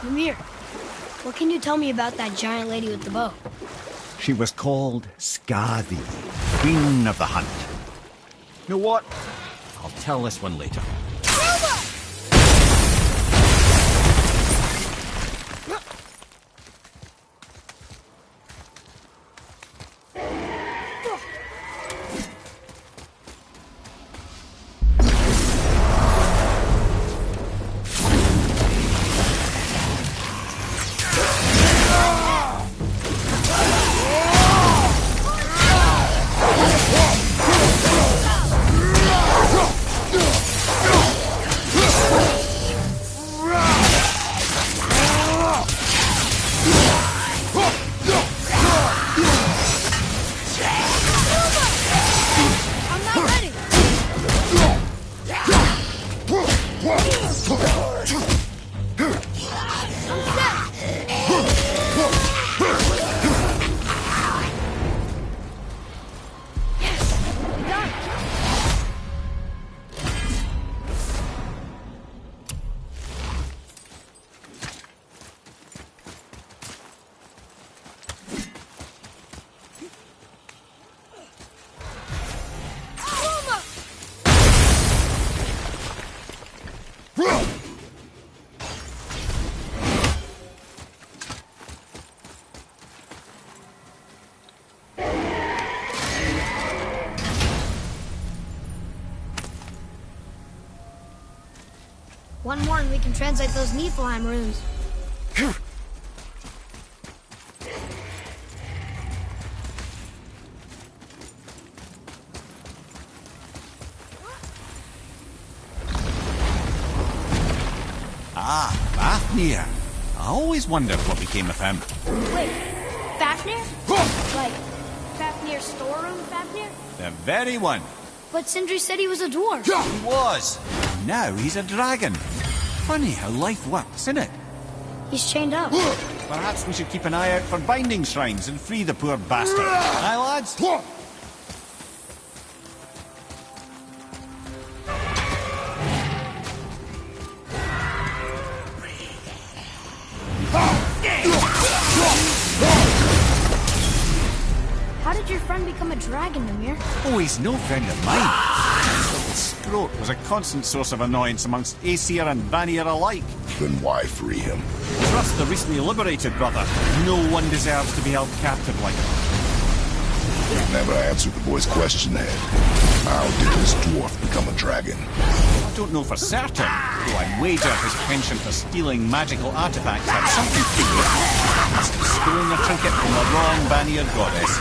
[SPEAKER 1] Mimir, what can you tell me about that giant lady with the bow?
[SPEAKER 5] She was called Skadi, Queen of the Hunt. You know what? I'll tell this one later.
[SPEAKER 1] One more and we can translate those Niflheim runes.
[SPEAKER 5] Ah, Fafnir. I always wondered what became of him.
[SPEAKER 1] Wait, Fafnir? Like, Fafnir's storeroom Fafnir?
[SPEAKER 5] The very one.
[SPEAKER 1] But Sindri said he was a dwarf.
[SPEAKER 5] He was. Now he's a dragon. Funny how life works, isn't it?
[SPEAKER 1] He's chained up.
[SPEAKER 5] Perhaps we should keep an eye out for binding shrines and free the poor bastard. Aye, lads?
[SPEAKER 1] How did your friend become a dragon, Mimir?
[SPEAKER 5] Oh, he's no friend of mine. Little Scroat was a constant source of annoyance amongst Aesir and Vanir alike.
[SPEAKER 2] Then why free him?
[SPEAKER 5] Trust the recently liberated brother. No one deserves to be held captive like him.
[SPEAKER 2] You never answered the boy's question, Ed. How did this dwarf become a dragon?
[SPEAKER 5] I don't know for certain, though I wager his penchant for stealing magical artifacts had something to do with it. Must have stolen a trinket from the wrong Vanir goddess.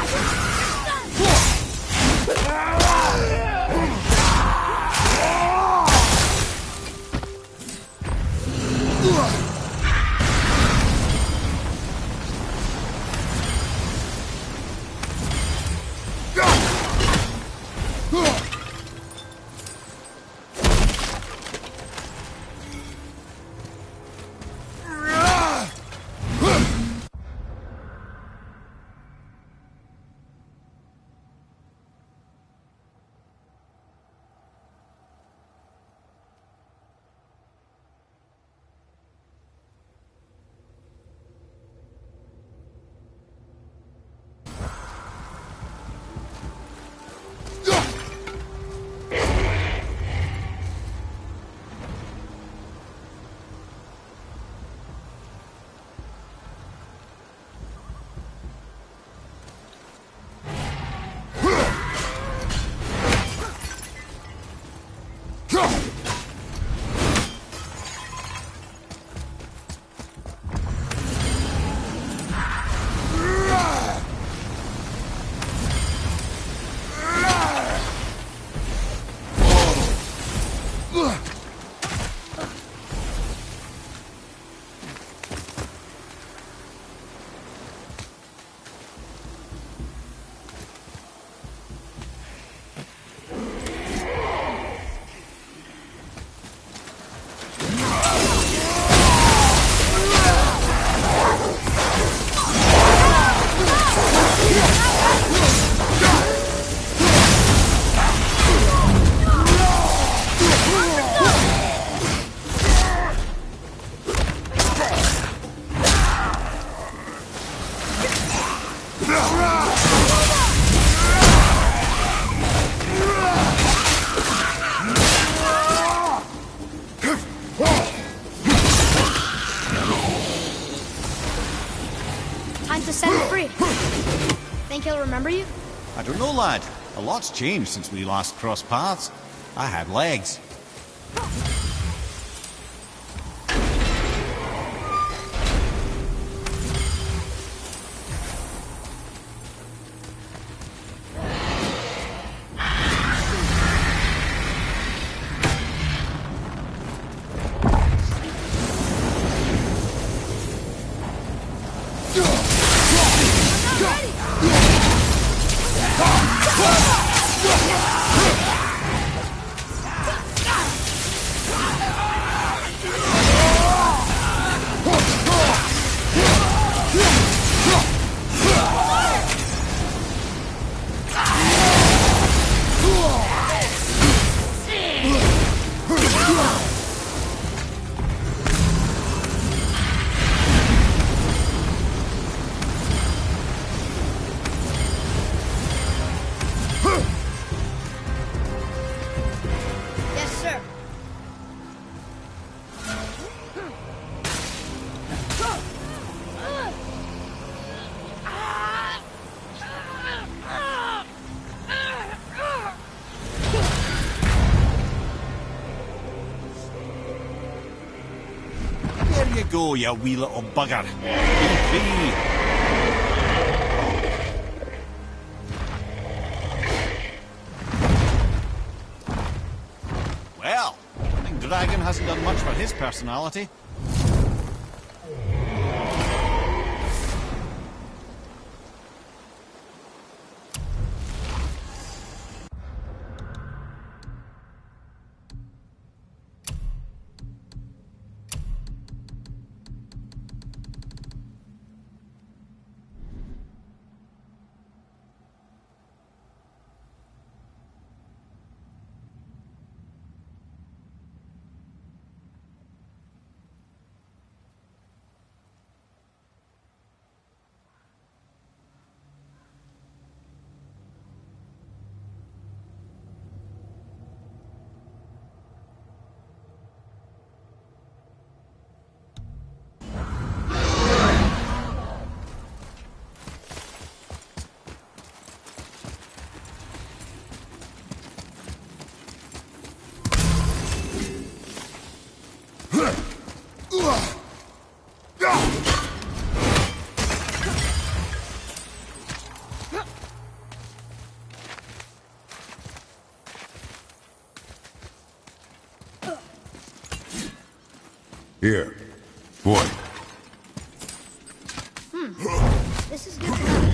[SPEAKER 1] he'll remember you?
[SPEAKER 5] I don't know, lad. A lot's changed since we last crossed paths. I had legs. Go, you wee little bugger. Be free. Well, I think Dragon hasn't done much for his personality.
[SPEAKER 2] Here. Boy.
[SPEAKER 1] This is good to know.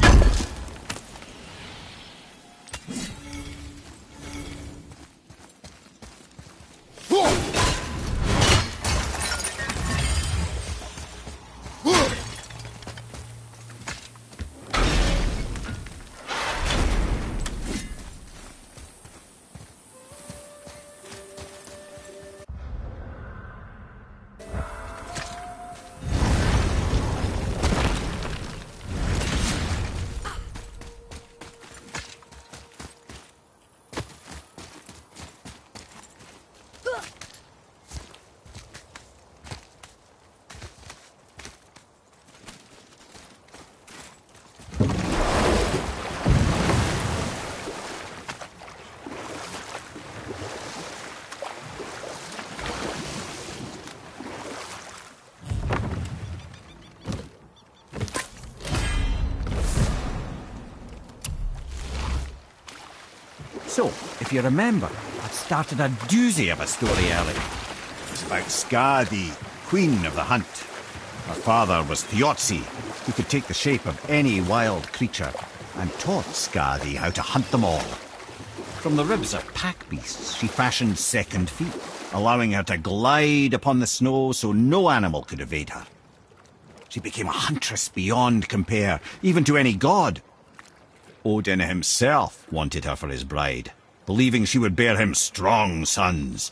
[SPEAKER 5] So, if you remember, I'd started a doozy of a story earlier. It's about Skadi, queen of the hunt. Her father was Thiotzi, who could take the shape of any wild creature, and taught Skadi how to hunt them all. From the ribs of pack beasts, she fashioned second feet, allowing her to glide upon the snow so no animal could evade her. She became a huntress beyond compare, even to any god. Odin himself wanted her for his bride, believing she would bear him strong sons.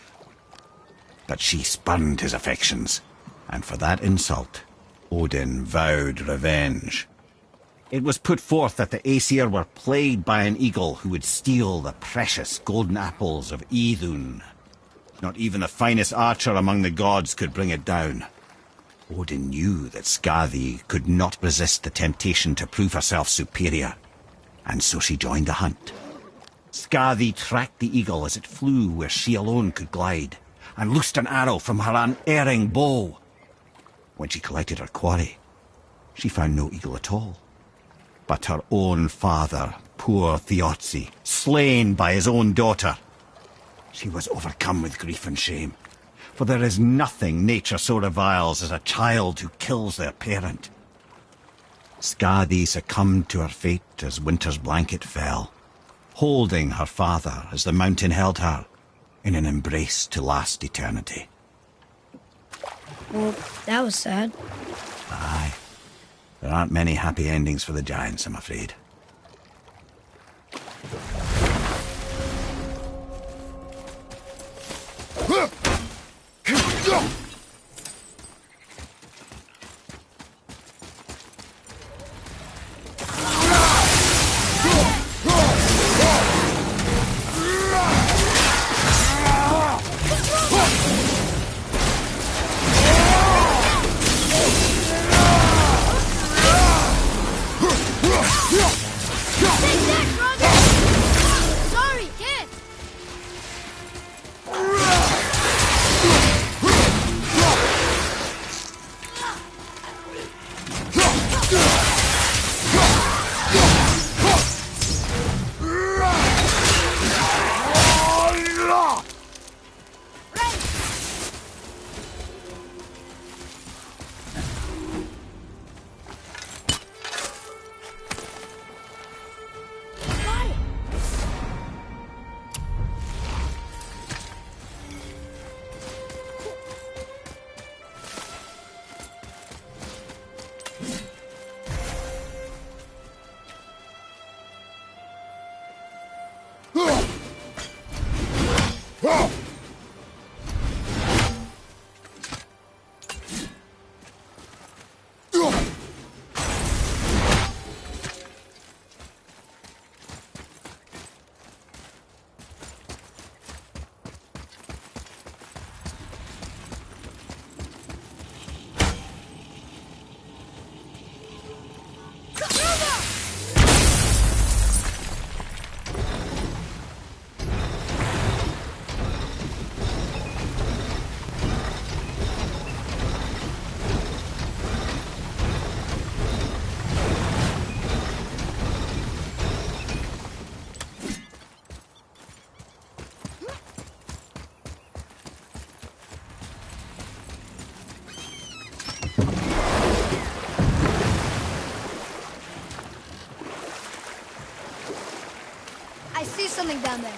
[SPEAKER 5] But she spurned his affections, and for that insult, Odin vowed revenge. It was put forth that the Aesir were plagued by an eagle who would steal the precious golden apples of Idun. Not even the finest archer among the gods could bring it down. Odin knew that Skadi could not resist the temptation to prove herself superior. And so she joined the hunt. Skadi tracked the eagle as it flew where she alone could glide, and loosed an arrow from her unerring bow. When she collected her quarry, she found no eagle at all, but her own father, poor Thiotzi, slain by his own daughter. She was overcome with grief and shame, for there is nothing nature so reviles as a child who kills their parent. Skadi succumbed to her fate as winter's blanket fell, holding her father as the mountain held her in an embrace to last eternity.
[SPEAKER 1] Well, that was sad.
[SPEAKER 5] Aye. There aren't many happy endings for the giants, I'm afraid.
[SPEAKER 1] Sorry, kid! I see something down there.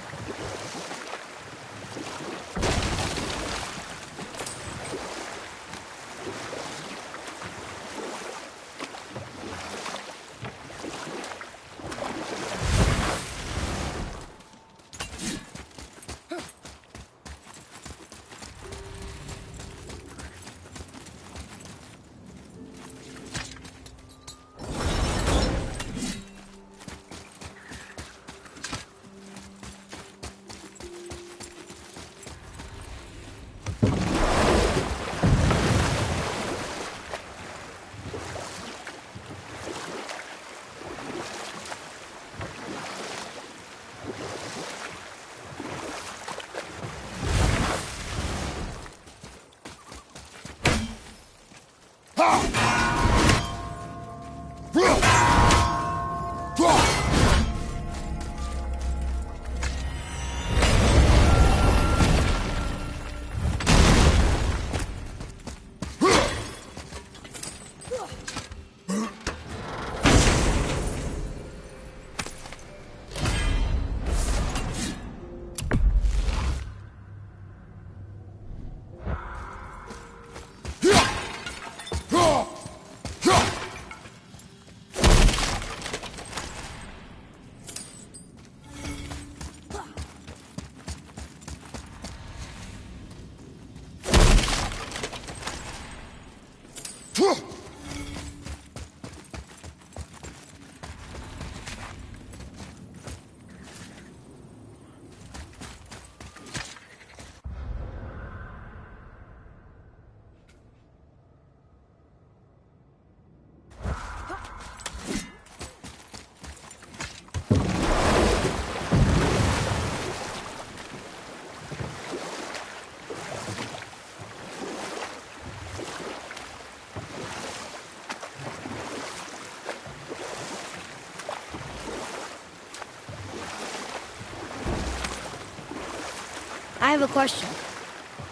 [SPEAKER 1] have a question.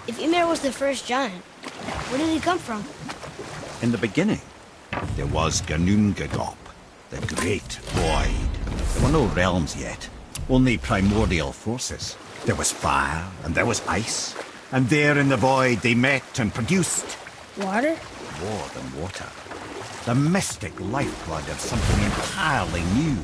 [SPEAKER 1] If Ymir was the first giant, where did he come from?
[SPEAKER 5] In the beginning, there was 𝛀, the Great Void. There were no realms yet, only primordial forces. There was fire, and there was ice. And there in the void they met and produced...
[SPEAKER 1] Water?
[SPEAKER 5] More than water. The mystic lifeblood of something entirely new.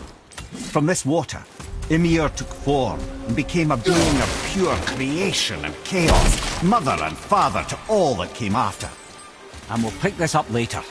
[SPEAKER 5] From this water, Ymir took form and became a being of pure creation and chaos, mother and father to all that came after. And we'll pick this up later.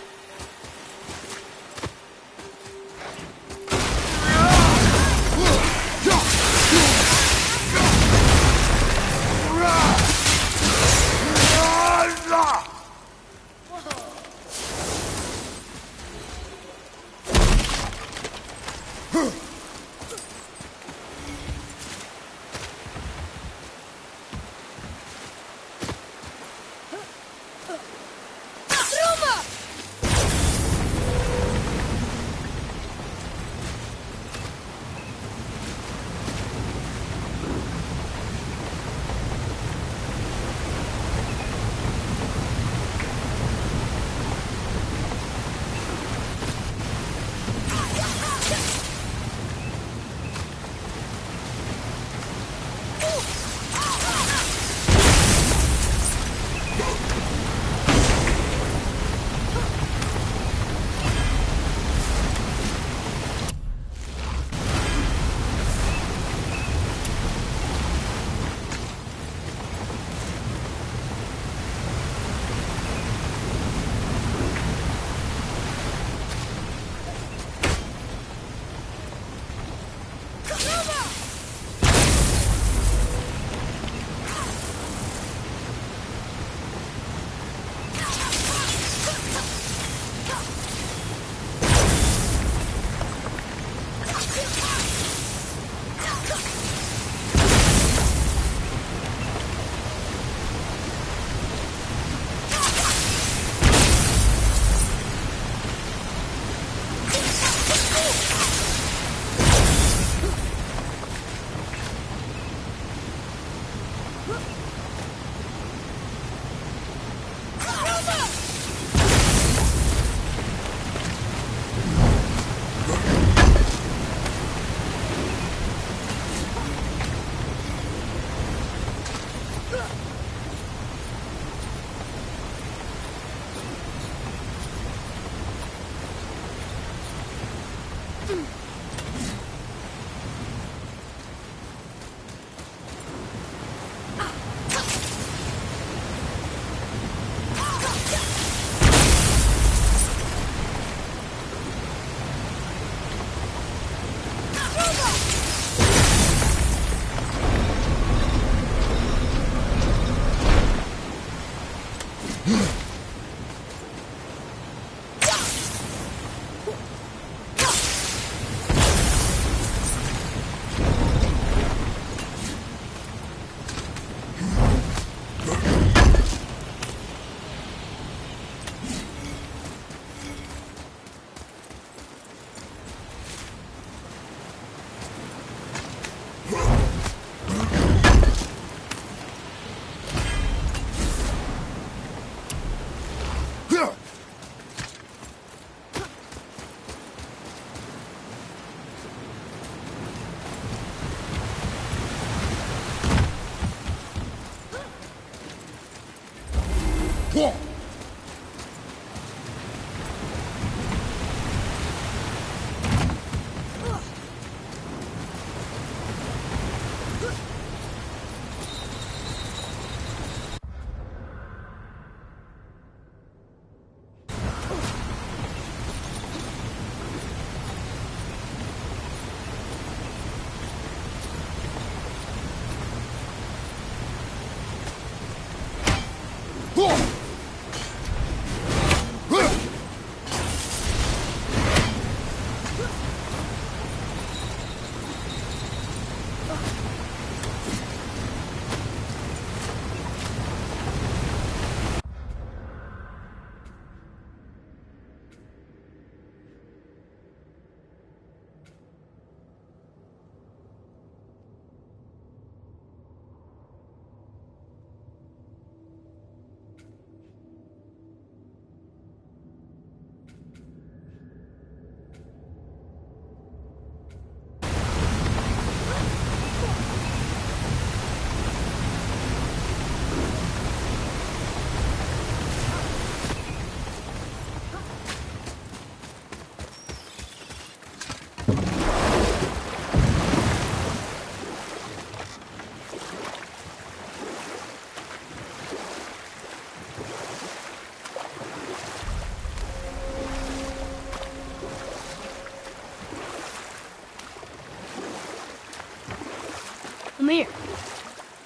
[SPEAKER 1] Amir,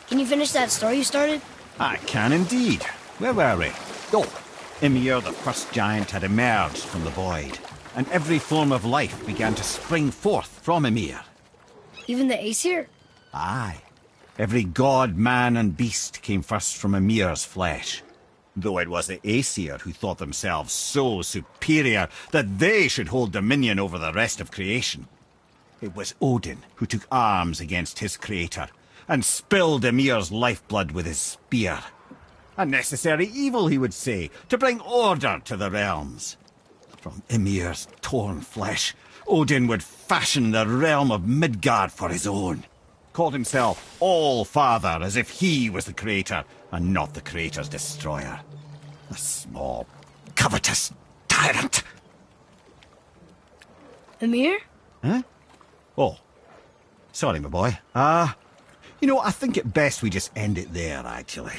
[SPEAKER 1] can you finish that story you started?
[SPEAKER 5] I can indeed. Where were we? Oh, Ymir, the first giant, had emerged from the void, and every form of life began to spring forth from Ymir.
[SPEAKER 1] Even the Aesir?
[SPEAKER 5] Aye. Every god, man, and beast came first from Ymir's flesh. Though it was the Aesir who thought themselves so superior that they should hold dominion over the rest of creation. It was Odin who took arms against his creator and spilled Ymir's lifeblood with his spear. A necessary evil, he would say, to bring order to the realms. From Ymir's torn flesh, Odin would fashion the realm of Midgard for his own. Called himself All-Father, as if he was the creator and not the creator's destroyer. A small, covetous tyrant.
[SPEAKER 1] Ymir?
[SPEAKER 5] Huh? Oh. Sorry, my boy. I think it best we just end it there, actually.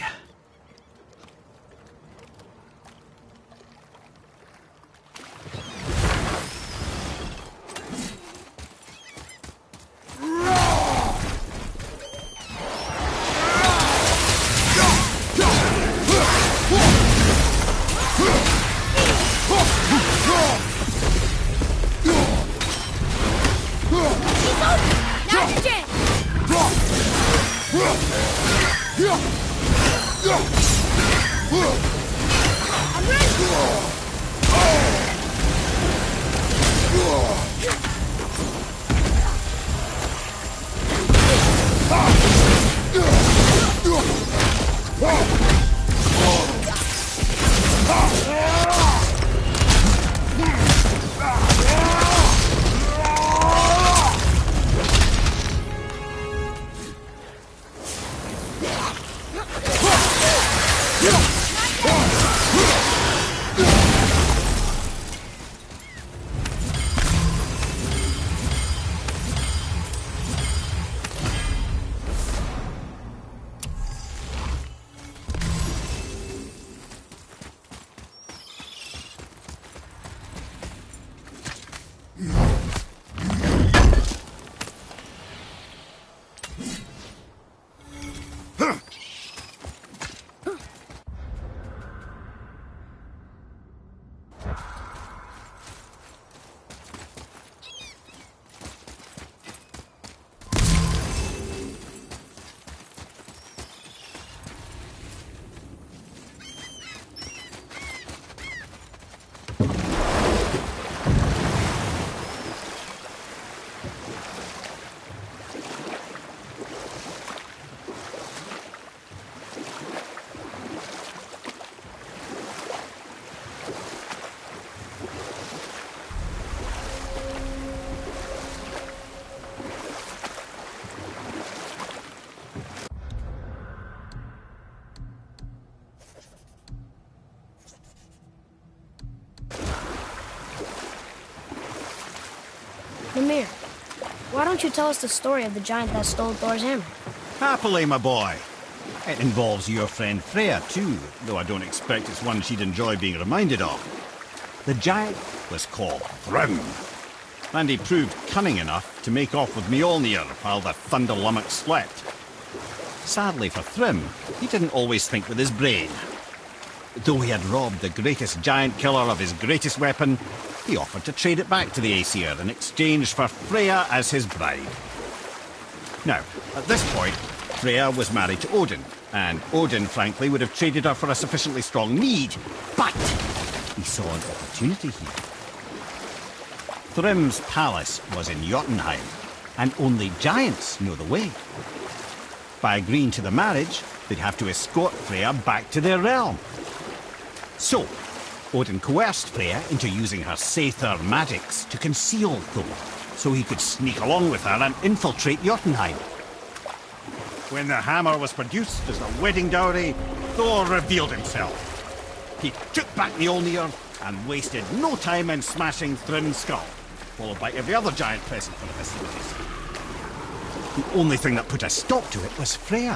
[SPEAKER 1] Ymir, why don't you tell us the story of the giant that stole Thor's hammer?
[SPEAKER 5] Happily, my boy. It involves your friend Freya, too, though I don't expect it's one she'd enjoy being reminded of. The giant was called Thrym, and he proved cunning enough to make off with Mjolnir while the Thunder Lummox slept. Sadly for Thrym, he didn't always think with his brain. Though he had robbed the greatest giant killer of his greatest weapon, he offered to trade it back to the Aesir in exchange for Freya as his bride. Now, at this point, Freya was married to Odin, and Odin, frankly, would have traded her for a sufficiently strong need, but he saw an opportunity here. Thrym's palace was in Jotunheim, and only giants know the way. By agreeing to the marriage, they'd have to escort Freya back to their realm. So, Odin coerced Freya into using her Saether magics to conceal Thor, so he could sneak along with her and infiltrate Jotunheim. When the hammer was produced as the wedding dowry, Thor revealed himself. He took back Mjolnir and wasted no time in smashing Thrym's skull, followed by every other giant present for the festivities. The only thing that put a stop to it was Freya,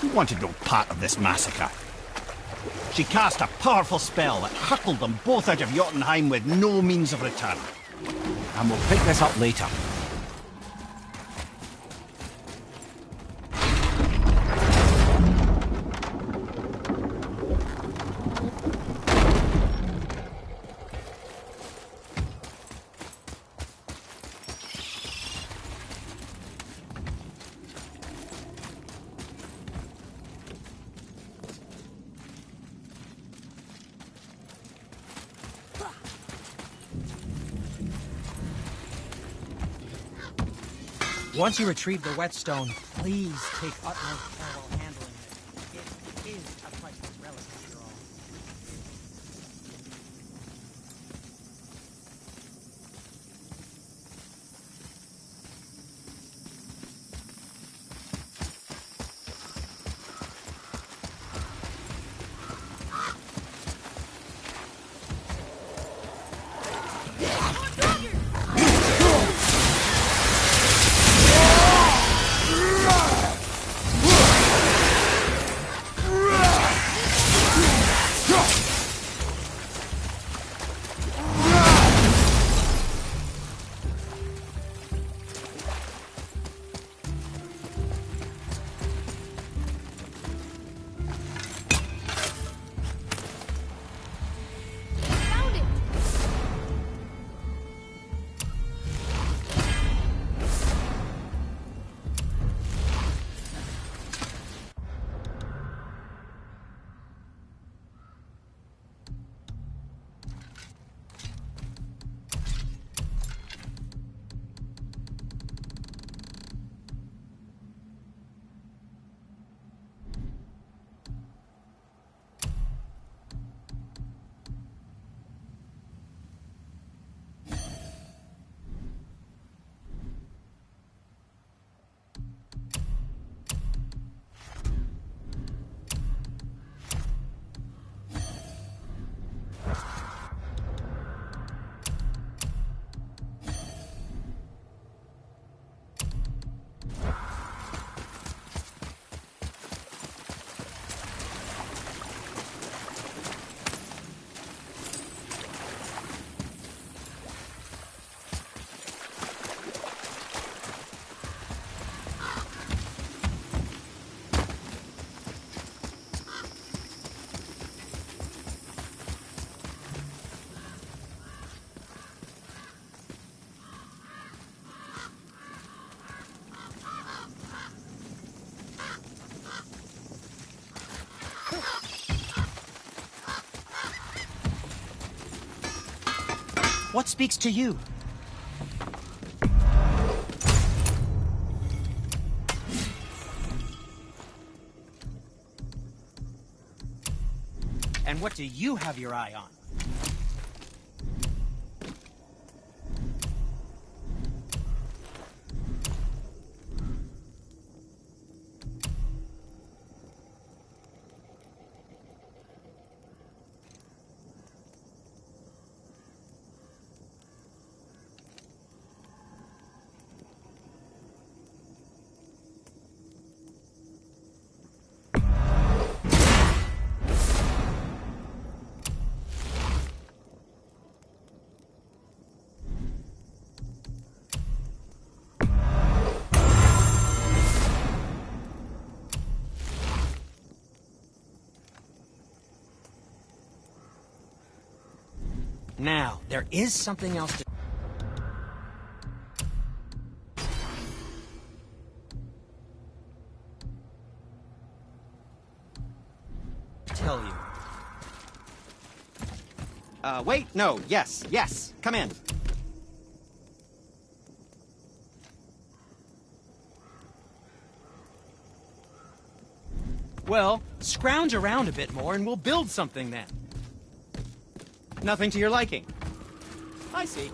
[SPEAKER 5] who wanted no part of this massacre. She cast a powerful spell that hurtled them both out of Jotunheim with no means of return. And we'll pick this up later.
[SPEAKER 7] Once you retrieve the whetstone, please take utmost care while handling it. It is a priceless relic, after all. What speaks to you? And what do you have your eye on? Now, there is something else to tell you.
[SPEAKER 9] Wait, no, yes, come in.
[SPEAKER 7] Well, scrounge around a bit more and we'll build something then.
[SPEAKER 9] Nothing to your liking. I see.